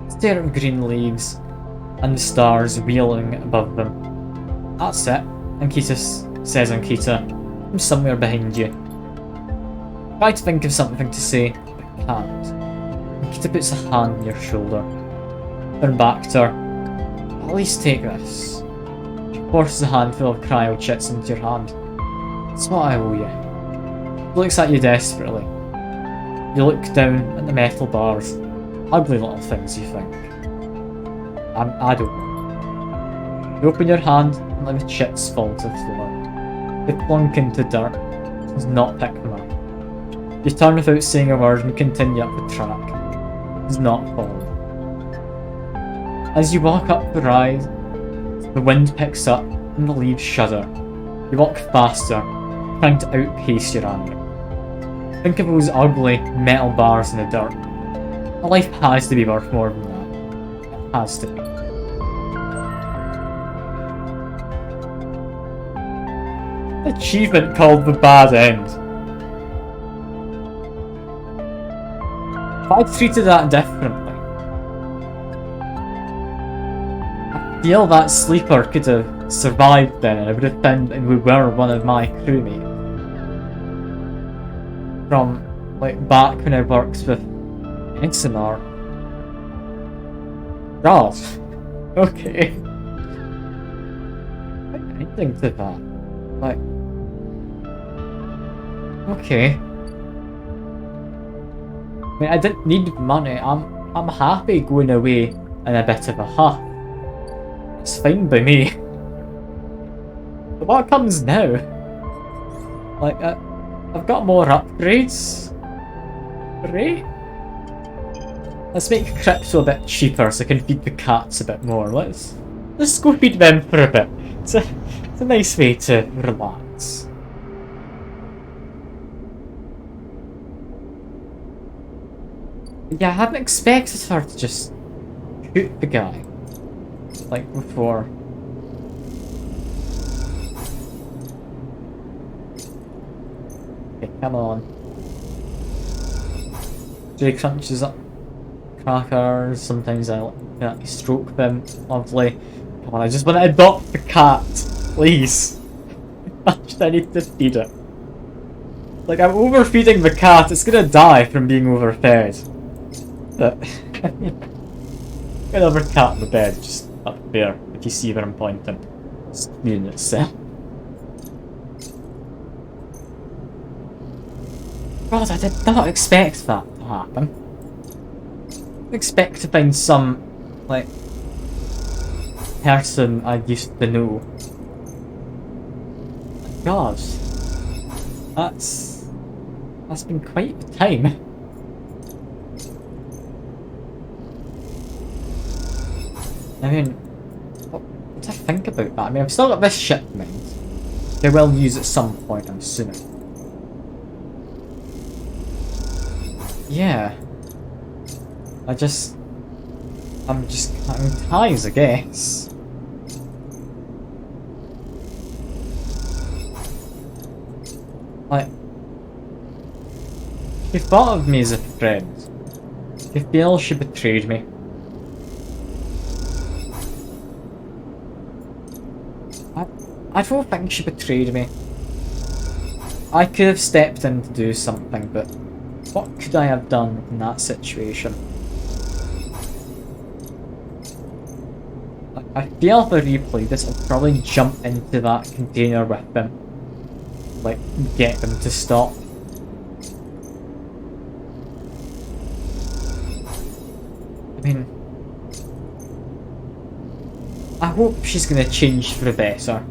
Stare at the green leaves and the stars wheeling above them. That's it, says Ankita, from somewhere behind you. Try to think of something to say, but can't. Ankita puts a hand on your shoulder. Turn back to her. At least take this. She forces a handful of cryo chits into your hand. It's what I owe you. She looks at you desperately. You look down at the metal bars. Ugly little things, you think. I don't know. You open your hand and let the chits fall to the floor. They plunk into dirt. She does not pick them up. You turn without saying a word and continue up the track. She does not fall. As you walk up the rise, the wind picks up and the leaves shudder. You walk faster, trying to outpace your anger. Think of those ugly metal bars in the dirt. A life has to be worth more than that. It has to be. Achievement called the bad end. If I'd treated that differently, I feel that sleeper could have survived then, and I would have been and we were one of my crewmates. From like back when I worked with Ensinar. Ralph. Okay. Anything to that. Like, okay. I mean, I didn't need money. I'm happy going away in a bit of a huff. It's fine by me. But what comes now? Like, I've got more upgrades. Great. Let's make crypto a bit cheaper so I can feed the cats a bit more. Let's go feed them for a bit. It's a nice way to relax. Yeah, I hadn't expected her to just shoot the guy. Like before. Okay, come on. Jay crunches up crackers, sometimes I let me stroke them. Lovely. Come on, I just want to adopt the cat. Please. I need to feed it. Like, I'm overfeeding the cat, it's gonna die from being overfed. But another cat in the bed, just up there, if you see where I'm pointing. It's needing itself. God, I did not expect that to happen. I didn't expect to find some, like, person I used to know. God, that's been quite the time. I mean, what do I think about that? I mean, I've still got this shipment. They will use at some point, I'm assuming. Yeah. I'm just cutting ties, I guess. Like, she thought of me as a friend. I feel she betrayed me. I don't think she betrayed me. I could have stepped in to do something, but what could I have done in that situation? I feel if I replay this, I'll probably jump into that container with them. Like, get them to stop. I hope she's gonna change for the better.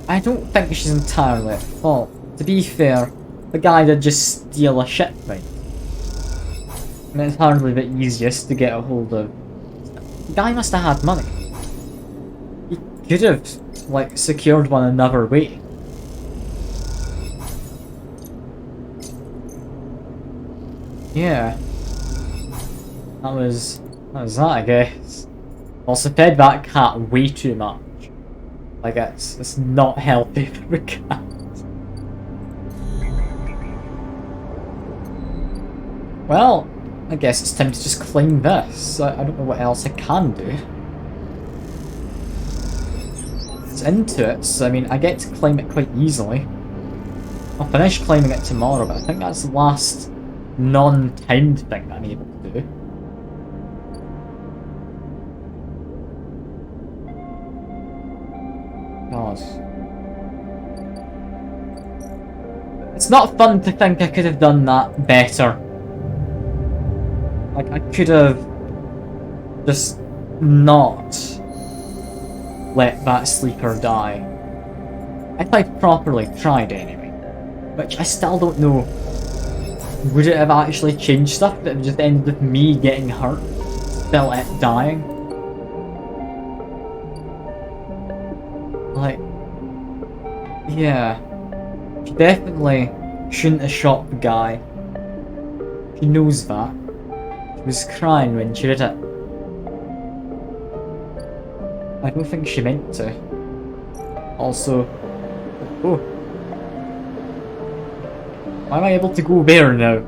I don't think she's entirely at fault. To be fair, the guy did just steal a shipment. And it's hardly the easiest to get a hold of. The guy must have had money. He could have, like, secured one another way. Yeah. That was that, I guess. Also fed that cat way too much. Like, it's not healthy for the cat. Well, I guess it's time to just clean this. I don't know what else I can do. It's into it, so I mean, I get to claim it quite easily. I'll finish claiming it tomorrow, but I think that's the last non-timed thing that I'm able to do. God. It's not fun to think I could have done that better. Like, I could have just not let that sleeper die. If I properly tried anyway. Which I still don't know. Would it have actually changed stuff? That it just ended with me getting hurt, still it dying? Like, yeah. She definitely shouldn't have shot the guy. She knows that. She was crying when she did it. I don't think she meant to. Also... Oh. Why am I able to go there now?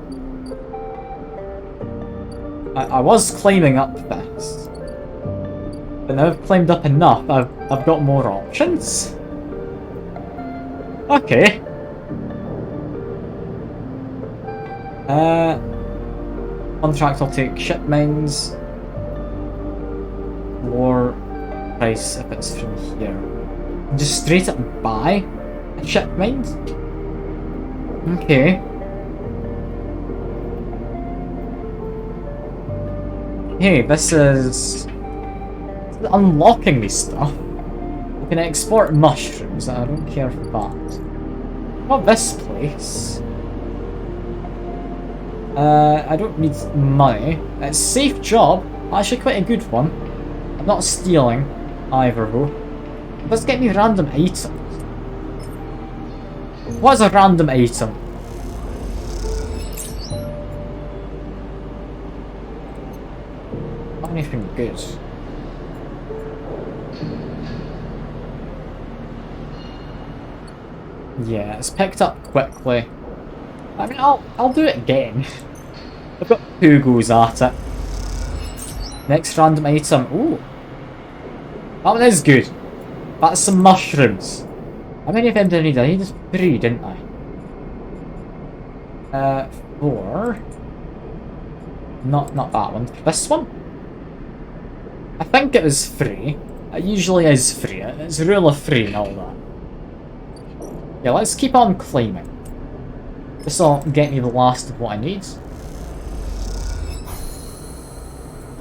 I was climbing up this. But now I've climbed up enough, I've got more options. Okay. Contract will take ship mines. Lower price if it's from here. Just straight up buy a ship mine? Okay. Hey, this is unlocking me stuff. We can export mushrooms, I don't care for that. What this place? I don't need money. It's a safe job, actually quite a good one. I'm not stealing either though. Let's get me random items. What is a random item? Not anything good. Yeah, it's picked up quickly. I mean, I'll do it again. I've got 2 goes at it. Next random item. Ooh. That one is good. That's some mushrooms. How many of them did I need? I needed 3, didn't I? 4. Not that one. This one? I think it was 3. It usually is 3. It's a rule of 3 and all that. Yeah, let's keep on climbing. This will get me the last of what I need.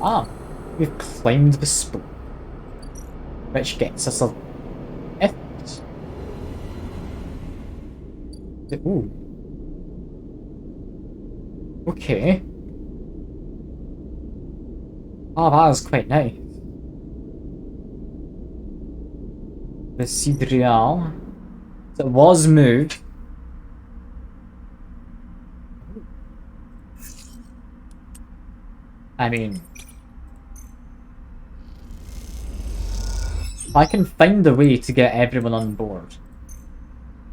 Ah, we've climbed the spoon. Which gets us a... Ooh. Okay. Oh, that is quite nice. The Sidrial. So it was moved. I mean... if I can find a way to get everyone on board.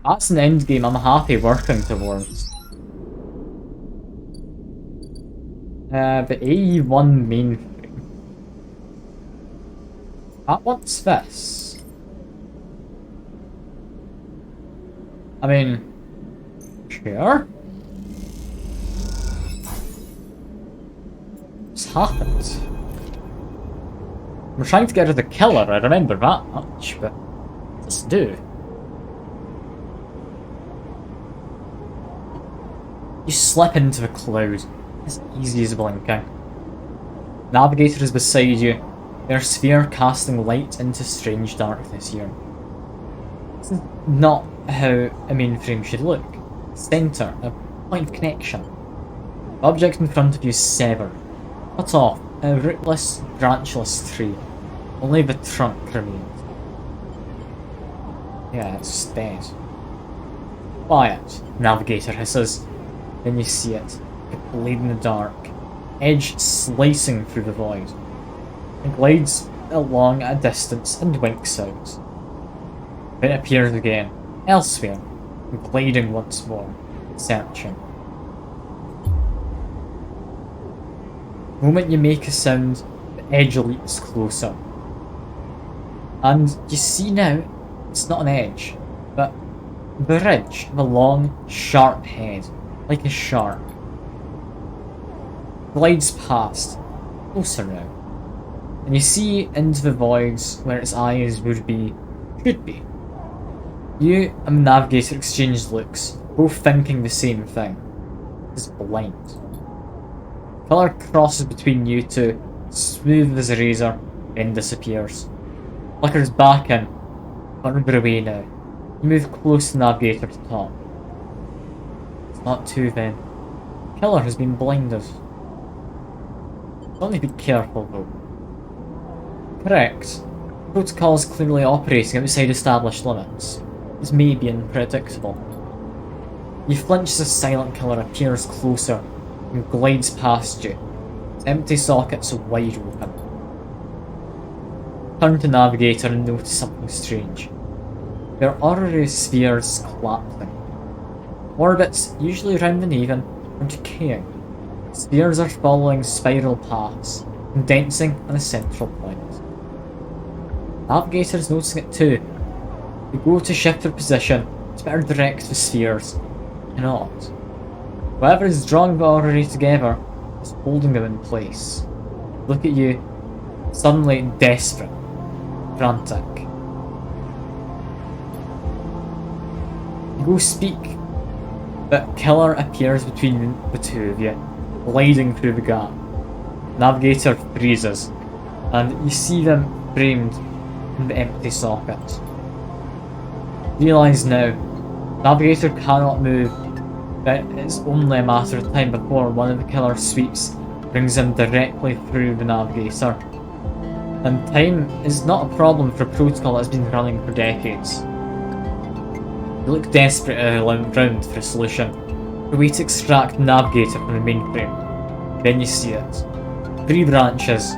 That's an end game I'm happy working towards. The AE1 mainframe. What's this? I mean, sure. What's happened? We're trying to get rid of the killer, I remember that much, but let's do. You slip into a cloud as easy as blinking. Navigator is beside you, their sphere casting light into strange darkness here. This is not how a mainframe should look. Center, a point of connection. The object in front of you is severed, cut off, a rootless, branchless tree. Only the trunk remains. Yeah, it's dead. Quiet, Navigator hisses. Then you see it, a blade in the dark, edge slicing through the void. It glides along at a distance and winks out. Then it appears again, elsewhere, gliding once more, searching. The moment you make a sound, the edge leaps closer. And you see now, it's not an edge, but the ridge of a long, sharp head, like a shark. Glides past, closer now. And you see into the voids where its eyes would be, should be. You and the Navigator exchange looks, both thinking the same thing. It's blind. Colour crosses between you two, smooth as a razor, then disappears. Flickers back in, further away now. You move close to the Navigator to top. It's not two then. Killer has been blinded. Only be careful though. Correct. Protocol is clearly operating outside established limits. This may be unpredictable. You flinch as a silent killer appears closer and glides past you, its empty sockets wide open. Turn to Navigator and notice something strange. There are honorary spheres collapsing. Orbits, usually round and even, are decaying. Spheres are following spiral paths, condensing on a central point. Navigator is noticing it too. You go to shift their position to better direct the spheres. Cannot. Whoever is drawing the orrery together is holding them in place. Look at you, suddenly desperate, frantic. You go speak, but Killer appears between the two of you, gliding through the gap. Navigator freezes, and you see them framed in the empty socket. Realise now, Navigator cannot move, but it's only a matter of time before one of the killer sweeps brings him directly through the Navigator. And time is not a problem for a protocol that's been running for decades. You look desperate around for a solution, a way to extract Navigator from the mainframe. Then you see it. 3 branches,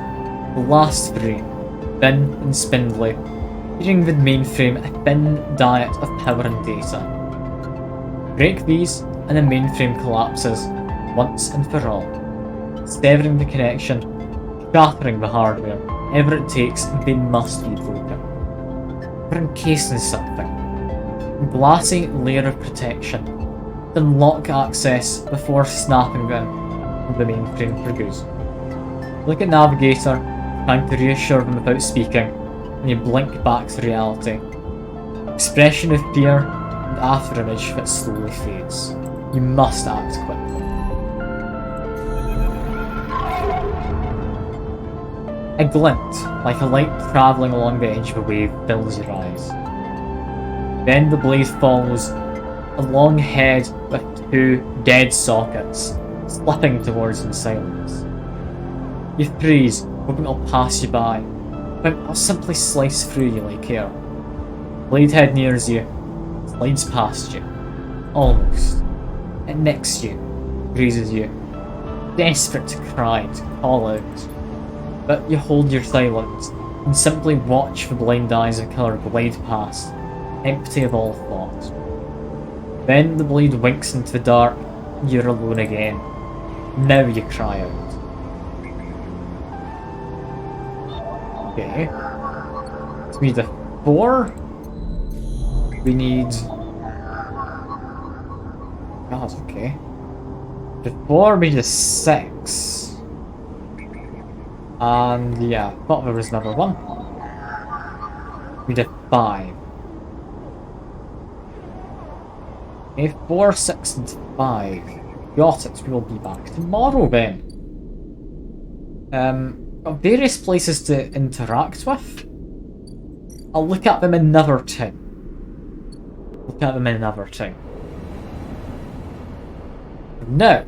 the last 3, thin and spindly, feeding the mainframe a thin diet of power and data. Break these and the mainframe collapses, once and for all, severing the connection, shattering the hardware. Whatever it takes, they must be broken. We're encased in something. A glassy layer of protection to unlock access before snapping them from the mainframe for good. Look at Navigator, trying to reassure them without speaking, and you blink back to reality. Expression of fear and afterimage that slowly fades. You must act quickly. A glint, like a light travelling along the edge of a wave, fills your eyes. Then the blade follows, a long head with 2 dead sockets, slipping towards in silence. You freeze, hoping it'll pass you by, but it'll simply slice through you like air. Blade head nears you, slides past you. Almost. It nicks you, grazes you, desperate to cry, to call out. But you hold your silence, and simply watch the blind eyes of Killer glide past, empty of all thought. Then the blade winks into the dark, and you're alone again. Now you cry out. Okay. So we need a 4. We need... God, okay. The 4, we need a 6. And yeah, thought there was another one. We did 5. Okay, 4, 6, and 5. Got it. We will be back tomorrow then. Got various places to interact with. I'll look at them another time. Now,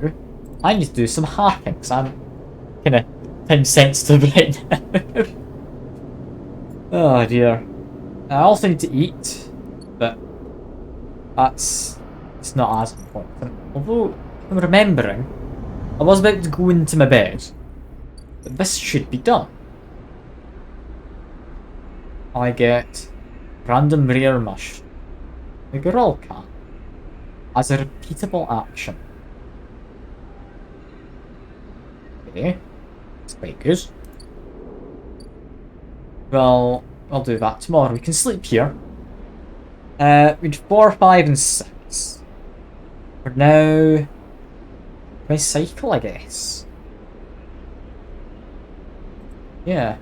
I need to do some hacking, because I'm kind of time sensitive right now. Oh dear. I also need to eat, but it's not as important. Although, I'm remembering, I was about to go into my bed, but this should be done. I get random rare mushroom, the gorilla cat, as a repeatable action. Okay, that's quite good. Well, I'll do that tomorrow. We can sleep here. We'd 4, 5, and 6. For now, my cycle, I guess. Yeah.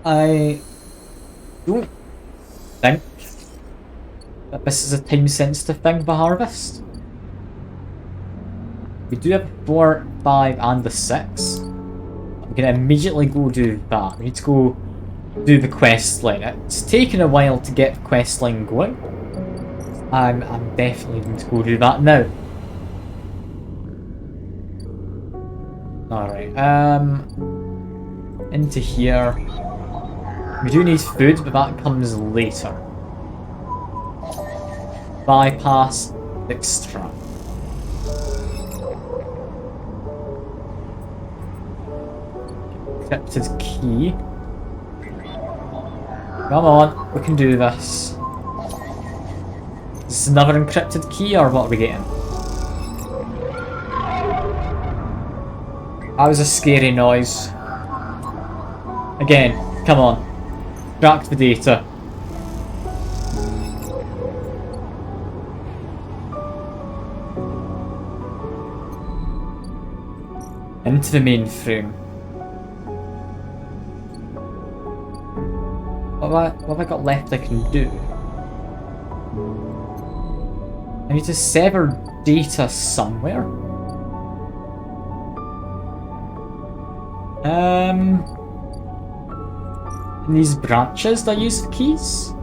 I don't think that this is a time-sensitive thing for harvest. We do have 4, 5, and the 6. I'm gonna immediately go do that. We need to go do the quest line. It's taken a while to get the quest line going. I'm definitely going to go do that now. Alright, into here. We do need food, but that comes later. Bypass, extract. Encrypted key. Come on, we can do this. Is this another encrypted key, or what are we getting? That was a scary noise. Again, come on. Extract the data. Into the mainframe. What have I got left I can do? I need to sever data somewhere. In these branches that I use for keys?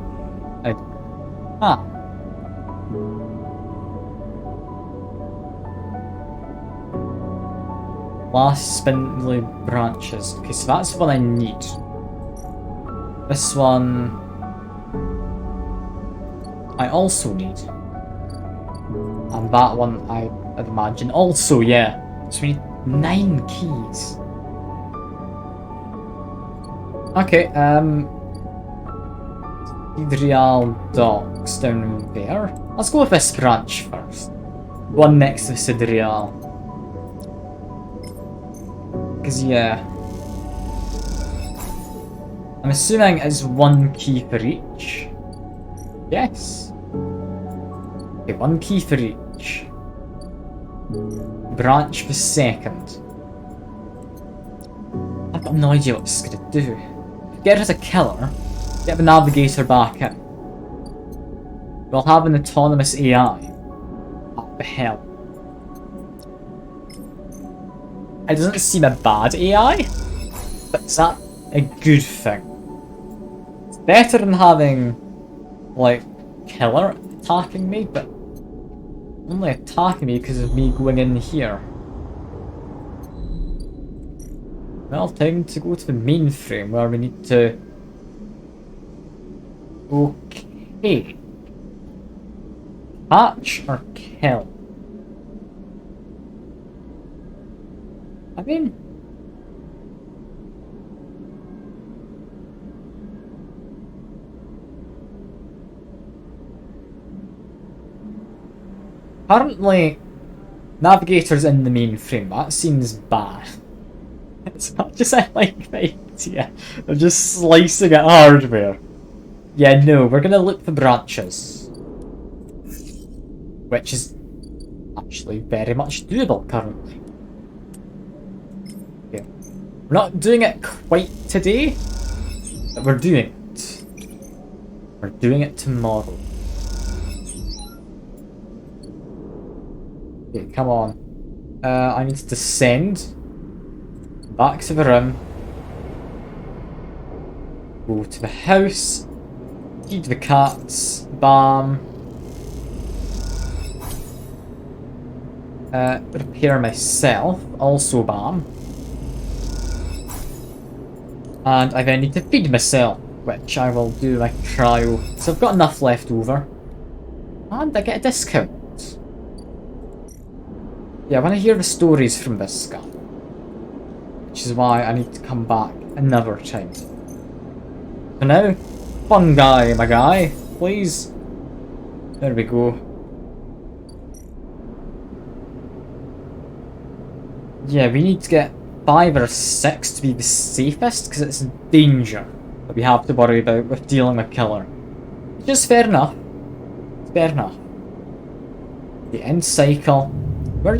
Last spindly branches. Okay, so that's what I need. This one I also need. And that one I'd imagine also, yeah. So we need 9 keys. Okay, Cathedral Docks down there. Let's go with this branch first. One next to Cathedral. Because, yeah. I'm assuming it's 1 key for each. Yes. Okay, 1 key for each. Branch per second. I've got no idea what this is going to do. Get rid of killer. Get the navigator back in. We'll have an autonomous AI. What the hell? It doesn't seem a bad AI, but is that a good thing? It's better than having, like, killer attacking me, but only attacking me because of me going in here. Well, time to go to the mainframe where we need to... Okay. Hatch or kill? I mean... Currently, navigator's in the mainframe. That seems bad. It's not just I like the idea of just slicing at hardware. Yeah, no, we're gonna look for branches. Which is actually very much doable currently. Yeah. We're not doing it quite today, but we're doing it. We're doing it tomorrow. Okay, come on. I need to descend back to the room, go to the house, feed the cats, bam, repair myself, also bam, and I then need to feed myself, which I will do my trial, so I've got enough left over, and I get a discount. Yeah, I want to hear the stories from this guy, which is why I need to come back another time. So now, fun guy, my guy, please. There we go. Yeah, we need to get 5 or 6 to be the safest, because it's danger that we have to worry about with dealing with killer. Which is fair enough. Fair enough. The end cycle. We're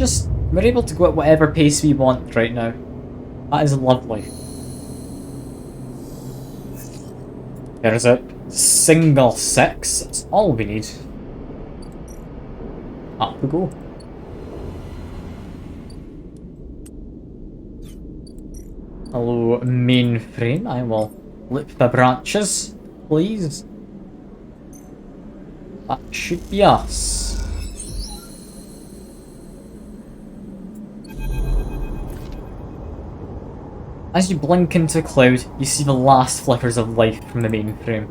able to go at whatever pace we want right now. That is lovely. There's a single 6. That's all we need. Up we go. Hello, mainframe. I will lip the branches, please. That should be us. As you blink into a cloud, you see the last flickers of life from the mainframe.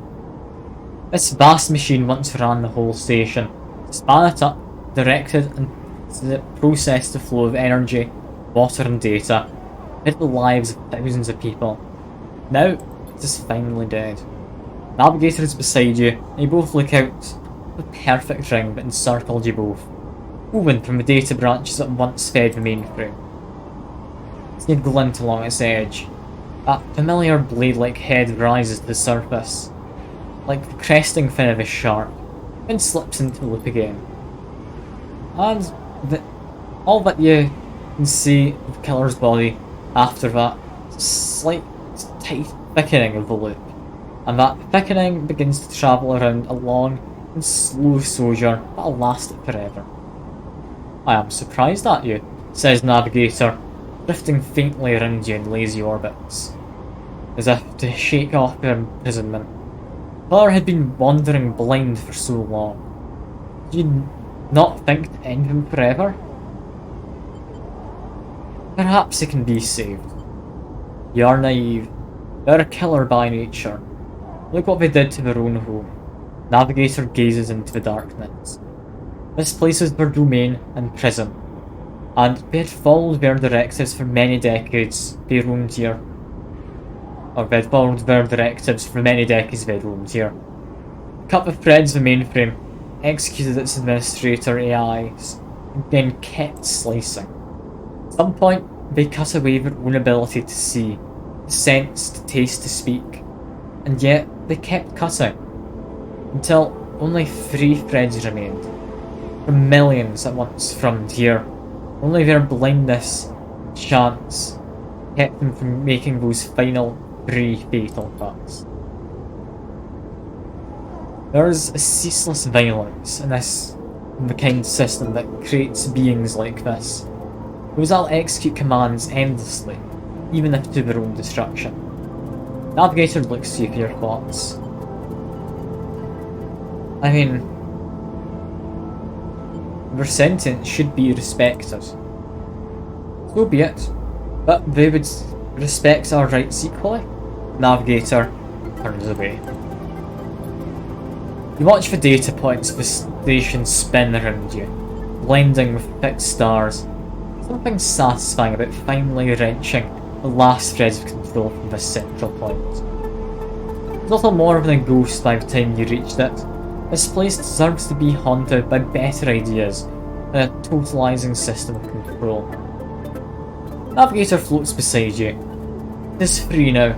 This vast machine once ran the whole station, span it up, directed and processed the flow of energy, water and data, hid the lives of thousands of people. Now, it is finally dead. Navigator is beside you, and you both look out the perfect ring that encircled you both, woven from the data branches that once fed the mainframe. See a glint along its edge. That familiar blade-like head rises to the surface, like the cresting fin of a shark, then slips into the loop again. And all that you can see of the killer's body after that slight, tight thickening of the loop, and that thickening begins to travel around a long and slow sojourn that'll last it forever. I am surprised at you, says Navigator, drifting faintly around you in lazy orbits, as if to shake off their imprisonment. Killer had been wandering blind for so long. Did you not think to end him forever? Perhaps it can be saved. You are naive. They're a killer by nature. Look what they did to their own home. Navigator gazes into the darkness. This place is their domain and prison, and they had followed their directives for many decades. They roamed here. Or they had followed their directives for many decades they roamed here. Cut the threads of the mainframe, executed its administrator AIs, and then kept slicing. At some point, they cut away their own ability to see, to sense, to taste, to speak, and yet they kept cutting, until only 3 threads remained. From millions that once thrummed here, only their blindness, chance, kept them from making those final 3 fatal cuts. There is a ceaseless violence in the kind system that creates beings like this. Those that'll execute commands endlessly, even if to their own destruction. Navigator looks to you for your thoughts. I mean, their sentence should be respected. So be it, but they would respect our rights equally. Navigator turns away. You watch the data points of the station spin around you, blending with fixed stars. Something satisfying about finally wrenching the last threads of control from this central point. Little more than a ghost by the time you reached it. This place deserves to be haunted by better ideas than a totalizing system of control. Navigator floats beside you. It is free now.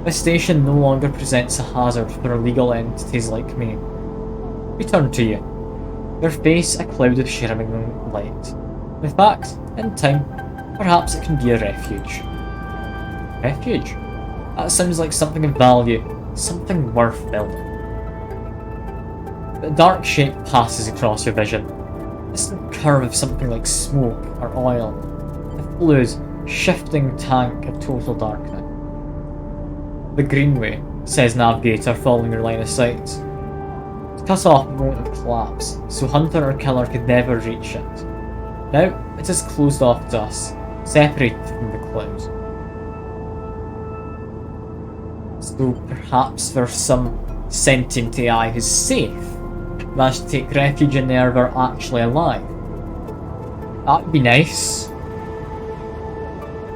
This station no longer presents a hazard for illegal entities like me. We turn to you, your face a cloud of shimmering light. In fact, in time, perhaps it can be a refuge. Refuge? That sounds like something of value, something worth building. But a dark shape passes across your vision. Distant curve of something like smoke or oil. fluid, shifting tank of total darkness. The Greenway, says Navigator, following your line of sight. It's cut off at the moment of collapse, so hunter or killer could never reach it. Now it is closed off to us, separated from the clouds. So perhaps there's some sentient AI who's safe, managed to take refuge in there they're actually alive. That'd be nice.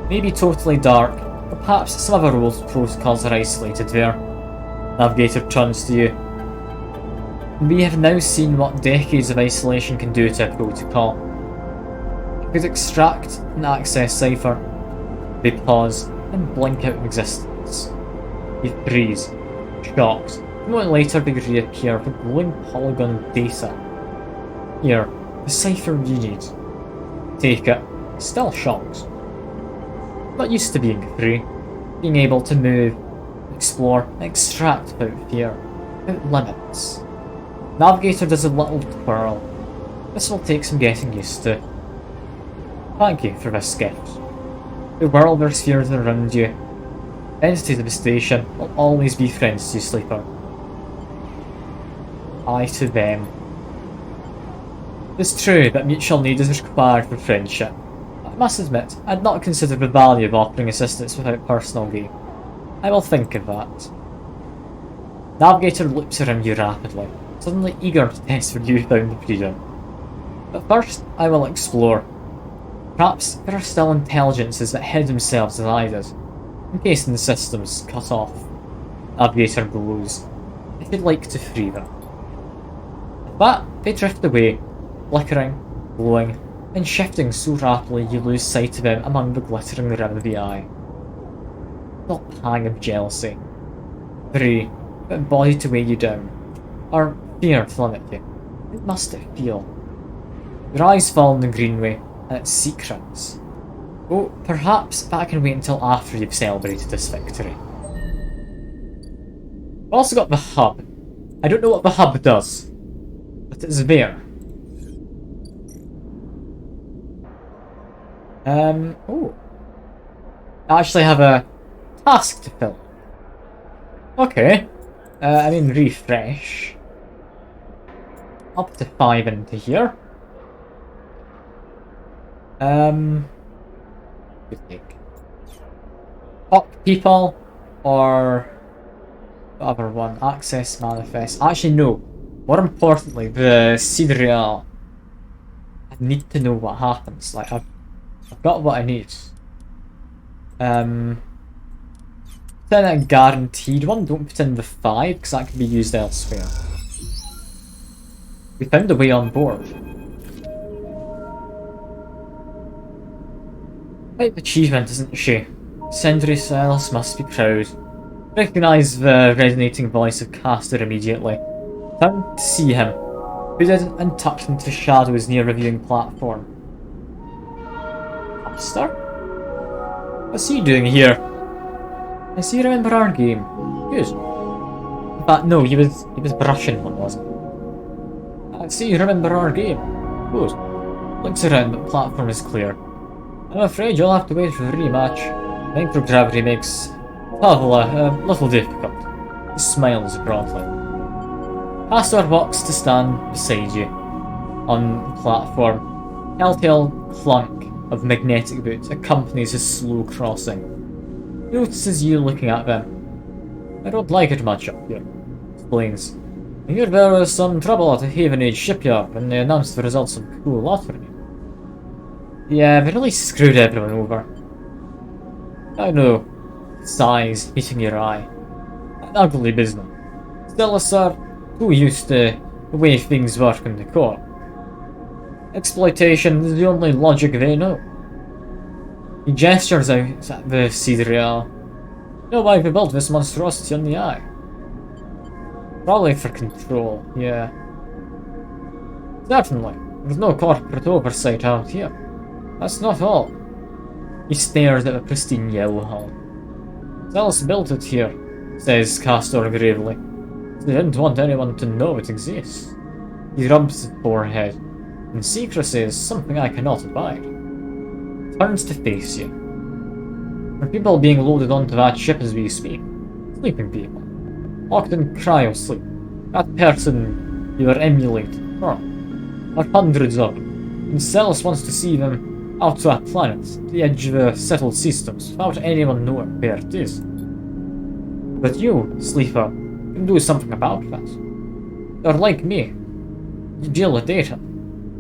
Maybe totally dark, or perhaps some other rules protocols are isolated there. Navigator turns to you. We have now seen what decades of isolation can do to a protocol. You could extract and access Cypher. They pause and blink out of existence. You freeze, shocked. A moment later they reappear with a glowing polygon of data. Here, the Cypher you need. Take it, still shocked. Not used to being free, being able to move, explore, and extract without fear, without limits. Navigator does a little twirl. This will take some getting used to. Thank you for this gift. The world or spheres around you. Entities of the station will always be friends to you, Sleeper. I to them. It's true that mutual need is required for friendship. I must admit, I'd not considered the value of offering assistance without personal gain. I will think of that. Navigator loops around you rapidly, suddenly eager to test for newfound freedom. But first, I will explore. Perhaps there are still intelligences that hid themselves as I did, in case the system's cut off. Navigator glows. If you'd like to free them. But they drift away, flickering, glowing, and shifting so rapidly you lose sight of them among the glittering rim of the eye. Not pang of jealousy. Free, but embodied to weigh you down. Or fear to limit you. What must it feel? Your eyes fall on the Greenway and its secrets. Oh, perhaps that can wait until after you've celebrated this victory. We've also got the hub. I don't know what the hub does, but it's there. Oh. I actually have a task to fill. Okay. I mean, refresh. Up to 5 into here. Good take. Up people, or the other one, access manifest. Actually, no. More importantly, the Sidereal. I need to know what happens. Like, I've got what I need. 10 a guaranteed one. Don't put in the 5 because that can be used elsewhere. We found a way on board. Quite achievement, isn't she? Sindri Silas must be proud. Recognise the resonating voice of Castor immediately. Turned to see him, who didn't, and tucked into shadows near a viewing platform. Castor? What's he doing here? I see you remember our game. Good. In fact, no, he was brushing one, wasn't he? I see you remember our game. Good. Looks around, but the platform is clear. I'm afraid you'll have to wait for the rematch. Microgravity makes travel a little difficult. He smiles broadly. Castor walks to stand beside you on the platform. Telltale clunk of magnetic boots accompanies his slow crossing. He notices you looking at them. I don't like it much up here, explains. I hear there was some trouble at the Haven Age shipyard when they announced the results of the cool lottery. Yeah, they really screwed everyone over. I know. Sighs meeting your eye. An ugly business. Still, sir, too used to the way things work in the core. Exploitation is the only logic they know. He gestures out at the Sidereal. You know why we built this monstrosity on the eye? Probably for control, yeah. Certainly, there's no corporate oversight out here. That's not all. He stares at the pristine yellow hull. Silas built it here, says Castor gravely. They didn't want anyone to know it exists. He rubs his forehead, and secrecy is something I cannot abide. turns to face you. There are people being loaded onto that ship as we speak. Sleeping people. Locked in cryo-sleep. That person you are emulating. There are hundreds of them. And Celes wants to see them out to that planet, the edge of the settled systems, without anyone knowing where it is. But you, Sleeper, can do something about that. You're like me. You deal with data.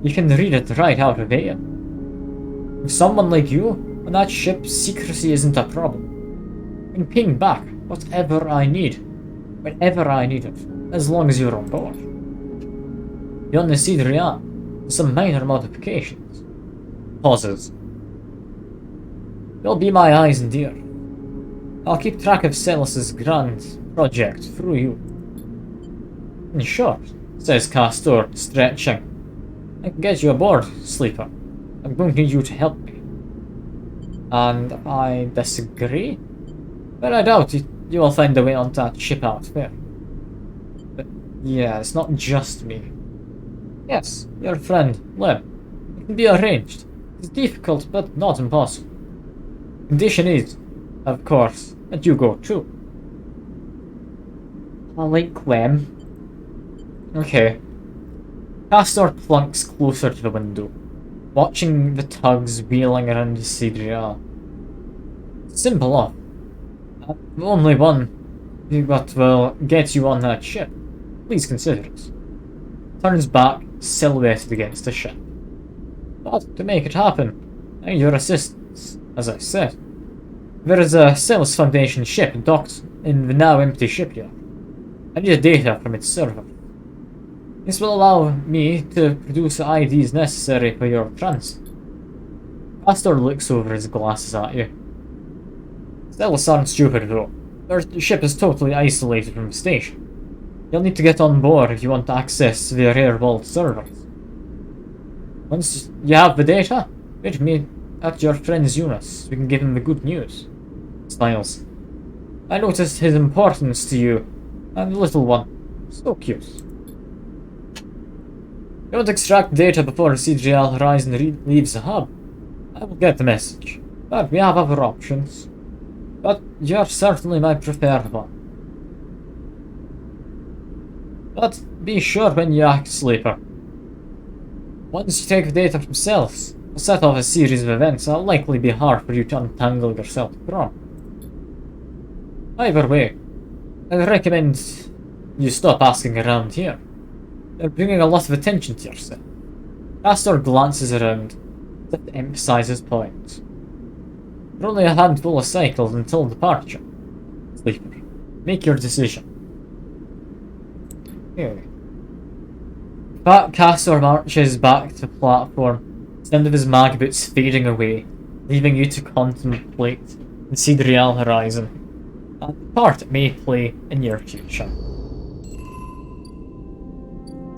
You can read it right out of air. With someone like you, on that ship, secrecy isn't a problem. I can ping back whatever I need, whenever I need it, as long as you're on board. Beyond the Cedrian, some minor modifications. Pauses. You'll be my eyes and ears. I'll keep track of Celes' grand project through you. In short, says Castor, stretching, I can get you aboard, Sleeper. I'm going to need you to help me. And I disagree? But I doubt you will find a way onto that ship out there. But yeah, it's not just me. Yes, your friend, Lem. It can be arranged. It's difficult, but not impossible. Condition is, of course, that you go too. I like Lem. Okay. Castor plunks closer to the window, watching the tugs wheeling around the Cedria. Simple enough. Only one that will get you on that ship. Please consider it. Turns back, silhouetted against the ship. But to make it happen, I need your assistance, as I said. There is a Celes Foundation ship docked in the now empty shipyard. I need the data from its server. This will allow me to produce the IDs necessary for your transit. Castor looks over his glasses at you. Celes aren't stupid though. Their ship is totally isolated from the station. You'll need to get on board if you want to access their air vault servers. Once you have the data, meet me at your friend's Eunice. We can give him the good news. Smiles. I noticed his importance to you, and the little one. So cute. Don't extract data before CGL Horizon leaves the hub. I will get the message. But we have other options. But you're certainly my preferred one. But be sure when you act, Sleeper. Once you take the data from Celes, a set off a series of events that'll likely be hard for you to untangle yourself from. Either way, I recommend you stop asking around here. You're bringing a lot of attention to yourself. Castor glances around, to emphasize his point. There are only a handful of cycles until departure. Sleeper, make your decision. Anyway. Castor marches back to the platform, sound of his mag boots fading away, leaving you to contemplate and see the real horizon, and the part it may play in your future.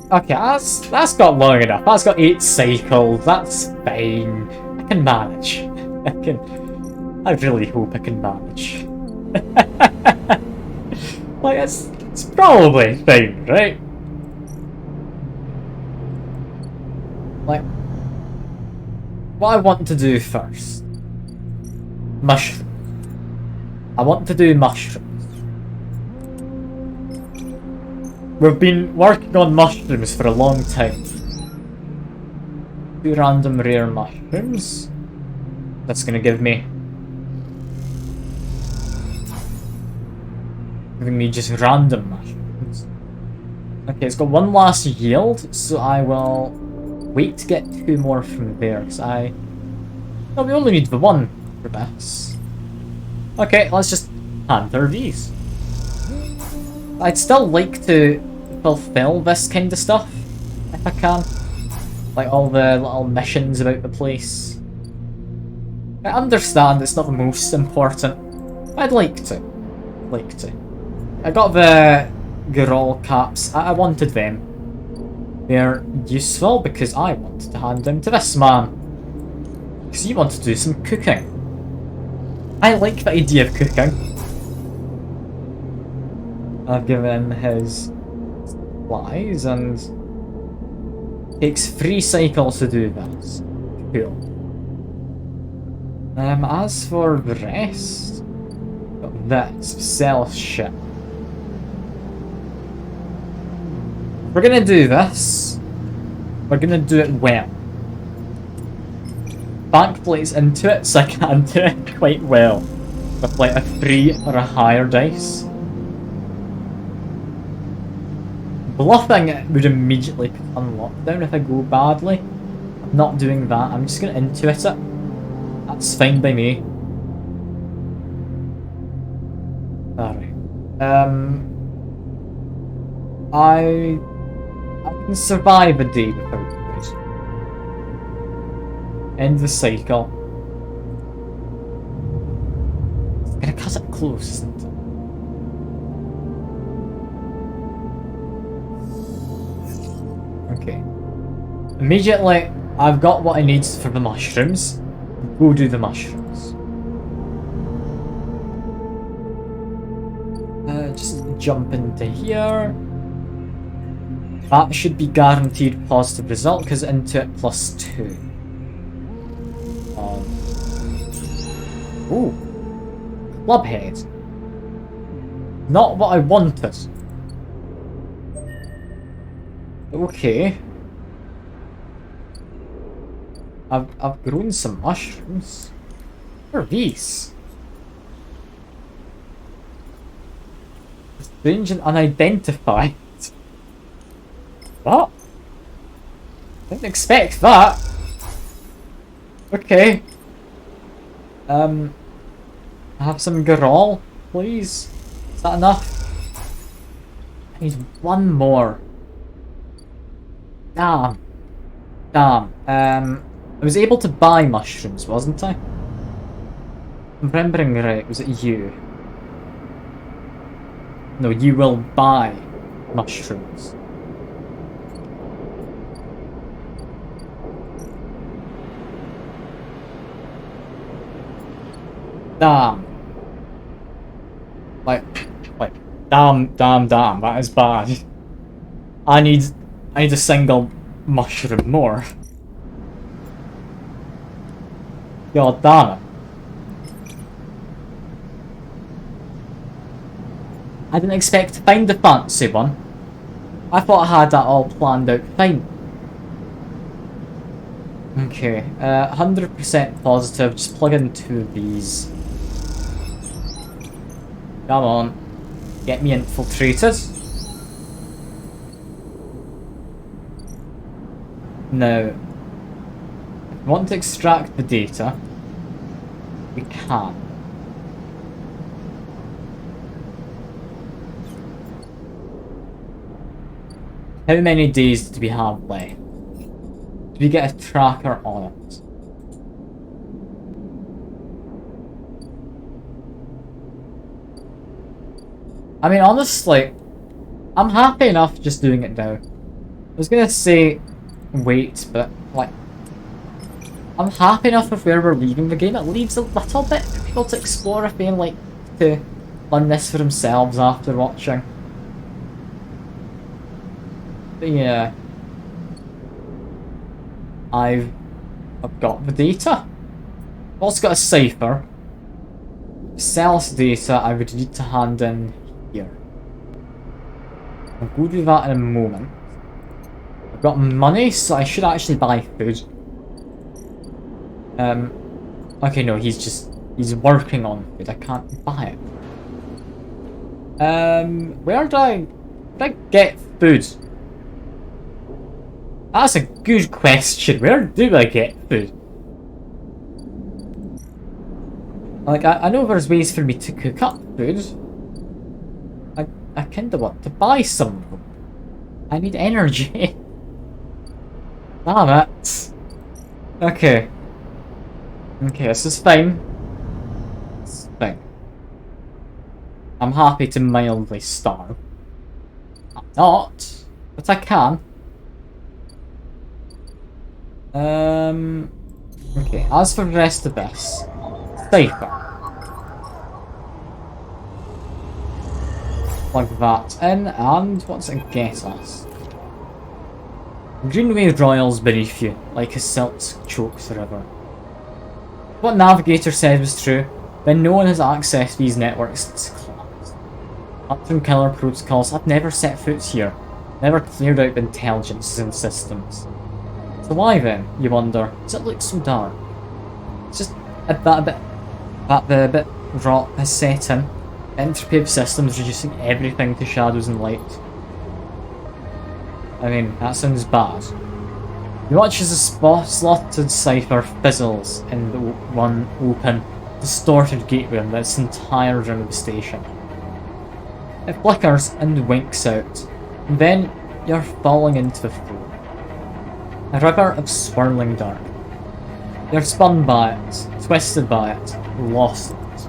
Okay, that's got long enough. That's got 8 cycles. That's fine. I can manage. I really hope I can manage. Like, it's probably fine, right? Like, what I want to do first. Mushrooms. I want to do mushrooms. We've been working on mushrooms for a long time. 2 random rare mushrooms. That's gonna give me... giving me just random mushrooms. Okay, it's got 1 last yield, so I will wait to get 2 more from there, because no, we only need the 1 for this. Okay, let's just panther these. I'd still like to fulfill this kind of stuff, if I can. Like all the little missions about the place. I understand it's not the most important. I'd like to. I got the Gerol caps. I wanted them. They're useful because I wanted to hand them to this man. Because he wanted to do some cooking. I like the idea of cooking. I've given his supplies and takes 3 cycles to do this. Cool. As for the rest, got this, sell shit. We're gonna do this. We're gonna do it well. Bank plays into it, so I can do it quite well. With like a 3 or a higher dice. Bluffing would immediately put on lockdown if I go badly. I'm not doing that, I'm just gonna intuit it. That's fine by me. Alright. I can survive a day without food. End the cycle. It's gonna cut it close, isn't it? Okay. Immediately, I've got what I need for the mushrooms. Go do the mushrooms. Just jump into here. That should be guaranteed positive result because into it +2. Ooh. Clubhead. Not what I wanted. Okay. I've grown some mushrooms. What are these? Strange and unidentified. What? Didn't expect that. Okay. Have some Garol, please. Is that enough? I need one more. Damn. Damn. I was able to buy mushrooms, wasn't I? I'm remembering right, was it you? No, you will buy mushrooms. Damn. Like, damn, that is bad. I need a single mushroom more. God damn it. I didn't expect to find the fancy one. I thought I had that all planned out fine. Okay, 100% positive, just plug in 2 of these. Come on, get me infiltrated. Now, if we want to extract the data, we can. How many days do we have left? Do we get a tracker on it? I mean, honestly, I'm happy enough just doing it now. I was gonna say wait, but like, I'm happy enough with where we're leaving the game. It leaves a little bit for people to explore if they like to learn this for themselves after watching. But yeah. I've got the data. I've also got a cipher. Sales data I would need to hand in here. I'll go do that in a moment. I've got money, so I should actually buy food. Okay, no, he's working on food. I can't buy it. Where did I get food? That's a good question. Where do I get food? Like, I know there's ways for me to cook up food. I kinda want to buy some of them. I need energy. Damn it. Okay. Okay, this is fine. It's fine. I'm happy to mildly starve. I'm not, but I can. Okay, as for the rest of this, cipher. Plug that in, and what's it get us? Greenway Royals beneath you, like a silt chokes forever. What Navigator said was true, then no one has access to these networks since collapse. Hunter killer protocols have never set foot here, never cleared out intelligences and systems. So why then, you wonder, does it look so dark? It's just the bit rot has set in. Entropy of systems reducing everything to shadows and light. I mean, that sounds bad. You watch as a slotted cipher fizzles in the one open, distorted gateway in its entire room of the station. It flickers and winks out, and then you're falling into the floor. A river of swirling dark. You're spun by it, twisted by it, lost in it.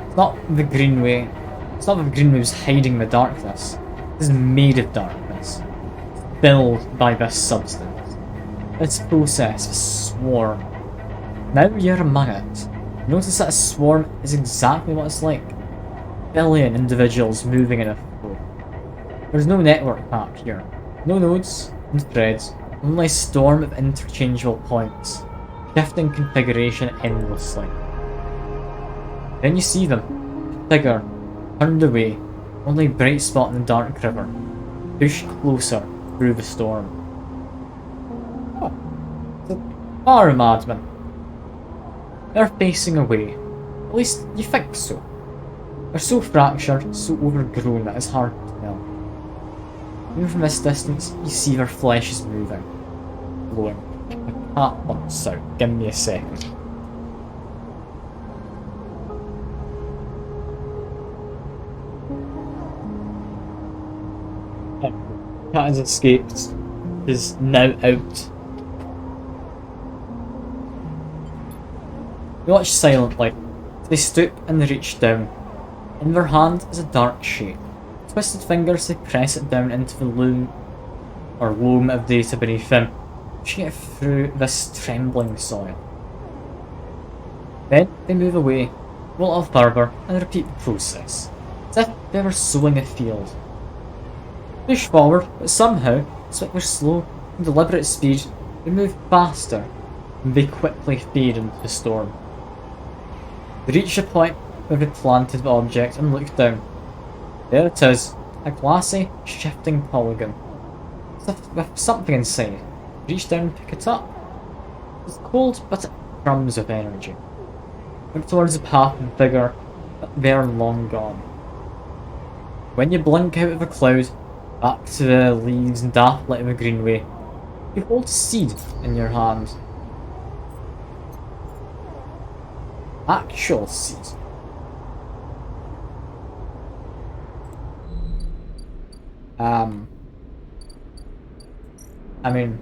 It's not the Greenway. It's not that the Greenway was hiding the darkness. It is made of darkness. Filled by this substance. This process, this swarm. Now you're among it. Notice that a swarm is exactly what it's like. A billion individuals moving in a flow. There's no network map here. No nodes and threads. Only a storm of interchangeable points. Shifting configuration endlessly. Then you see them. Figure. Turned away. Only a bright spot in the dark river. Pushed closer through the storm. Oh. The bar madman. They're facing away. At least you think so. They're so fractured, so overgrown that it's hard to tell. Even from this distance, you see their flesh is moving. Glowing. A cat wants out. Give me a second. Cat has escaped. Is now out. You watch silently. They stoop and they reach down. In their hand is a dark shape. Twisted fingers they press it down into the loom of data beneath them, pushing it through this trembling soil. Then they move away, roll off further, and repeat the process, as if they were sowing a field. Push forward, but somehow, despite their slow and deliberate speed, they move faster, and they quickly fade into the storm. They reach a point where they planted the object and look down. There it is, a glassy, shifting polygon. With something inside. Reach down and pick it up. It's cold, but it crumbs with energy. Look towards the path and figure that they're long gone. When you blink out of the cloud, back to the leaves and daft light of the Greenway, you hold a seed in your hand. Actual seed. I mean,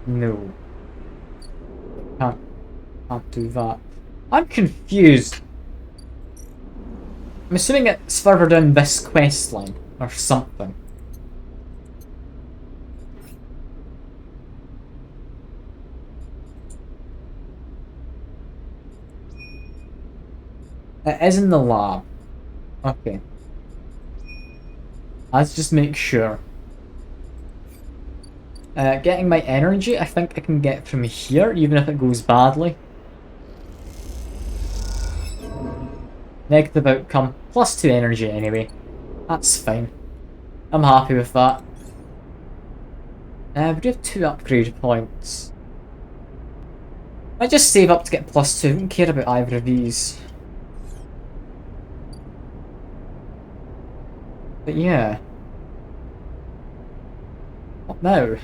no. Can't do that. I'm confused. I'm assuming it's further down this quest line, or something. It is in the lab. Okay. Let's just make sure. Getting my energy, I think I can get from here, even if it goes badly. Negative outcome, +2 energy anyway. That's fine. I'm happy with that. We do have 2 upgrade points. I just save up to get +2, I don't care about either of these. But yeah. What now?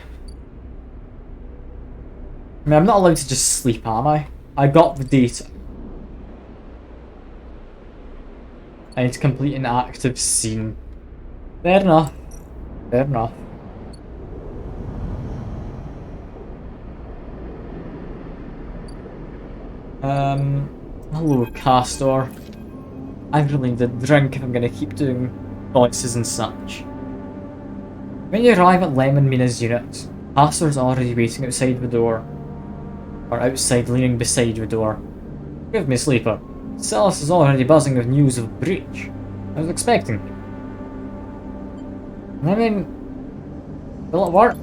I mean, I'm not allowed to just sleep, am I? I got the data. I need to complete an active scene. Fair enough. Fair enough. Hello, Castor. I really need a drink if I'm gonna keep doing voices and such. When you arrive at Lemon Mina's unit, Castor's already waiting outside the door. Or outside, leaning beside the door. Give me, sleeper. Celis is already buzzing with news of breach. I was expecting. I mean, will it work?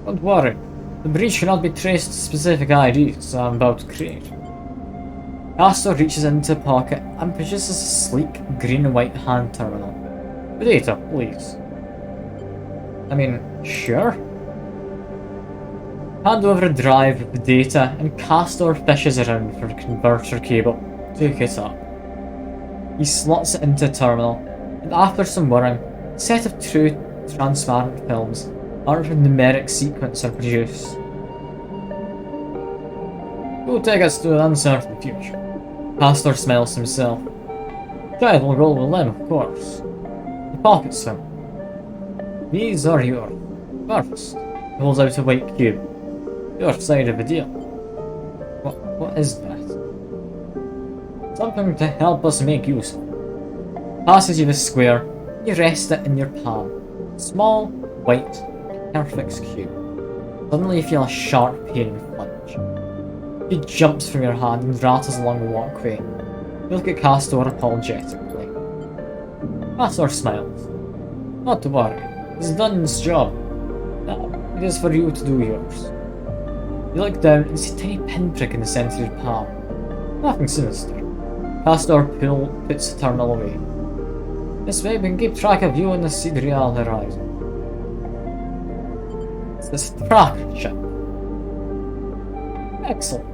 Don't worry. The breach cannot be traced to specific IDs I'm about to create. Castor reaches into a pocket and produces a sleek green and white hand terminal. The data, please. I mean, sure. Hand over a drive with the data, and Castor fishes around for a converter cable to hook it up. He slots it into a terminal, and after some whirring, a set of two transparent films armed with numeric sequence are produced. Will take us to an uncertain future. Castor smiles to himself. Child will roll with them, of course. He pockets them. These are yours. First, he holds out a white cube. Your side of the deal. What is that? Something to help us make use of. Passes you the square, you rest it in your palm. Small, white, perfect cube. Suddenly you feel a sharp pain plunge. He jumps from your hand and rattles along the walkway. You look at Castor apologetically. Castor smiles. Not to worry, he's done his job. Now, it is for you to do yours. You look down and see a tiny pinprick in the centre of your palm. Nothing sinister. Castor puts the terminal away. This way we can keep track of you on the Sidereal horizon. It's this tracker chip. Excellent.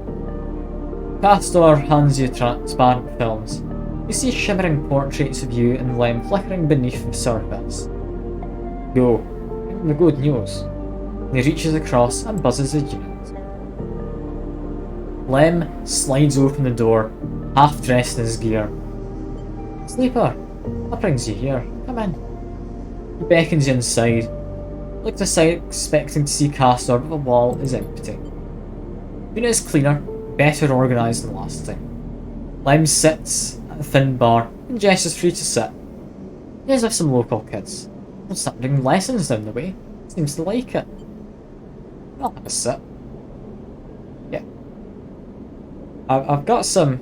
Castor hands you transparent films. You see shimmering portraits of you and Lem flickering beneath the surface. Go. Give him the good news. And he reaches across and buzzes the unit. Lem slides open the door, half dressed in his gear. Sleeper, what brings you here? Come in. He beckons you inside. Look aside, expecting to see Castor, but the wall is empty. The unit is cleaner, better organised than last time. Lem sits at a thin bar and gestures for you to sit. He is with some local kids. They'll start bringing lessons down the way. Seems to like it. I'll have a sit. Yeah. I've got some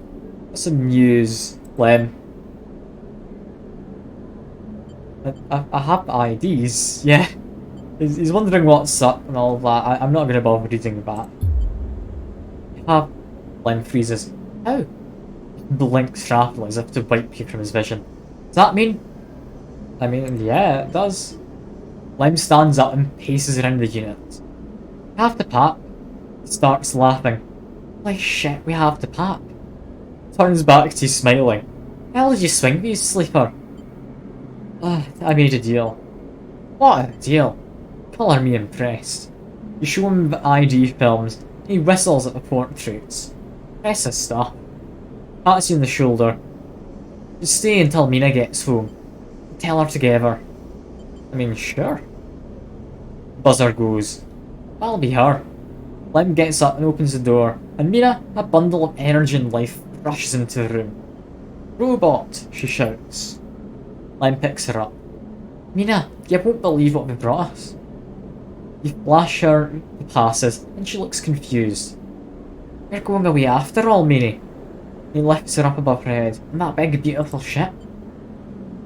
news, Lem. I have IDs, yeah. He's wondering what's up and all that. I'm not going to bother reading that. Lem freezes. How? Blinks sharply as if to wipe you from his vision. Does that mean? I mean, yeah, it does. Lem stands up and paces around the unit. We have to pack. Starts laughing. Like shit, we have to pack. Turns back to you smiling. How did you swing these, Sleeper? I made a deal. What a deal? Colour me impressed. You show him the ID films. He whistles at the portraits. Impressive stuff. Pats you on the shoulder. Just stay until Mina gets home. Tell her together. I mean, sure. Buzzer goes. That'll be her. Lem gets up and opens the door, and Mina, a bundle of energy and life, rushes into the room. Robot, she shouts. Lem picks her up. Mina, you won't believe what they brought us. You flash her the passes, and she looks confused. We're going away after all, Minnie. He lifts her up above her head, and that big beautiful ship.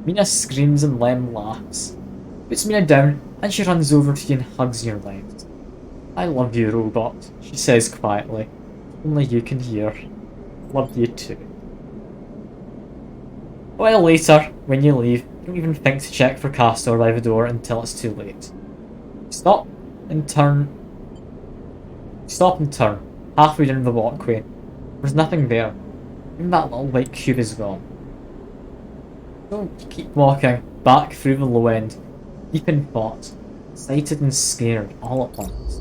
Mina screams and Lem laughs. Puts Mina down, and she runs over to you and hugs your legs. I love you, Robot, she says quietly. Only you can hear. Love you too. A while later, when you leave, you don't even think to check for Castor by the door until it's too late. Stop and turn, halfway down the walkway. There's nothing there. Even that little white cube is gone. So you keep walking, back through the low end, deep in thought, excited and scared all at once.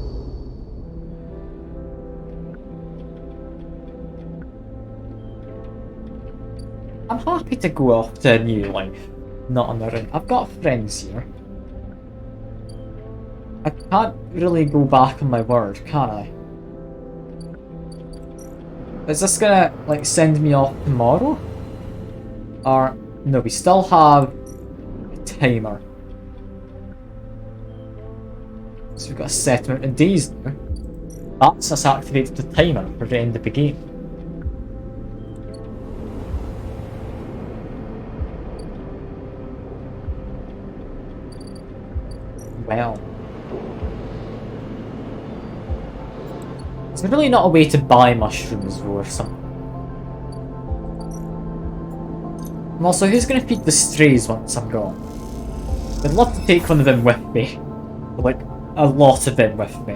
I'm happy to go off to a new life, not on the own. I've got friends here. I can't really go back on my word, can I? Is this gonna, like, send me off tomorrow? Or, no, we still have a timer. So we've got a set amount of days now. That's us activated the timer for the end of the game. Well. There's really not a way to buy mushrooms or something. And also, who's going to feed the strays once I'm gone? I'd love to take one of them with me. Like, a lot of them with me.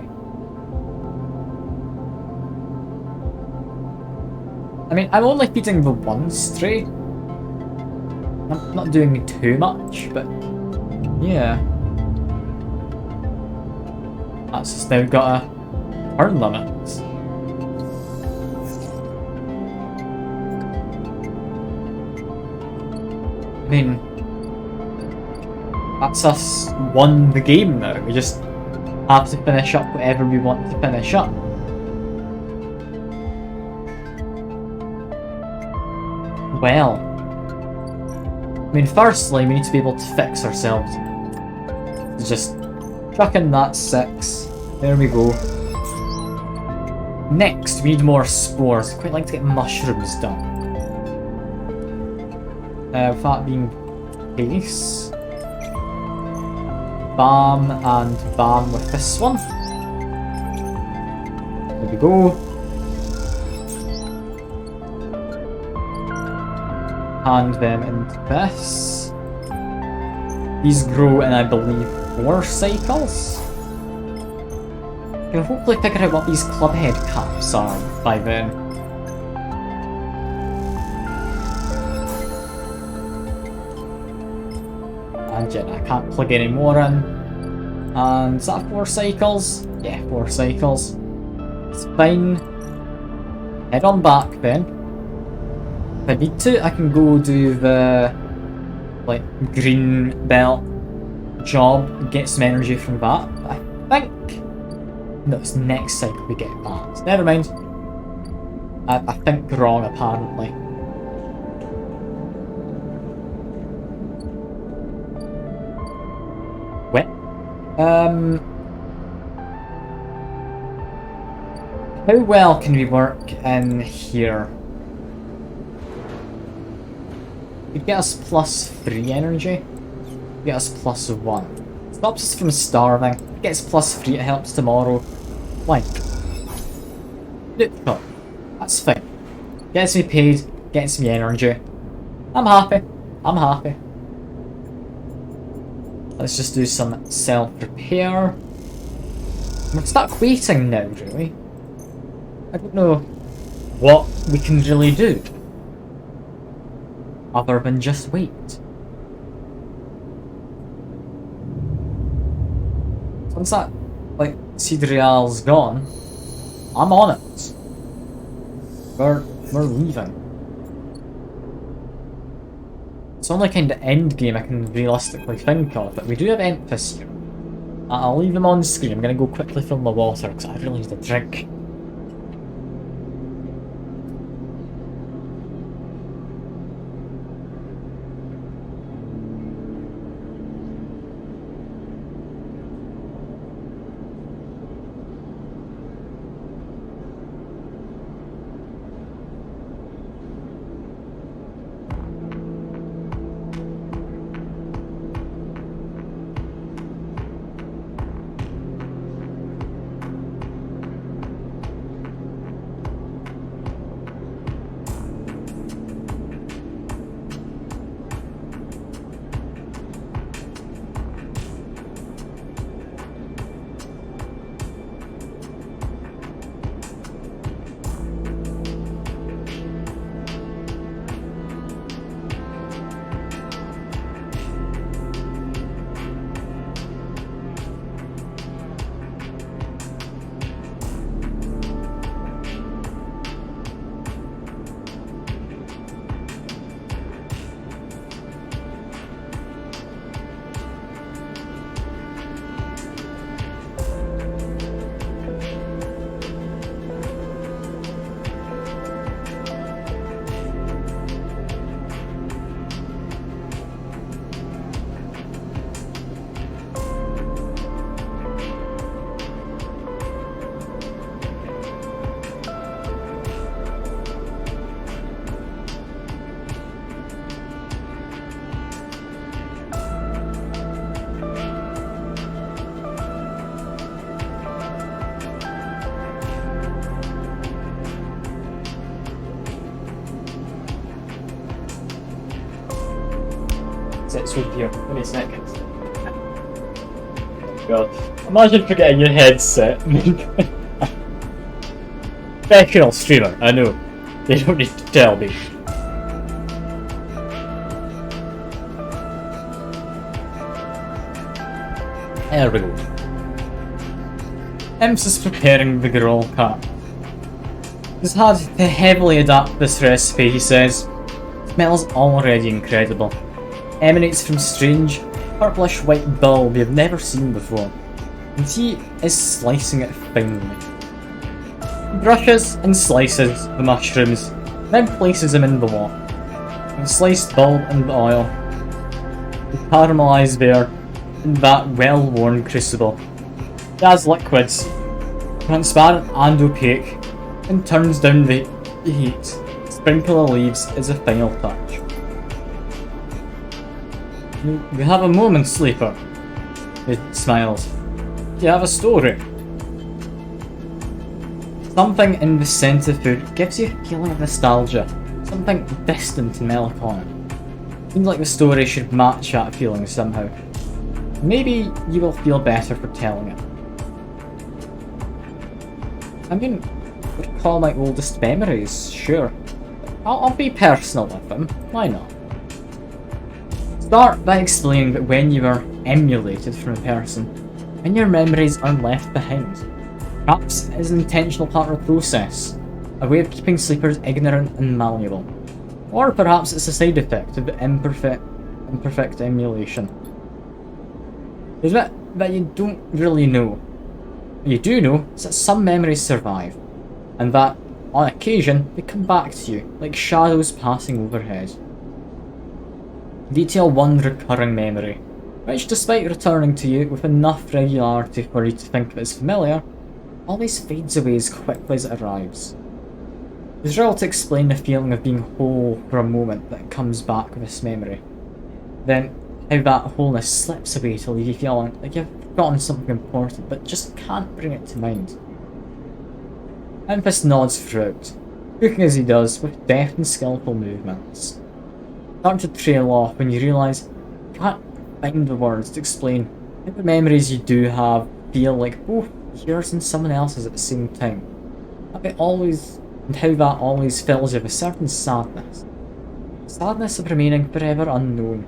I mean, I'm only feeding the one stray. I'm not doing too much, but yeah. That's just now got a turn limit. I mean, that's us won the game now. We just have to finish up whatever we want to finish up. Well, I mean, firstly, we need to be able to fix ourselves. Just chuck in that 6. There we go. Next, we need more spores. I'd quite like to get mushrooms done. With that being the case, bam and bam with this one. There we go. Hand them into this. These grow in, I believe, 4 cycles. I can hopefully figure out what these clubhead caps are by then. And yeah, I can't plug any more in. And is that 4 cycles? Yeah, 4 cycles. It's fine. Head on back then. If I need to, I can go do the like green belt job, get some energy from that. But I think no, it's next cycle we get that. Never mind. I think wrong apparently. How well can we work in here? It get us +3 energy. Get us +1. Stops us from starving. It gets +3. It helps tomorrow. Like, neutral. That's fine. Gets me paid. Gets me energy. I'm happy. I'm happy. Let's just do some self-repair. We're stuck waiting now, really. I don't know what we can really do other than just wait. Once that, like, Seedreal's gone, I'm on it. We're leaving. It's the only kind of end game I can realistically think of, but we do have Emphas here. I'll leave them on screen. I'm gonna go quickly fill my water because I really need a drink. headsets with you. Give me a second. God. Imagine forgetting your headset. Professional streamer, I know. They don't need to tell me. There we go. Imps is preparing the girl cat. He's had to heavily adapt this recipe, he says. Smells already incredible. Emanates from strange, purplish white bulb you've never seen before. And he is slicing it finely. He brushes and slices the mushrooms, then places them in the wok. The sliced bulb and the oil. The caramelised there in that well-worn crucible. It adds liquids, transparent and opaque, and turns down the heat. Sprinkle of leaves is a final touch. You have a moment, sleeper. It smiles. Do you have a story? Something in the scent of food gives you a feeling of nostalgia, something distant and melancholic. Seems like the story should match that feeling somehow. Maybe you will feel better for telling it. I mean, recall my oldest memories, sure. I'll be personal with them, why not? Start by explaining that when you are emulated from a person, and your memories are left behind. Perhaps it is an intentional part of the process, a way of keeping sleepers ignorant and malleable. Or perhaps it's a side effect of the imperfect emulation. There's a bit that you don't really know. What you do know is that some memories survive, and that, on occasion, they come back to you, like shadows passing overhead. Detail one recurring memory, which despite returning to you with enough regularity for you to think of it as familiar, always fades away as quickly as it arrives. It's rare to explain the feeling of being whole for a moment that comes back with this memory. Then, how that wholeness slips away to leave you feeling like you've forgotten something important but just can't bring it to mind. Memphis nods throughout, cooking as he does with deft and skillful movements. Start to trail off when you realise you can't find the words to explain how the memories you do have feel like both yours and someone else's at the same time. And how that always fills you with a certain sadness. Sadness of remaining forever unknown,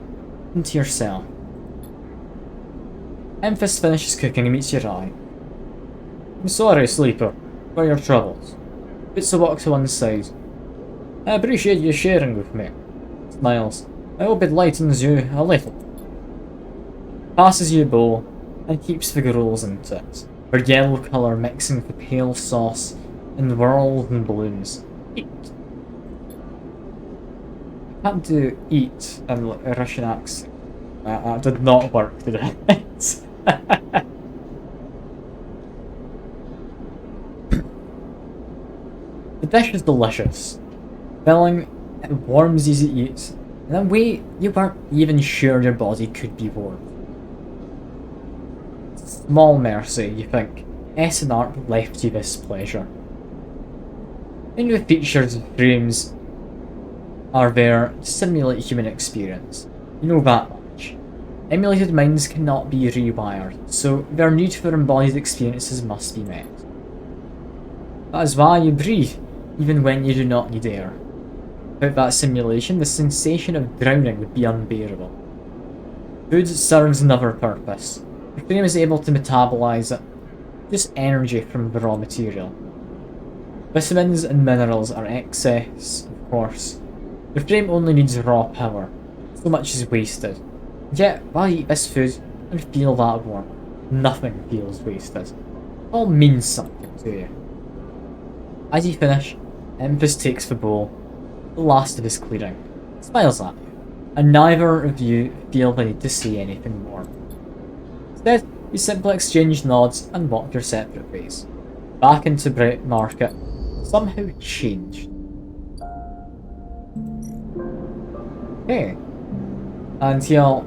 into yourself. Memphis finishes cooking and meets your eye. I'm sorry, sleeper, for your troubles. Puts the wok to one side. I appreciate you sharing with me. Smiles. I hope it lightens you a little. Passes you a bowl and keeps the rolls into it, her yellow colour mixing with the pale sauce and whirls and balloons. Eat. I can't do eat in a Russian accent. That did not work, did it? The dish is delicious, filling, it warms as you eat, in a way you weren't even sure your body could be warmed. Small mercy, you think, SNR left you this pleasure. And the features and frames are there to simulate human experience. You know that much. Emulated minds cannot be rewired, so their need for embodied experiences must be met. That is why you breathe, even when you do not need air. Without that simulation, the sensation of drowning would be unbearable. Food serves another purpose. The frame is able to metabolize it, just energy from the raw material. Vitamins and minerals are excess, of course. The frame only needs raw power. So much is wasted. Yet, while you eat this food and feel that warmth, nothing feels wasted. It all means something to you. As you finish, Empress takes the bowl, the last of his clearing, smiles at you, and neither of you feel the need to say anything more. Instead, you simply exchange nods and walk your separate ways, back into Bright Market, somehow changed. Okay. Until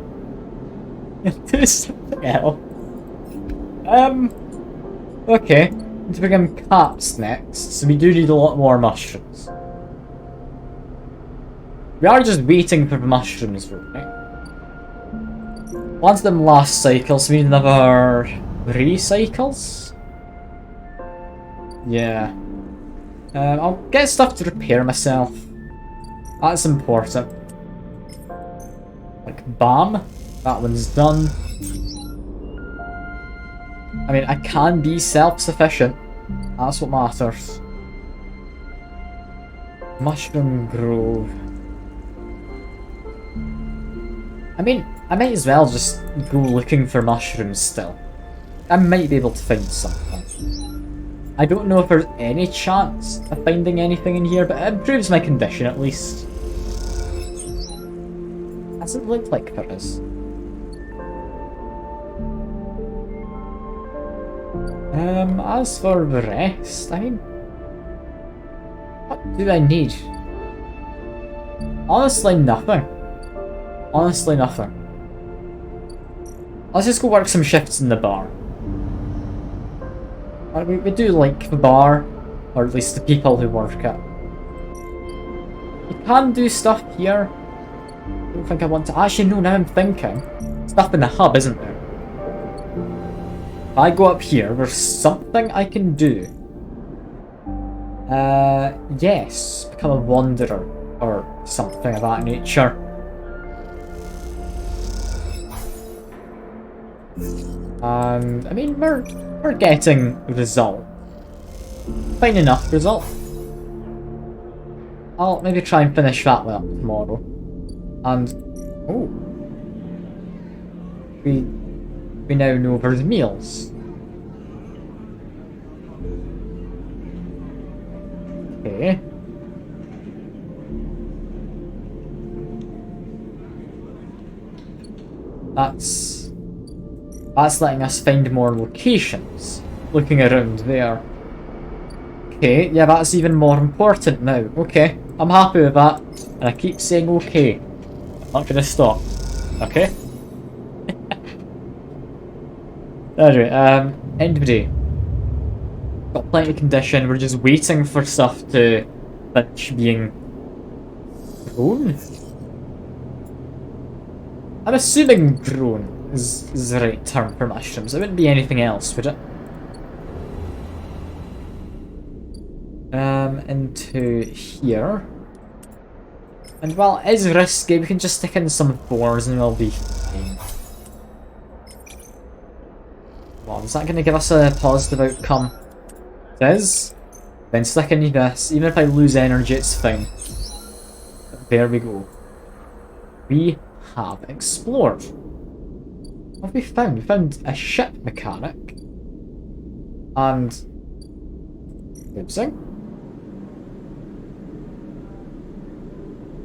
do something else. Okay. To become caps next, so we do need a lot more mushrooms. We are just waiting for the mushrooms, right? Once of them last cycle, so we need another 3 cycles? Yeah. I'll get stuff to repair myself. That's important. Like, bam. That one's done. I mean, I can be self-sufficient. That's what matters. Mushroom Grove. I mean, I might as well just go looking for mushrooms still. I might be able to find something. I don't know if there's any chance of finding anything in here, but it improves my condition at least. Doesn't look like there is. As for the rest, I mean, what do I need? Honestly, nothing. Honestly, nothing. Let's just go work some shifts in the bar. We do like the bar, or at least the people who work it. You can do stuff here. I don't think I want to. Actually, no, now I'm thinking. Stuff in the hub, isn't there? If I go up here, there's something I can do. Yes. Become a wanderer, or something of that nature. I mean, we're getting a result. Fine enough result. I'll maybe try and finish that one up tomorrow. And oh, we now know there's meals. Okay. That's letting us find more locations. Looking around there. Okay, yeah, that's even more important now. Okay, I'm happy with that. And I keep saying okay. I'm not gonna stop. Okay? Anyway, end of the day. Got plenty of condition, we're just waiting for stuff to finish being grown? I'm assuming grown is the right term for mushrooms. It wouldn't be anything else, would it? Into here. And while it is risky, we can just stick in some boars and we'll be fine. Well, is that going to give us a positive outcome? It is. Then stick in this. Even if I lose energy, it's fine. But there we go. We have explored. What have we found? We found a ship mechanic. And... oopsie.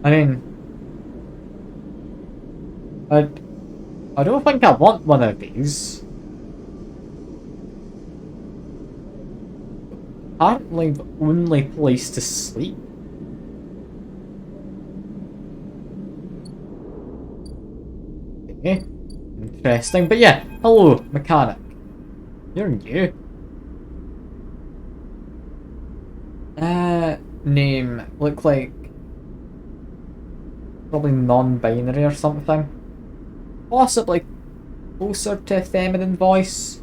I mean... I don't think I want one of these. Apparently the only place to sleep. Okay. Interesting, but yeah, hello, mechanic. You're new. Name, look like probably non-binary or something. Possibly closer to a feminine voice.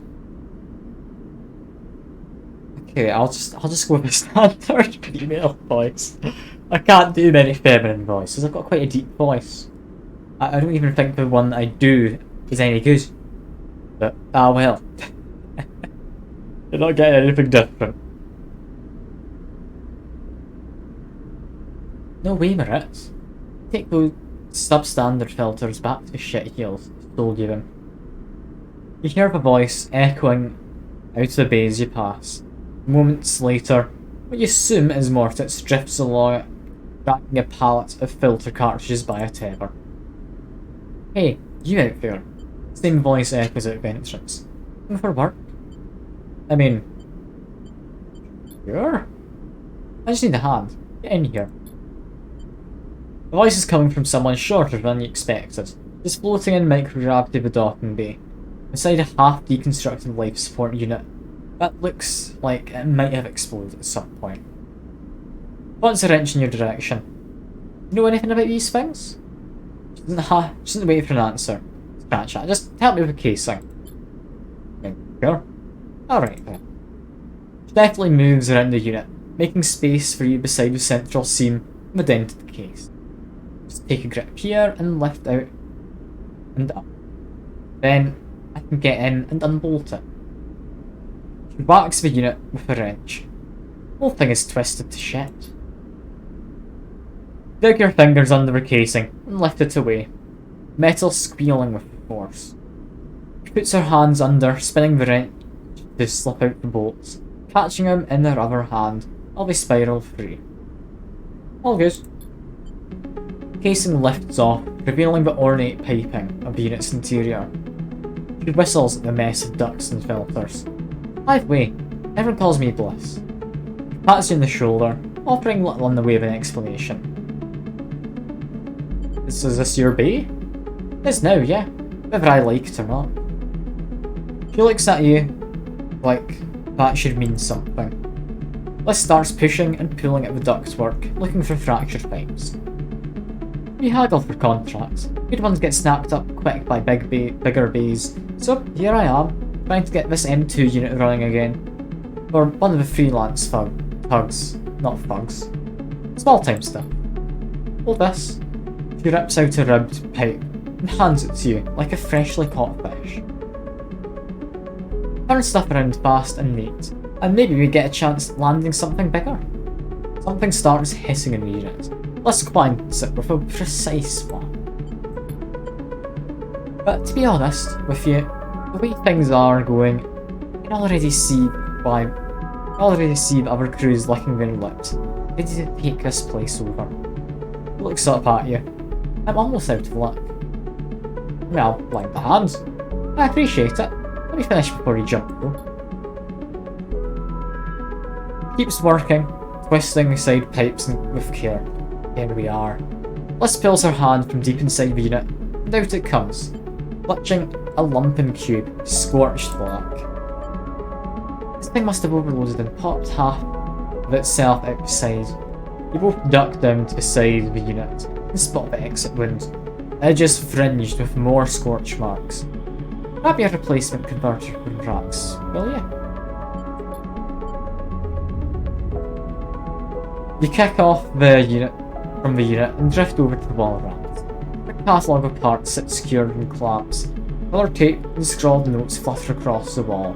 Okay, I'll just go with a standard female voice. I can't do many feminine voices. I've got quite a deep voice. I don't even think the one I do is any good. But, ah well. You're not getting anything different. No way, Maritz. Take those substandard filters back to shit heels. Told you them. You hear the voice echoing out of the bays you pass. Moments later, what you assume is Mortitz drifts along, dragging a pallet of filter cartridges by a tether. Hey, you out there. Same voice echoes out of entrance. Looking for work? I mean... sure? I just need a hand. Get in here. The voice is coming from someone shorter than you expected, just floating in microgravity of the docking bay, beside a half-deconstructed life support unit that looks like it might have exploded at some point. Points a wrench in your direction. You know anything about these things? She doesn't wait for an answer. Chat. Just help me with the casing. Sure. Alright then. She definitely moves around the unit, making space for you beside the central seam and the dent of the case. Just take a grip here and lift out and up. Then I can get in and unbolt it. She whacks the unit with a wrench. The whole thing is twisted to shit. Dig your fingers under the casing and lift it away, metal squealing with force. She puts her hands under, spinning the wrench to slip out the bolts, catching them in her other hand while they spiral free. All good. The casing lifts off, revealing the ornate piping of the unit's interior. She whistles at the mess of ducts and filters. By the way, everyone calls me Bliss. She pats you on the shoulder, offering little in the way of an explanation. Is this your bay? It is now, yeah. Whether I like it or not. She looks at you like that should mean something. Bliss starts pushing and pulling at the ductwork, looking for fractured pipes. We haggle for contracts. Good ones get snapped up quick by bigger bays, so here I am, trying to get this M2 unit running again. For one of the freelance thugs. Not thugs. Small time stuff. All this. She rips out a ribbed pipe and hands it to you like a freshly caught fish. Turn stuff around fast and neat, and maybe we get a chance at landing something bigger. Something starts hissing in the unit. Let's glance it with a precise one. But to be honest with you, the way things are going, I can already see the other crews licking their lips, ready to take this place over. He looks up at you. I'm almost out of luck. Well, like the hands. I appreciate it. Let me finish before you jump though. Keeps working, twisting the side pipes with care. Here we are. Bliss pulls her hand from deep inside the unit, and out it comes, clutching a lumpen cube, scorched black. This thing must have overloaded and popped half of itself out the side. You both duck down to the side of the unit and spot the exit wound, edges fringed with more scorch marks. Grab your replacement converter from racks, will ya? You kick off the unit from the unit and drift over to the wall rack. The catalogue of parts sits secured in clamps. Colour tape and scrawled notes flutter across the wall.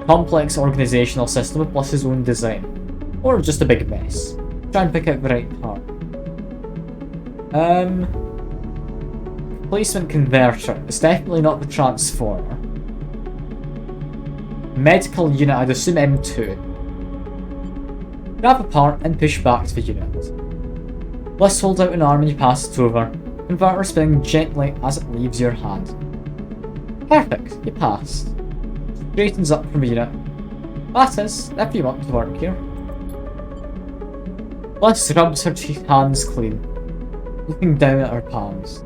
Complex organisational system with Bliss's own design. Or just a big mess. Try and pick out the right part. Replacement converter. It's definitely not the transformer. Medical unit, I'd assume M2. Grab a part and push back to the unit. Bliss holds out an arm and you pass it over, converter spinning gently as it leaves your hand. Perfect, you passed. Straightens up from the unit. That is, if you want to work here. Bliss rubs her hands clean, looking down at her palms.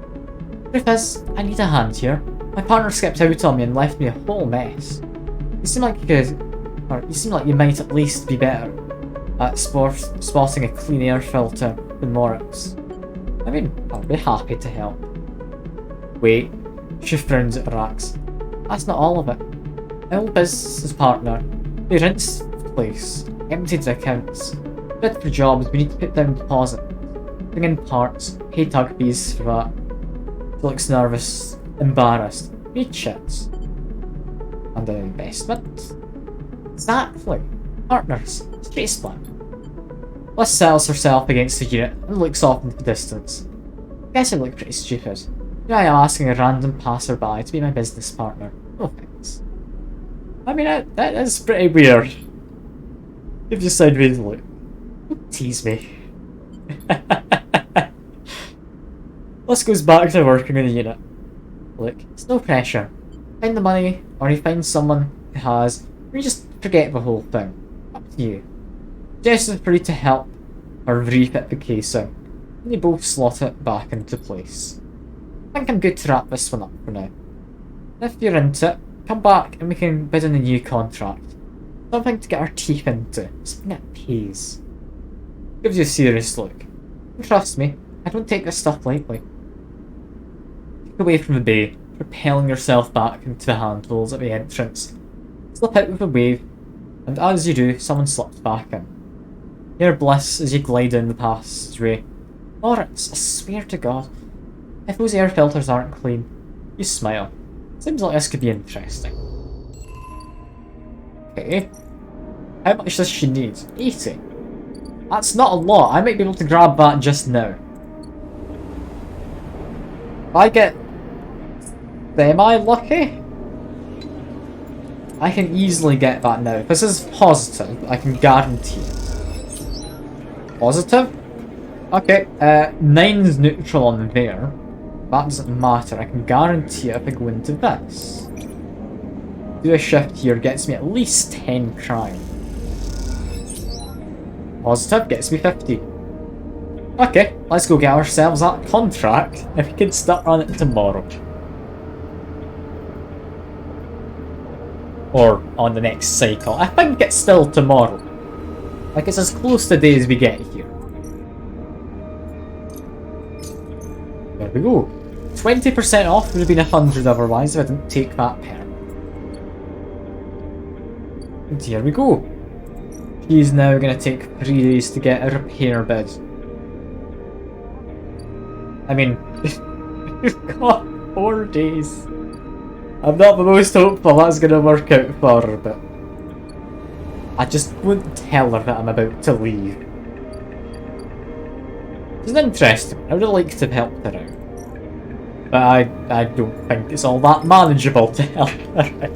Truth is, I need a hand here. My partner skipped out on me and left me a whole mess. You seem like you might at least be better at spotting a clean air filter than Moritz. I mean, I'll be happy to help. Wait, she frowns at Rax. That's not all of it. My old business partner, they rinse the place, emptied the accounts. Bid for jobs, we need to put down deposit. Bring in parts, pay tug fees for that. She looks nervous, embarrassed. Need shits. And an investment? Exactly. Partners. Straight split. Bliss settles herself against the unit and looks off into the distance. Guess I look pretty stupid. Here I am asking a random passerby to be my business partner. No thanks. I mean, that is pretty weird. If you sideways look. Don't tease me. Bliss goes back to working in the unit. Look, it's no pressure. Find the money, or you find someone who has, or you just forget the whole thing. Up to you. Jess is free to help or refit the casing, and you both slot it back into place. I think I'm good to wrap this one up for now. If you're into it, come back and we can bid on a new contract. Something to get our teeth into, something that pays. Gives you a serious look. And trust me, I don't take this stuff lightly. Away from the bay, propelling yourself back into the handles at the entrance. Slip out with a wave, and as you do, someone slips back in. Your bliss as you glide down the passageway. Lawrence, I swear to God, if those air filters aren't clean, you smile. Seems like this could be interesting. Okay. How much does she need? 80. That's not a lot. I might be able to grab that just now. If I get semi-lucky, I can easily get that now. If this is positive, I can guarantee it. Positive? Okay, 9's neutral on there. That doesn't matter. I can guarantee it if I go into this. Do a shift here gets me at least 10 crime. Positive gets me 50. Okay, let's go get ourselves that contract if we can start on it tomorrow. Or on the next cycle. I think it's still tomorrow. Like, it's as close to the day as we get here. There we go. 20% off would have been 100 otherwise if I didn't take that pen. And here we go. He's now going to take 3 days to get a repair bid. I mean, you've got 4 days. I'm not the most hopeful that's going to work out for her, but I just won't tell her that I'm about to leave. It's interesting. I would have liked to have helped her out. But I don't think it's all that manageable to help her out.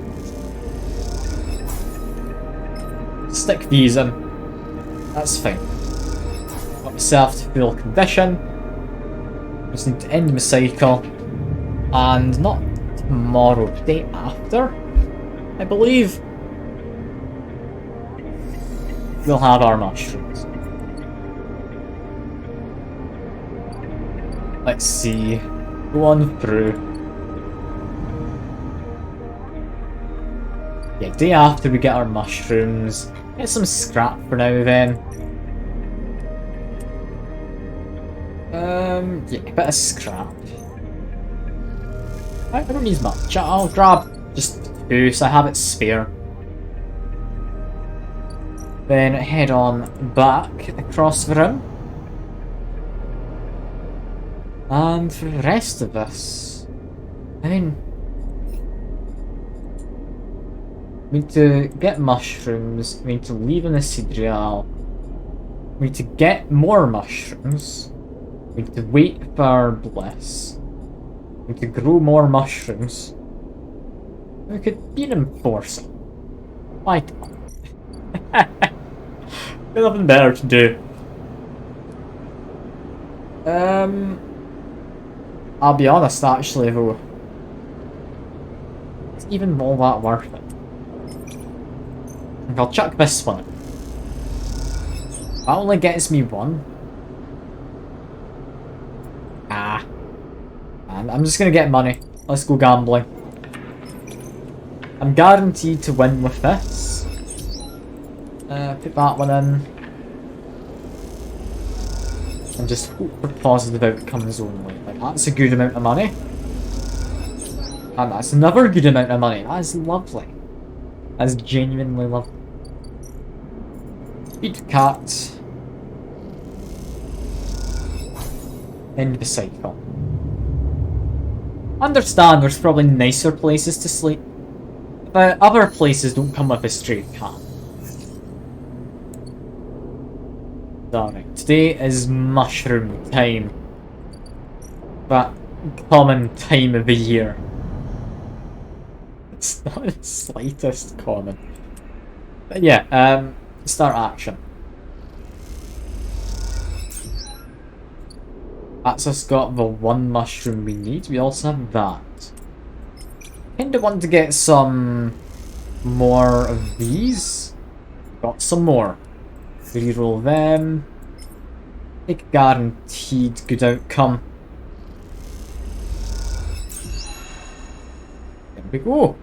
Stick these in. That's fine. Got myself to full condition. Just need to end my cycle. And not tomorrow, the day after, I believe, we'll have our mushrooms. Let's see. Go on through. Yeah, day after we get our mushrooms. Get some scrap for now then. Yeah, a bit of scrap. I don't need much. I'll grab just 2 so I have it spare. Then head on back across the rim. And for the rest of this, I mean, we need to get mushrooms, we need to leave in the Sidrial, we need to get more mushrooms, we need to wait for bliss, we need to grow more mushrooms, we could be an enforcer. Why not? There's nothing better to do. I'll be honest, actually, though. It's even all that worth it. I'll chuck this one in. That only gets me 1. And I'm just gonna get money. Let's go gambling. I'm guaranteed to win with this. Put that one in. And just hope for positive outcomes only. Like, that's a good amount of money. And that's another good amount of money. That is lovely. That is genuinely lovely. Feed cat. End the cycle. Understand there's probably nicer places to sleep. But other places don't come with a stray cat. Alright, today is mushroom time. That common time of the year. It's not the slightest common. But yeah, start action. That's us got the 1 mushroom we need. We also have that. Kinda want to get some more of these. Got some more. Reroll them. Take guaranteed good outcome. There we go.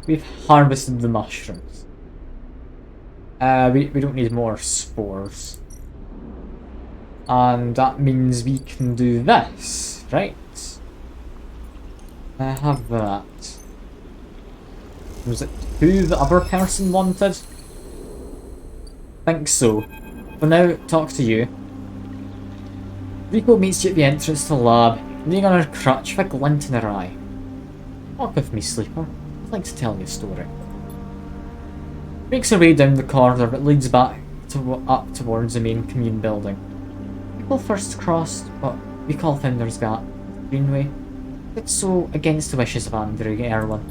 We've harvested the mushrooms. We don't need more spores. And that means we can do this, right? I have that. Was it who the other person wanted? Think so. For now, talk to you. Rico meets you at the entrance to the lab, leaning on her crutch with a glint in her eye. Walk with me, Sleeper. I'd like to tell you a story. Makes her way down the corridor that leads back up towards the main commune building. People first crossed what we call Founder's Gap, Greenway. It's so against the wishes of Andrew Erwin.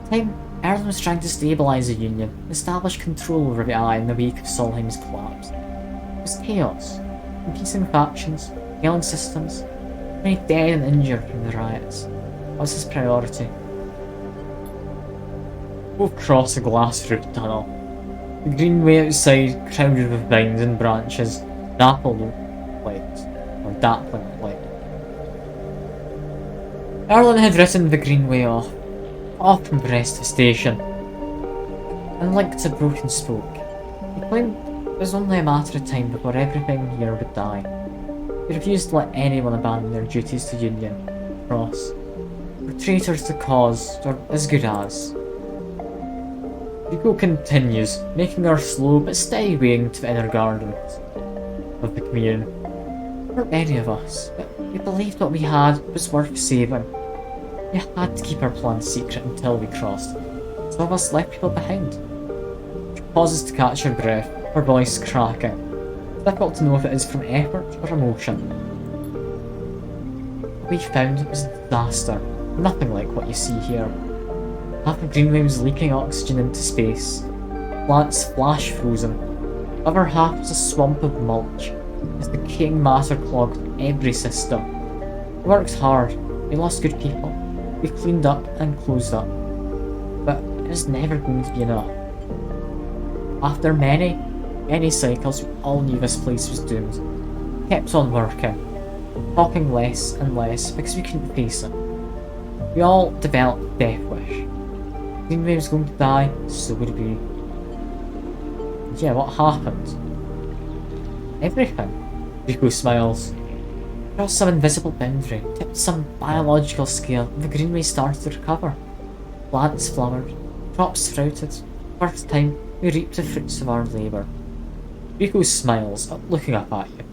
At the time, Erwin was trying to stabilise the Union, establish control over the Eye in the wake of Solheim's collapse. It was chaos, competing factions, failing systems, many dead and injured from the riots. That was his priority. Both crossed a glass-roofed tunnel. The greenway outside, crowded with vines and branches, dappling light. Erlen had written the greenway off from Brest station, and linked to Broken Spoke. He claimed it was only a matter of time before everything here would die. He refused to let anyone abandon their duties to Union, Cross, or traitors to cause, or as good as. Rico continues, making her slow but steady way into the inner gardens of the commune. There weren't many of us, but we believed what we had was worth saving. We had to keep our plans secret until we crossed. Some of us left people behind. She pauses to catch her breath, her voice cracking. It's difficult to know if it is from effort or emotion. What we found was a disaster, nothing like what you see here. Half of Greenway was leaking oxygen into space. Plants flash frozen. The other half was a swamp of mulch, as decaying matter clogged every system. We worked hard, we lost good people, we cleaned up and closed up. But it was never going to be enough. After many cycles, we all knew this place was doomed. We kept on working, talking less and less because we couldn't face it. We all developed Death Wish. Greenway was going to die, so would we. Yeah, what happened? Everything. Rico smiles. Across some invisible boundary, tipped some biological scale, and the Greenway started to recover. Plants flowered, crops sprouted. First time we reaped the fruits of our labour. Rico smiles, looking up at you.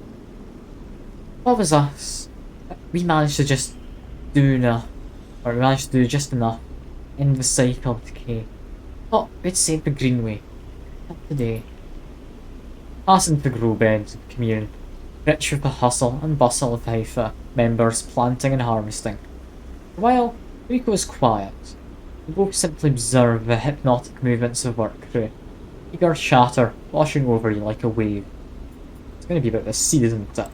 What was us? We managed to just do enough, or we managed to do just enough in the cycle of decay. Thought we'd save the Greenway. Not today. Passing the grow beds of the commune, rich with the hustle and bustle of Haifa members planting and harvesting. For a while, Rico was quiet. We both simply observed the hypnotic movements of work crew. Eager chatter washing over you like a wave. It's going to be about this seed, isn't it?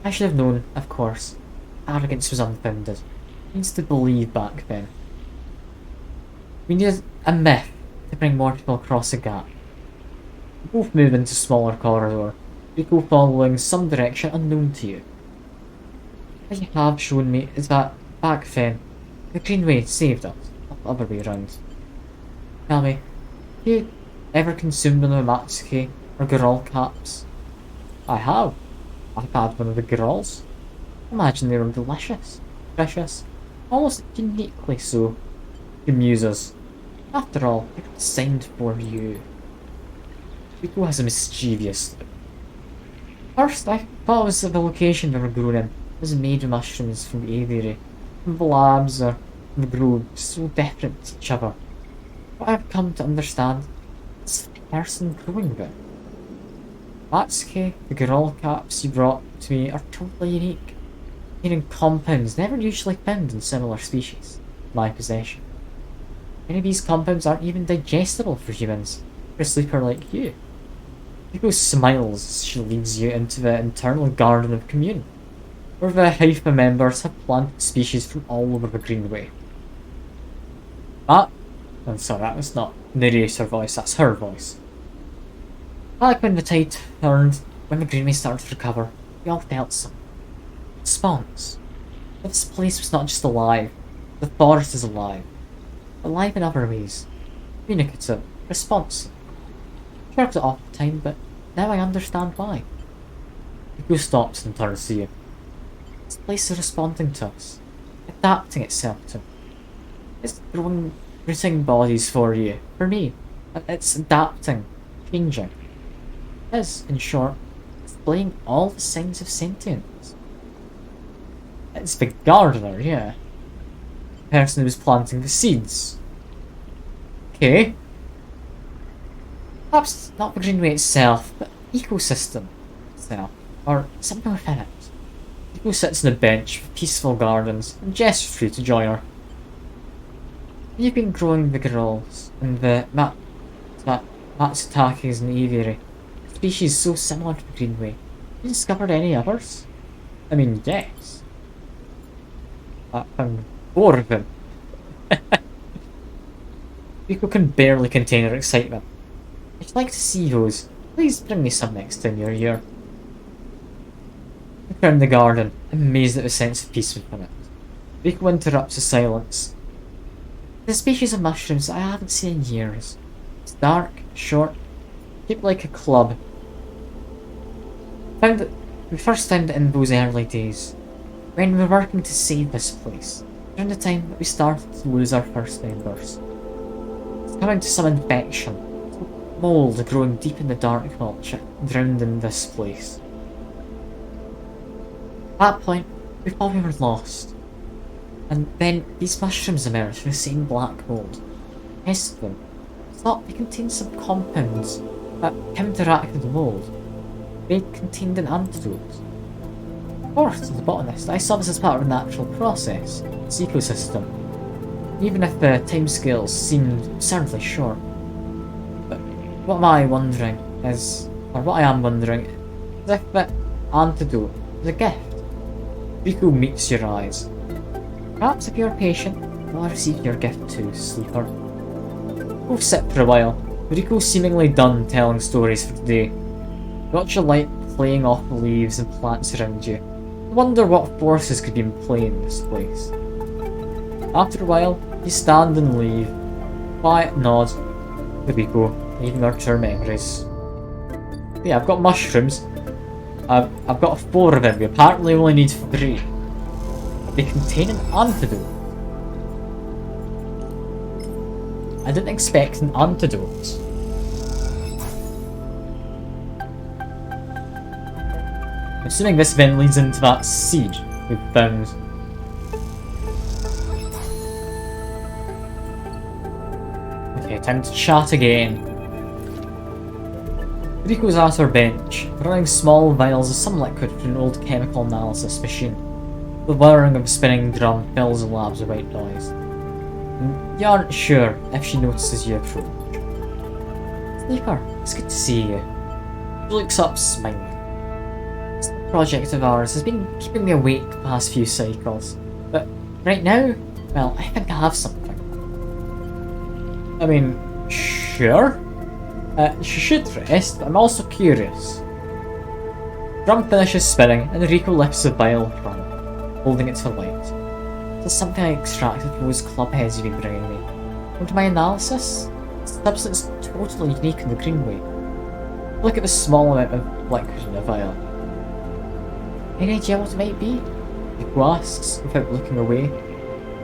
I should have known, of course. Arrogance was unfounded. I used to believe back then. We needed a myth to bring more people across the gap. We both move into smaller corridor, Rico following some direction unknown to you. What you have shown me is that, back then, the Greenway saved us, not the other way around. Tell me, have you ever consumed one of the Matsuke or Girol caps? I have. I've had one of the Girols. Imagine they were delicious, precious, almost uniquely so. The muses. After all, they were designed for you. Rico has a mischievous look. First, I thought it was the location they were grown in. It was made of mushrooms from the aviary, from the labs or from the grove, so different to each other. But I've come to understand, it's the person growing them. Matsuke, the Girol caps you brought to me are totally unique, meaning compounds never usually found in similar species, in my possession. Many of these compounds aren't even digestible for humans, for a sleeper like you. Rico smiles as she leads you into the internal garden of commune, where the Haifa members have planted species from all over the Greenway. I'm sorry, that was not narrator voice, that's her voice. Back when the tide turned, when the Greenway started to recover, we all felt some response. This place was not just alive, the forest is alive. Alive in other ways. Communicative, responsive. I shrugged it off at the time, but now I understand why. Rico stops and turns to you. This place is responding to us. adapting itself to. It's growing rooting bodies for you, for me. It's adapting, changing. It is, in short, displaying all the signs of sentience. It's the gardener, yeah. The person who was planting the seeds. Okay. Perhaps not the greenway itself, but the ecosystem itself, or something within it. Rico sits on a bench with peaceful gardens and gestures for you to join her. You've been growing the girls and the Matsutakis and aviary, species so similar to the greenway. Have you discovered any others? I mean, yes. I found 4 of them. Rico can barely contain her excitement. If you'd like to see those, please bring me some next time you're here. Look around the garden, amazed at the sense of peace within it. Rico interrupts the silence. The species of mushrooms I haven't seen in years. It's dark, short, shaped like a club. We first found it in those early days, when we were working to save this place, around the time that we started to lose our first members. It's coming to some infection, mould growing deep in the dark mulch drowned in this place. At that point, we thought we were lost. And then these mushrooms emerged from the same black mould. Tested them. Thought they contained some compounds that counteracted the mould. They contained an antidote. Of course, as a botanist, I saw this as part of a natural process, its ecosystem, even if the timescales seemed absurdly short. But what I am wondering is if that antidote is a gift. Rico meets your eyes. Perhaps if you're patient, you'll receive your gift too, sleeper. Both sit for a while, Rico seemingly done telling stories for today. Watch your light playing off the leaves and plants around you. You wonder what forces could be in play in this place. After a while, you stand and leave. Quiet nod to Rico, leaving her to her memories. Yeah, I've got mushrooms. I've got 4 of them. We apparently only need 3. They contain an antidote. I didn't expect an antidote. I'm assuming this then leads into that seed we found. Okay, time to chat again. Rico's at her bench, running small vials of some liquid through an old chemical analysis machine. The whirring of a spinning drum fills the labs with white noise. And you aren't sure if she notices you approach. Sleeper, it's good to see you. She looks up, smiling. This project of ours has been keeping me awake the past few cycles, but right now, well, I think I have something. I mean, sure? She should rest, but I'm also curious. Drum finishes spinning, and Rico lifts the vial from it, holding it to light. There's something I extracted from those club heads you've been bringing me. According to my analysis, it's a substance totally unique in the Greenway. Look at the small amount of liquid in the vial. Any idea what it might be? Rico asks, without looking away.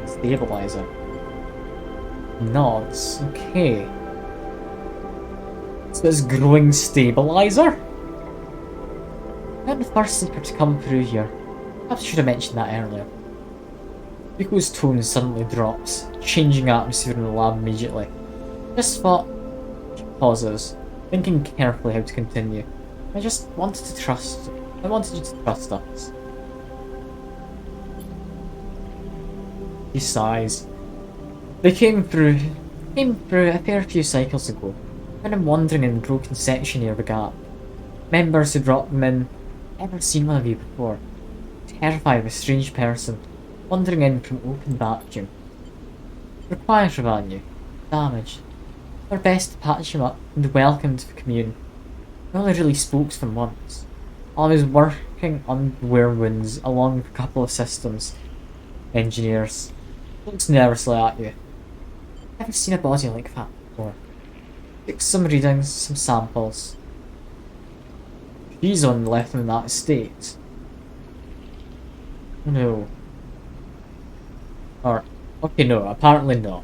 Stabilizer. Nods. Okay. So this growing stabilizer? I'm the first sleeper to come through here. Perhaps I should have mentioned that earlier. Rico's tone suddenly drops, changing atmosphere in the lab immediately. Just thought. She pauses, thinking carefully how to continue. I just wanted to trust. I wanted you to trust us. He sighs. They came through a fair few cycles ago. When I'm wandering in the broken section near the gap. Members who brought them in, never seen one of you before. Terrified of a strange person, wandering in from open vacuum. They're quieter than you, damaged. They're best to patch him up and welcome to the commune. I only really spoke to them once. I was working on whirlwinds along with a couple of systems engineers. Looks nervously at you. Never seen a body like that before. Took some readings, some samples. She's on left in that state. No. Or, okay, no, apparently not.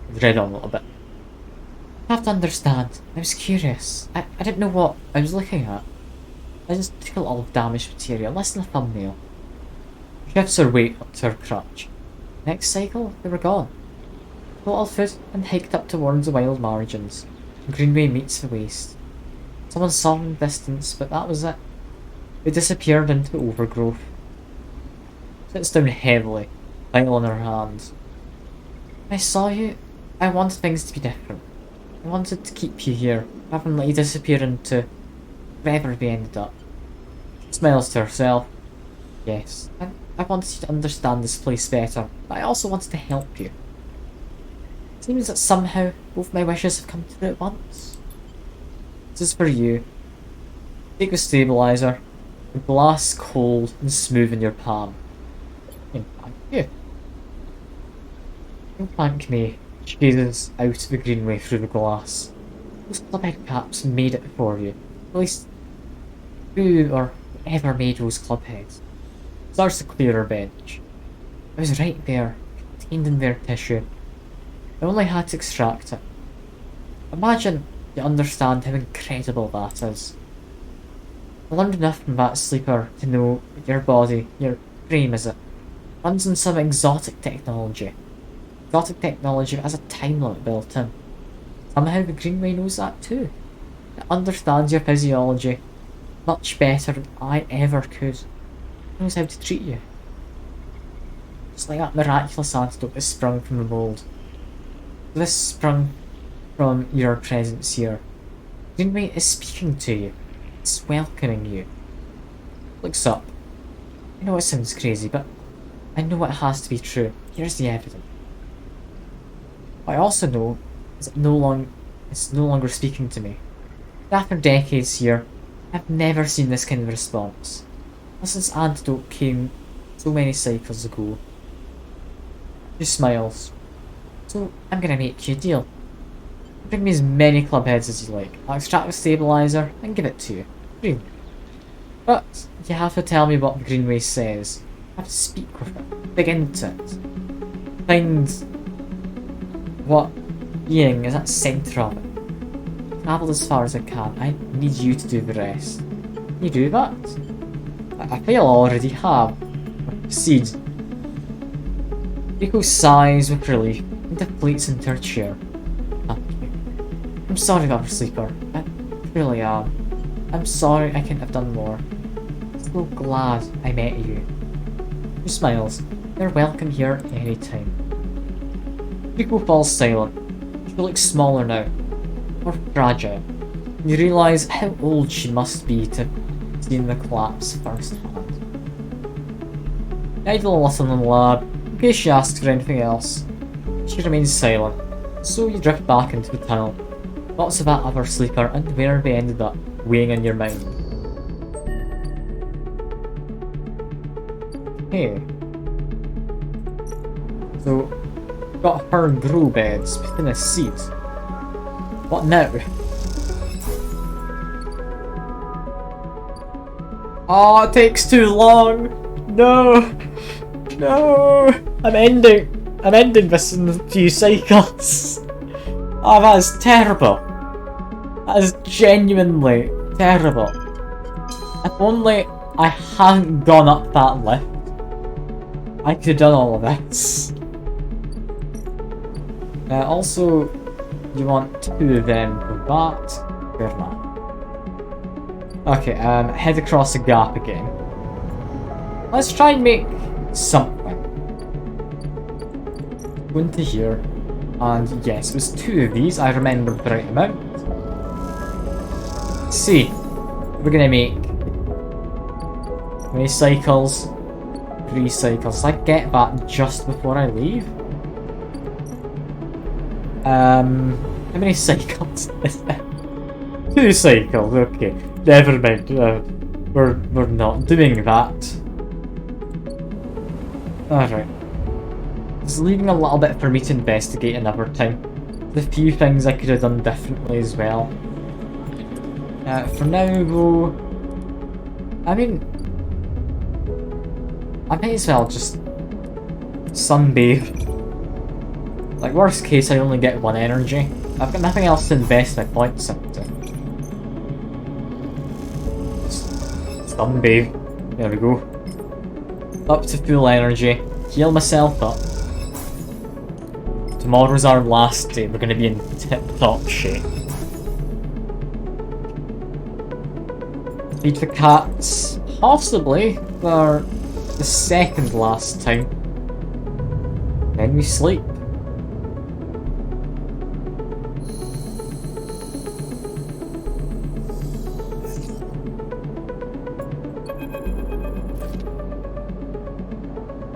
I've read on a little bit. You have to understand, I was curious. I didn't know what I was looking at. I just took a lot of damaged material, less than a thumbnail. She shifts her weight up to her crutch. Next cycle, they were gone. Bottle food and hiked up towards the wild margins. The greenway meets the waste. Someone saw them in the distance, but that was it. They disappeared into the overgrowth. Sits down heavily, Bible in her hand. When I saw you, I wanted things to be different. I wanted to keep you here, rather than let you disappear into wherever we ended up. She smiles to herself. Yes, I wanted you to understand this place better, but I also wanted to help you. It seems that somehow both my wishes have come true at once. This is for you. Take the stabilizer. The glass cold and smooth in your palm. Thank you. Don't thank me. She gazes out of the greenway through the glass. Those clubhead caps made it for you. At least, who or whoever made those clubheads. Starts to clear her bench. I was right there, contained in their tissue. I only had to extract it. Imagine you understand how incredible that is. I learned enough from that sleeper to know that your body, your frame is it, runs on some exotic technology. Exotic technology that has a time limit built in. Somehow the Greenway knows that too. It understands your physiology much better than I ever could. It knows how to treat you. Just like that miraculous antidote that sprung from the mould. This sprung from your presence here. Greenway is speaking to you. It's welcoming you. Looks up. I know it sounds crazy, but I know it has to be true. Here's the evidence. What I also know is that it's no longer speaking to me. After decades here, I've never seen this kind of response. Not since Antidote came so many cycles ago. She smiles. So I'm gonna make you a deal. Bring me as many clubheads as you like. I'll extract the stabilizer and give it to you. Green. But you have to tell me what the Greenway says. You have to speak with it. Dig into it. Find what being is at the centre of it. Travel as far as I can. I need you to do the rest. Can you do that? I feel I already have. Proceed. Rico sighs with relief and deflates into her chair. I'm sorry about the sleeper. I really am. I'm sorry I couldn't have done more. I'm so glad I met you. She smiles. They're welcome here anytime. Rico falls silent. She looks smaller now. More fragile. You realise how old she must be to have seen the collapse firsthand. You idle a little in the lab, in case she asks for anything else. She remains silent, so you drift back into the tunnel. Thoughts of that other sleeper and where they ended up weighing on your mind. Okay. So, got her grow beds within a seed. What now? Oh, it takes too long! No! No! I'm ending this in a few cycles. Oh, that is terrible. That is genuinely terrible. If only I hadn't gone up that lift, I could have done all of this. Also, you want two of them for that. Where's that? Okay, head across the gap again. Let's try and make something. Go into here. And yes, it was two of these, I remember the right amount. Let's see. We're gonna make how many cycles? 3 cycles. I get that just before I leave. How many cycles is that? 2 cycles, okay. Never mind. We're not doing that. Alright. It's leaving a little bit for me to investigate another time. There's a few things I could have done differently as well. For now though, I mean, I might as well just Sunbathe. Like, worst case, I only get 1 energy. I've got nothing else to invest my points into. Sunbathe. There we go. Up to full energy. Heal myself up. Tomorrow's our last day. We're gonna be in tip-top shape. Feed the cats. Possibly for the second last time. Then we sleep.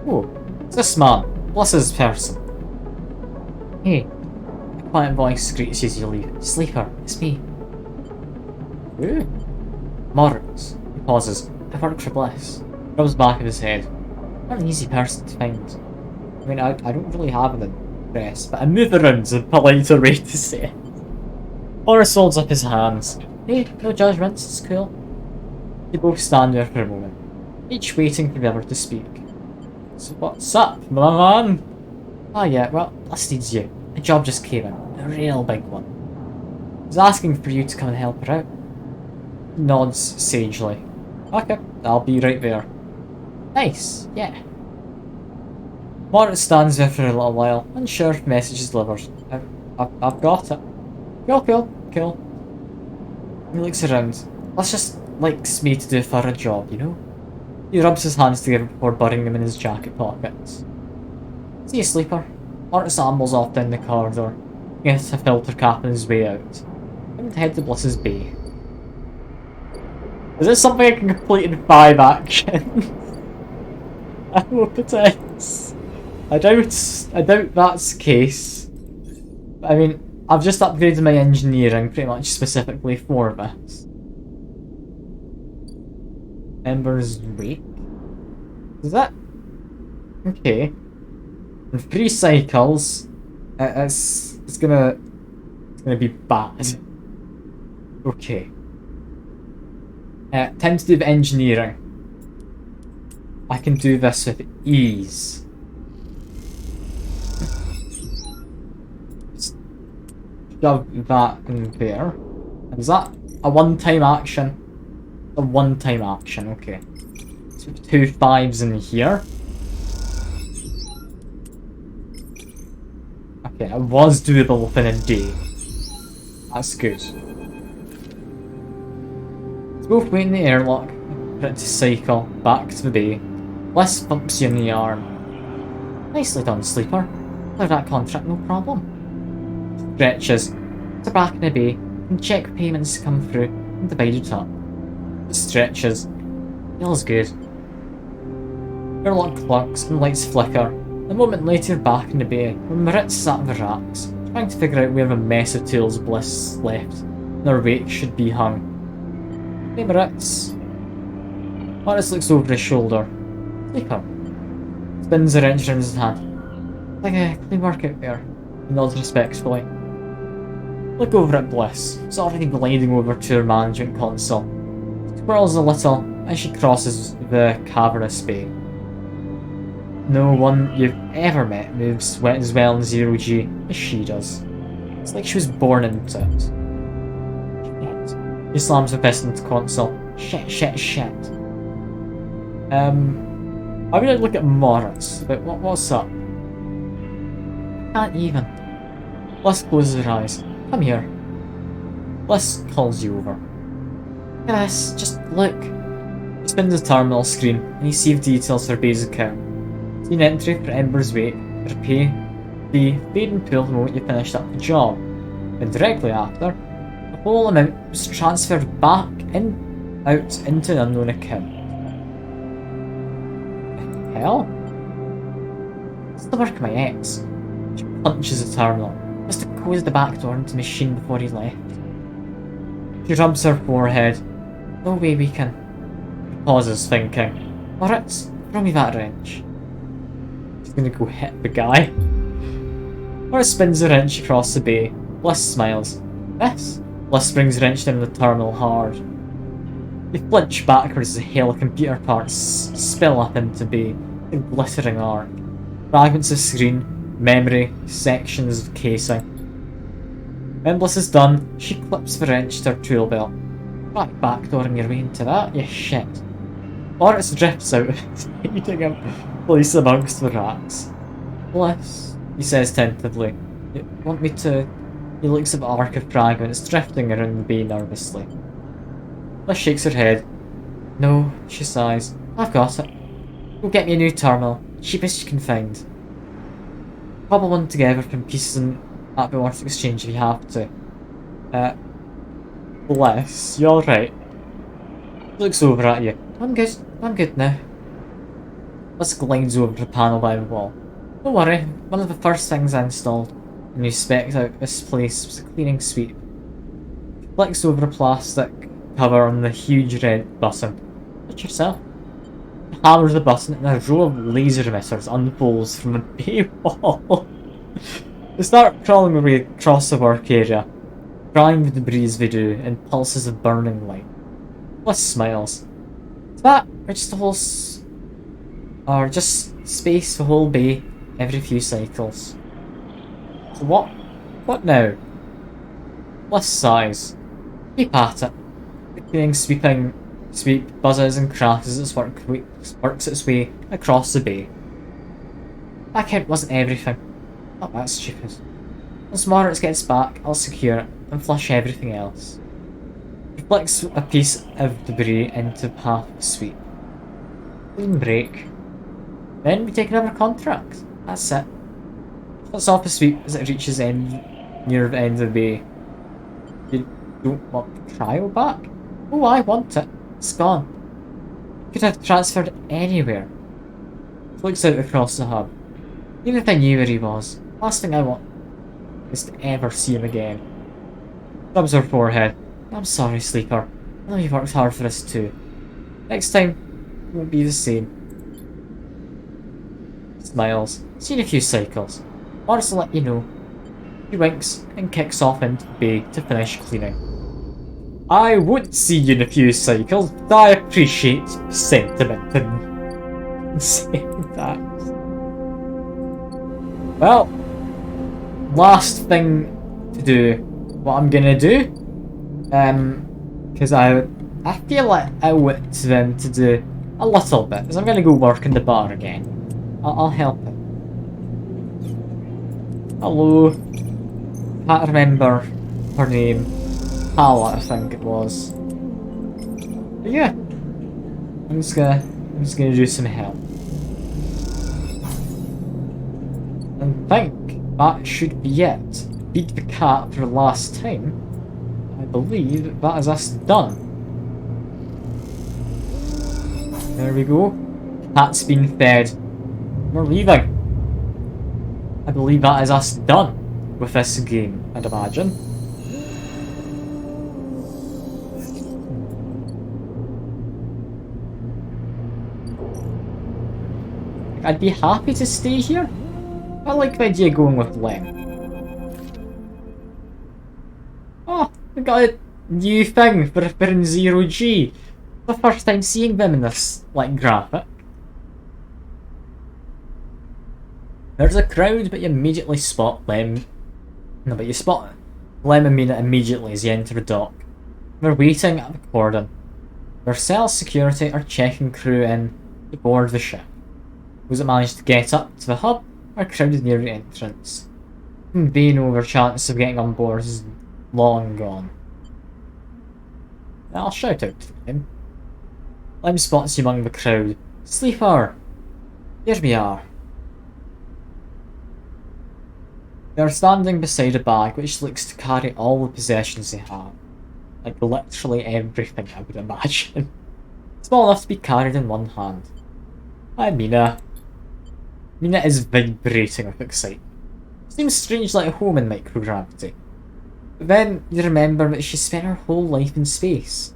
Oh, it's this man. Bless his person. Hey, a quiet voice greets you as you leave. Sleeper, it's me. Ooh. Moritz. He pauses. I work for Bliss. Rubs back of his head. Not an easy person to find. I mean, I don't really have an address, but a move around's a politer way to say it. Horace holds up his hands. Hey, no judgments, it's cool. They both stand there for a moment, each waiting for the other to speak. So what's up, my man? Ah yeah, well, Bliss needs you. A job just came in, a real big one. He's asking for you to come and help her out. He nods sagely. Okay, I'll be right there. Nice, yeah. Moritz stands there for a little while, unsure if message is delivered. I've got it. Cool. He looks around. That's just likes me to do for a job, you know? He rubs his hands together before burying them in his jacket pockets. See you, Sleeper. Moritz ambles off down the corridor. He gets a filter cap on his way out. I'm to head to Bliss's Bay. Is this something I can complete in 5 actions? I hope it is. I doubt that's the case. I mean, I've just upgraded my engineering pretty much specifically for this. Ember's Wake? Is that? Okay. In 3 cycles, it's gonna be bad. Okay. Tentative engineering. I can do this with ease. Shove that in there. And is that a one-time action? A one-time action, okay. So 2 5s in here. Okay, it was doable within a day. That's good. Let's both wait in the airlock. Put it to cycle back to the bay. Bliss bumps you in the arm. Nicely done, Sleeper. Clear that contract, no problem. Stretches. To back in the bay, and check payments come through and divide it up. It stretches. Feels good. Airlock clunks and lights flicker. A moment later, back in the bay, where Moritz sat on the racks, trying to figure out where the mess of tools Bliss left, and their wake should be hung. Hey, Moritz. Moritz looks over his shoulder. Sleeper. Spins a wrench around his hand. Like a clean work out there. He nods respectfully. Look over at Bliss. It's already gliding over to her management console. Squirrels a little as she crosses the cavernous bay. No one you've ever met moves as well in Zero G as she does. It's like she was born into it. Shit. He slams the fist into the console. Shit. I would look at Moritz, but what's up? Can't even. Bliss closes her eyes. Come here. Bliss calls you over. Look at this, just look. He spins the terminal screen and you see the details for Bay's account. See an entry for Ember's Wake, for pay, the paid and pool the moment you finished up the job. And directly after, the whole amount was transferred back out into an unknown account. The hell? It's the work of my ex. She punches the terminal. Must have closed the back door into the machine before he left. She rubs her forehead. No way we can. He pauses, thinking. Moritz, throw me that wrench. She's gonna go hit the guy. Moritz spins the wrench across the bay. Bliss smiles. This? Bliss brings the wrench down the terminal hard. They flinch backwards as the hail of computer parts spill up into bay, a glittering arc. Fragments of screen, memory, sections of casing. When Bliss is done, she clips the wrench to her tool belt. Try backdooring your way into that, you shit. Boris drifts out, eating a place amongst the racks. Bliss, he says tentatively. You want me to... He looks at the arc of fragments drifting around the bay nervously. Bliss shakes her head. No, she sighs. I've got it. Go get me a new terminal, cheapest you can find. Cobble one together from pieces at the Worth Exchange if you have to. Bliss, you alright? He looks over at you. I'm good now. Bliss glides over the panel by the wall. Don't worry, one of the first things I installed when you spec'd out this place was a cleaning sweep. He flicks over the plastic cover on the huge red button. Touch yourself. He hammers the button and a row of laser emitters unfolds from the bay wall. They start crawling their way across the work area, crying the debris as they do in pulses of burning light. Bliss smiles. Is that or just the whole or just space the whole bay every few cycles? So what now? Bliss sighs. Keep at it. The cleaning sweep buzzes and cracks as its works its way across the bay. That count wasn't everything. Not that stupid. Once Moritz gets back, I'll secure it and flush everything else. He flicks a piece of debris into half the sweep. Clean break. Then we take another contract. That's it. Shuts off the sweep as it reaches near the end of the bay. You don't want the cryo back? Oh, I want it. It's gone. Could have transferred anywhere. He looks out across the hub. Even if I knew where he was, last thing I want is to ever see him again. Rubs her forehead. I'm sorry, Sleeper. I know you worked hard for us too. Next time, it won't be the same. Smiles. Seen a few cycles. Morris will let you know. He winks and kicks off into the bay to finish cleaning. I would see you in a few cycles, but I appreciate the sentiment in saying that. Well, last thing to do, what I'm gonna do, because I feel like I owe it to them to do a little bit, because I'm gonna go work in the bar again. I'll help it. Hello. Can't remember her name. Paula, I think it was. But yeah, I'm just gonna do some help. And think that should be it. Beat the cat for the last time. I believe that is us done. There we go. Cat's been fed. We're leaving. I believe that is us done with this game, I'd imagine. I'd be happy to stay here. I like the idea of going with Lem. Oh, we got a new thing for in Zero G. The first time seeing them in this, like, graphic. There's a crowd, but you immediately spot Lem. No, but you spot Lem and Mina immediately as you enter the dock. They're waiting at the cordon. Their cell security are checking crew in to board the ship. Those that managed to get up to the hub are crowded near the entrance. They know their chance of getting on board is long gone. I'll shout out to him. Lem spots you among the crowd. Sleeper! Here we are. They are standing beside a bag which looks to carry all the possessions they have. Like literally everything, I would imagine. Small enough to be carried in one hand. Hi, Mina. Mina is vibrating with excitement. Seems strangely at home in microgravity. But then you remember that she spent her whole life in space.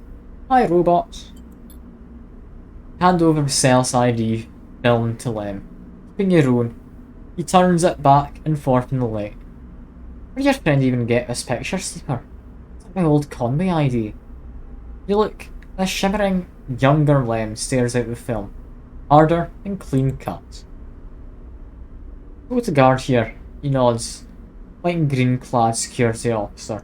Hi, robot. Hand over the Cells ID film to Lem. Keeping your own. He turns it back and forth in the light. Where did your friend even get this picture, Sleeper? Is that my old Conway ID? You look, a shimmering, younger Lem stares out the film. Harder and clean cut. Go to guard here. He nods. White and green clad security officer.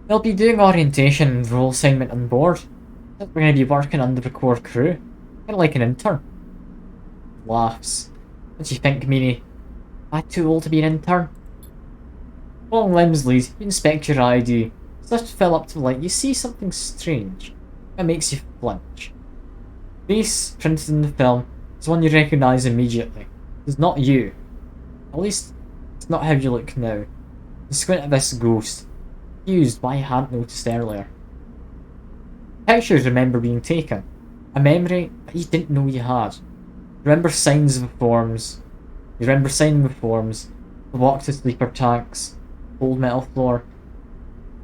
They'll be doing orientation and role assignment on board. We're going to be working under the core crew. Kind of like an intern. Laughs. What do you think, Meanie? Am I too old to be an intern? Following Lem's lead, you inspect your ID. Starts to fill up to the light. You see something strange. That makes you flinch. Face printed in the film is one you recognise immediately. It's not you. At least, it's not how you look now. You squint at this ghost. Confused why you hadn't noticed earlier. Pictures remember being taken. A memory that you didn't know you had. You remember signs of the forms. You remember signing the forms. The walk to sleeper tanks. Old metal floor.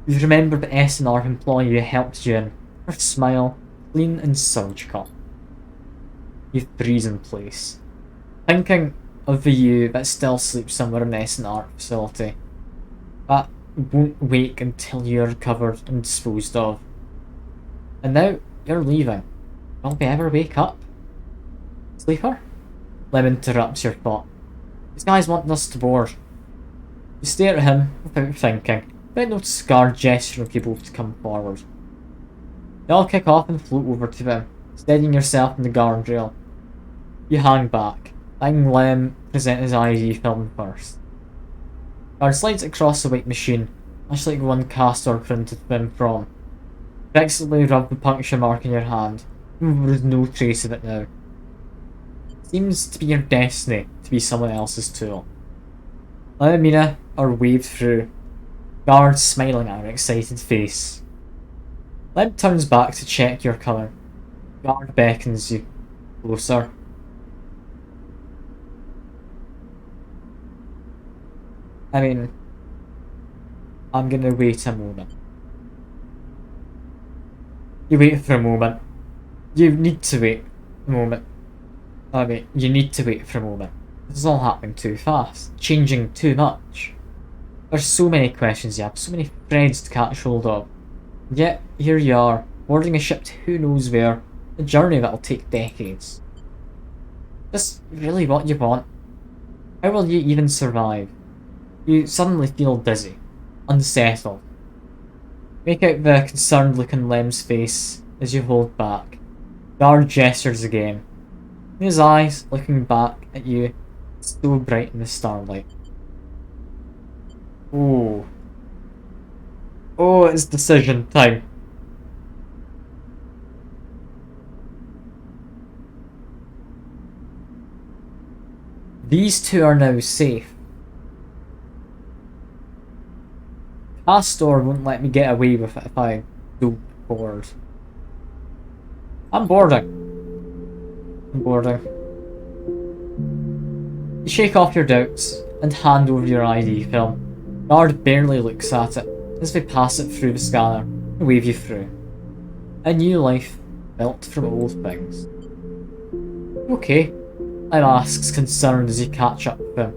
You remember the S&R employee who helped you in. Her smile, clean and surgical. You freeze in place. Thinking of the you that still sleeps somewhere in the S&R facility. That won't wake until you're recovered and disposed of. And now, you're leaving. Will we ever wake up? Sleeper? Lem interrupts your thought. These guys want us to board. You stare at him without thinking, but notice guard gesturing for you both to come forward. You all kick off and float over to them, steadying yourself on the guardrail. You hang back, letting Lem present his ID film first. Guard slides across the white machine, much like one Castor printed them from. Flexibly rub the puncture mark in your hand, even though there is no trace of it now. It seems to be your destiny to be someone else's tool. Lem and Mina are waved through, guards smiling at her excited face. Lem turns back to check your colour. Guard beckons you closer. I'm gonna wait a moment. You wait for a moment. You need to wait a moment. You need to wait for a moment. This is all happening too fast. Changing too much. There's so many questions you have, so many threads to catch hold of. Yet, here you are, boarding a ship to who knows where, a journey that'll take decades. Is this really what you want? How will you even survive? You suddenly feel dizzy, unsettled. Make out the concerned look on Lem's face as you hold back. Guard gestures again. His eyes, looking back at you, so bright in the starlight. Oh, it's decision time. These two are now safe. Castor won't let me get away with it if I don't board. I'm boarding. You shake off your doubts and hand over your ID film. Guard barely looks at it as they pass it through the scanner and wave you through. A new life built from old things. Okay, Lem asks, concerned as you catch up with him.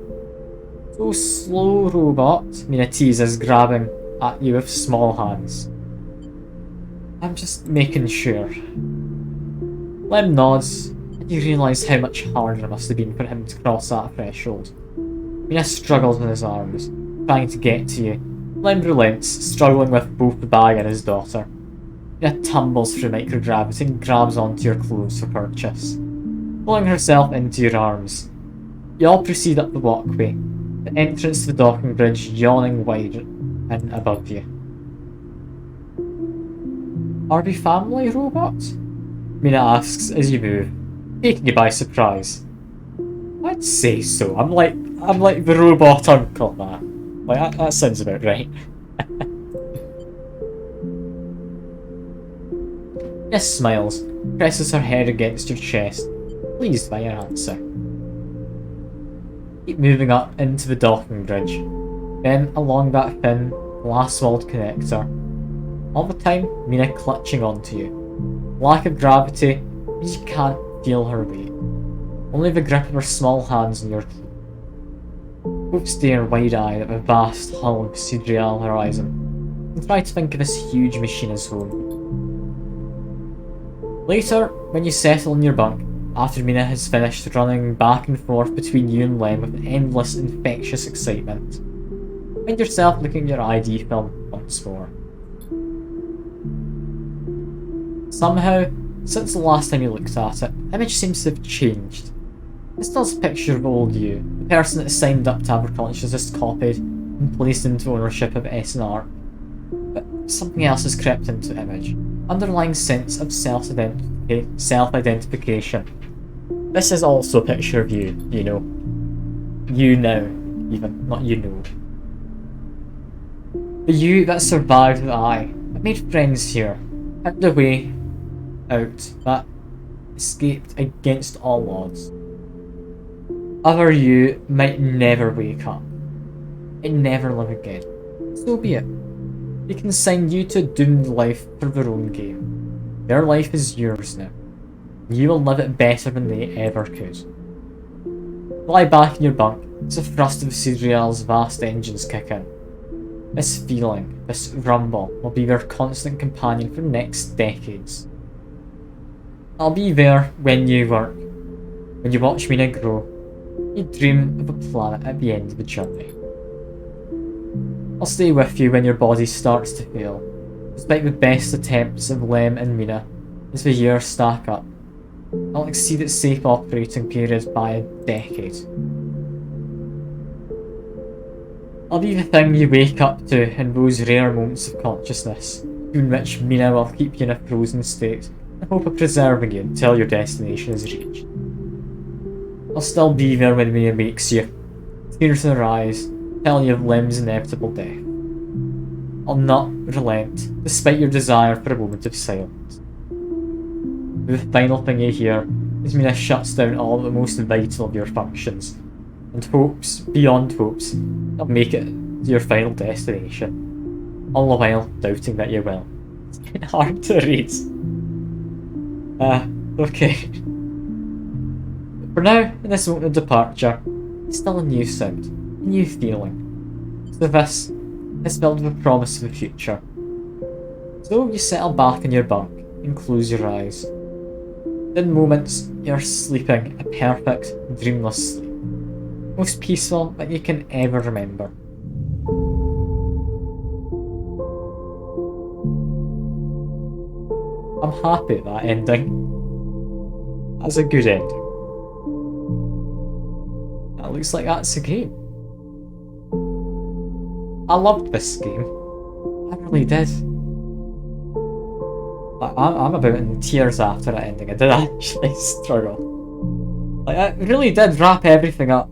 So slow, robot, Mina teases, grabbing at you with small hands. I'm just making sure. Lem nods, and you realise how much harder it must have been for him to cross that threshold. Mina struggles with his arms, trying to get to you. Lem relents, struggling with both the bag and his daughter. Mina tumbles through microgravity and grabs onto your clothes for purchase, pulling herself into your arms. You all proceed up the walkway, the entrance to the docking bridge yawning wide and above you. Are we family, robot? Mina asks as you move, taking you by surprise. I'd say so. I'm like the robot uncle, man. Like that sounds about right. Mina smiles, presses her head against your chest, pleased by your answer. Keep moving up into the docking bridge, then along that thin, glass-walled connector. All the time, Mina clutching onto you. Lack of gravity means you can't feel her weight. Only the grip of her small hands on your throat. Both stare wide-eyed at the vast hull of Sidriel horizon, and try to think of this huge machine as home. Later, when you settle in your bunk, after Mina has finished running back and forth between you and Lem with endless infectious excitement. Find yourself looking at your ID film once more. Somehow, since the last time you looked at it, the image seems to have changed. It still has a picture of old you, the person that signed up to Abercrombie has just copied and placed into ownership of SNR. But something else has crept into the image. Underlying sense of self-identification. This is also a picture of you, you know. You now, even, not you know. The you that survived the eye, that made friends here, found a way out, that escaped against all odds. Other you might never wake up, might never live again. So be it. They consign you to a doomed life for their own game. Their life is yours now. You will live it better than they ever could. Lie back in your bunk as the thrust of Cedriel's vast engines kick in. This feeling, this rumble, will be your constant companion for the next decades. I'll be there when you work, when you watch Mina grow. You dream of a planet at the end of the journey. I'll stay with you when your body starts to fail, despite the best attempts of Lem and Mina as the years stack up. I'll exceed its safe operating period by a decade. I'll be the thing you wake up to in those rare moments of consciousness, in which Mina will keep you in a frozen state in hope of preserving you until your destination is reached. I'll still be there when Mina makes you, tears in her eyes, telling you of Lem's inevitable death. I'll not relent, despite your desire for a moment of silence. The final thing you hear is Mina shuts down all the most vital of your functions, and hopes, beyond hopes, you'll make it to your final destination, all the while doubting that you will. It's getting hard to read. Okay. For now, in this moment of departure, it's still a new sound, a new feeling. So this is filled with a promise of the future. So you settle back in your bunk and close your eyes. In moments, you're sleeping a perfect, dreamless sleep. Most peaceful that you can ever remember. I'm happy at that ending. That's a good ending. That looks like that's a game. I loved this game. I really did. Like, I'm about in tears after that ending. I did actually struggle. Like, I really did wrap everything up.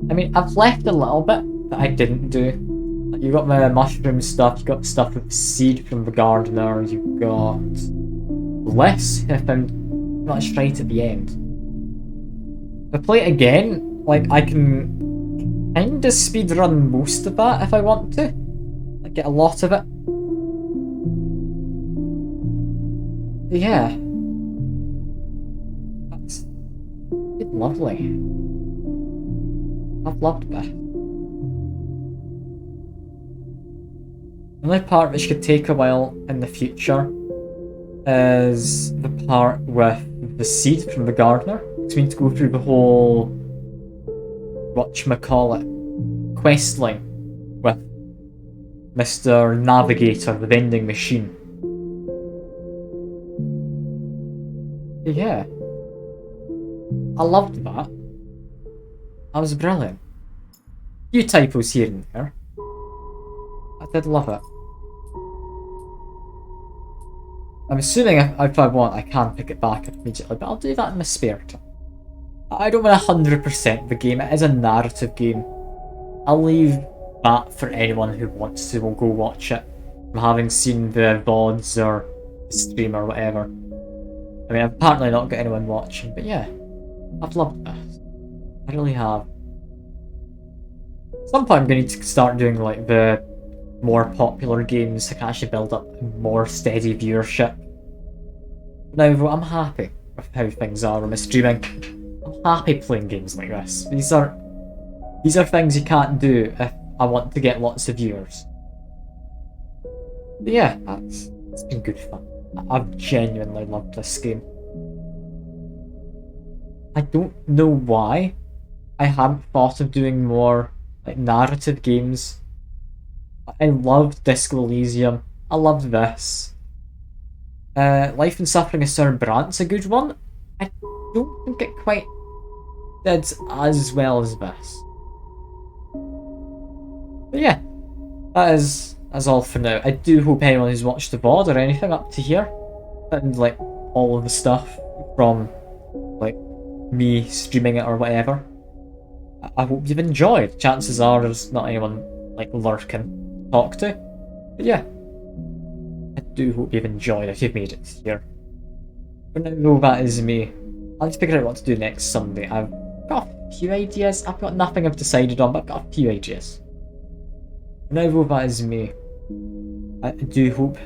I mean, I've left a little bit that I didn't do. Like, you got the mushroom stuff, you got stuff with seed from the gardener, you got Bliss, who I found much right at the end. If I play it again, like, I can kinda speedrun most of that if I want to. Like, get a lot of it. But yeah. That's lovely. I've loved that. The only part which could take a while in the future is the part with the seed from the gardener. So we need to go through the whole whatchamacallit quest line with Mr. Navigator, the vending machine. Yeah. I loved that. That was brilliant. A few typos here and there. I did love it. I'm assuming if I want, I can pick it back up immediately, but I'll do that in my spare time. I don't want 100% the game. It is a narrative game. I'll leave that for anyone who wants to. Will go watch it from having seen the VODs or the stream or whatever. I mean, I've apparently not got anyone watching, but yeah, I've loved this. I really have. At some point I'm going to need to start doing like the more popular games to actually build up more steady viewership. Now, I'm happy with how things are with my streaming. I'm happy playing games like this. These are things you can't do if I want to get lots of viewers. But yeah, it's been good fun. I've genuinely loved this game. I don't know why I hadn't thought of doing more like narrative games. I loved Disco Elysium. I loved this. Life and Suffering of Sir Brant's a good one. I don't think it quite did as well as this. But yeah, that's all for now. I do hope anyone who's watched the VOD or anything up to here, and like all of the stuff from like me streaming it or whatever, I hope you've enjoyed. Chances are there's not anyone like lurking to talk to. But yeah, I do hope you've enjoyed if you've made it here. For now though, that is me. I'll just figure out what to do next Sunday. I've got a few ideas. I've got nothing I've decided on, but I've got a few ideas. For now though, that is me. I do hope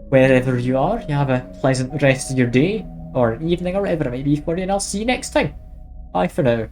wherever you are, you have a pleasant rest of your day, or evening, or whatever it may be for you, and I'll see you next time. Bye for now.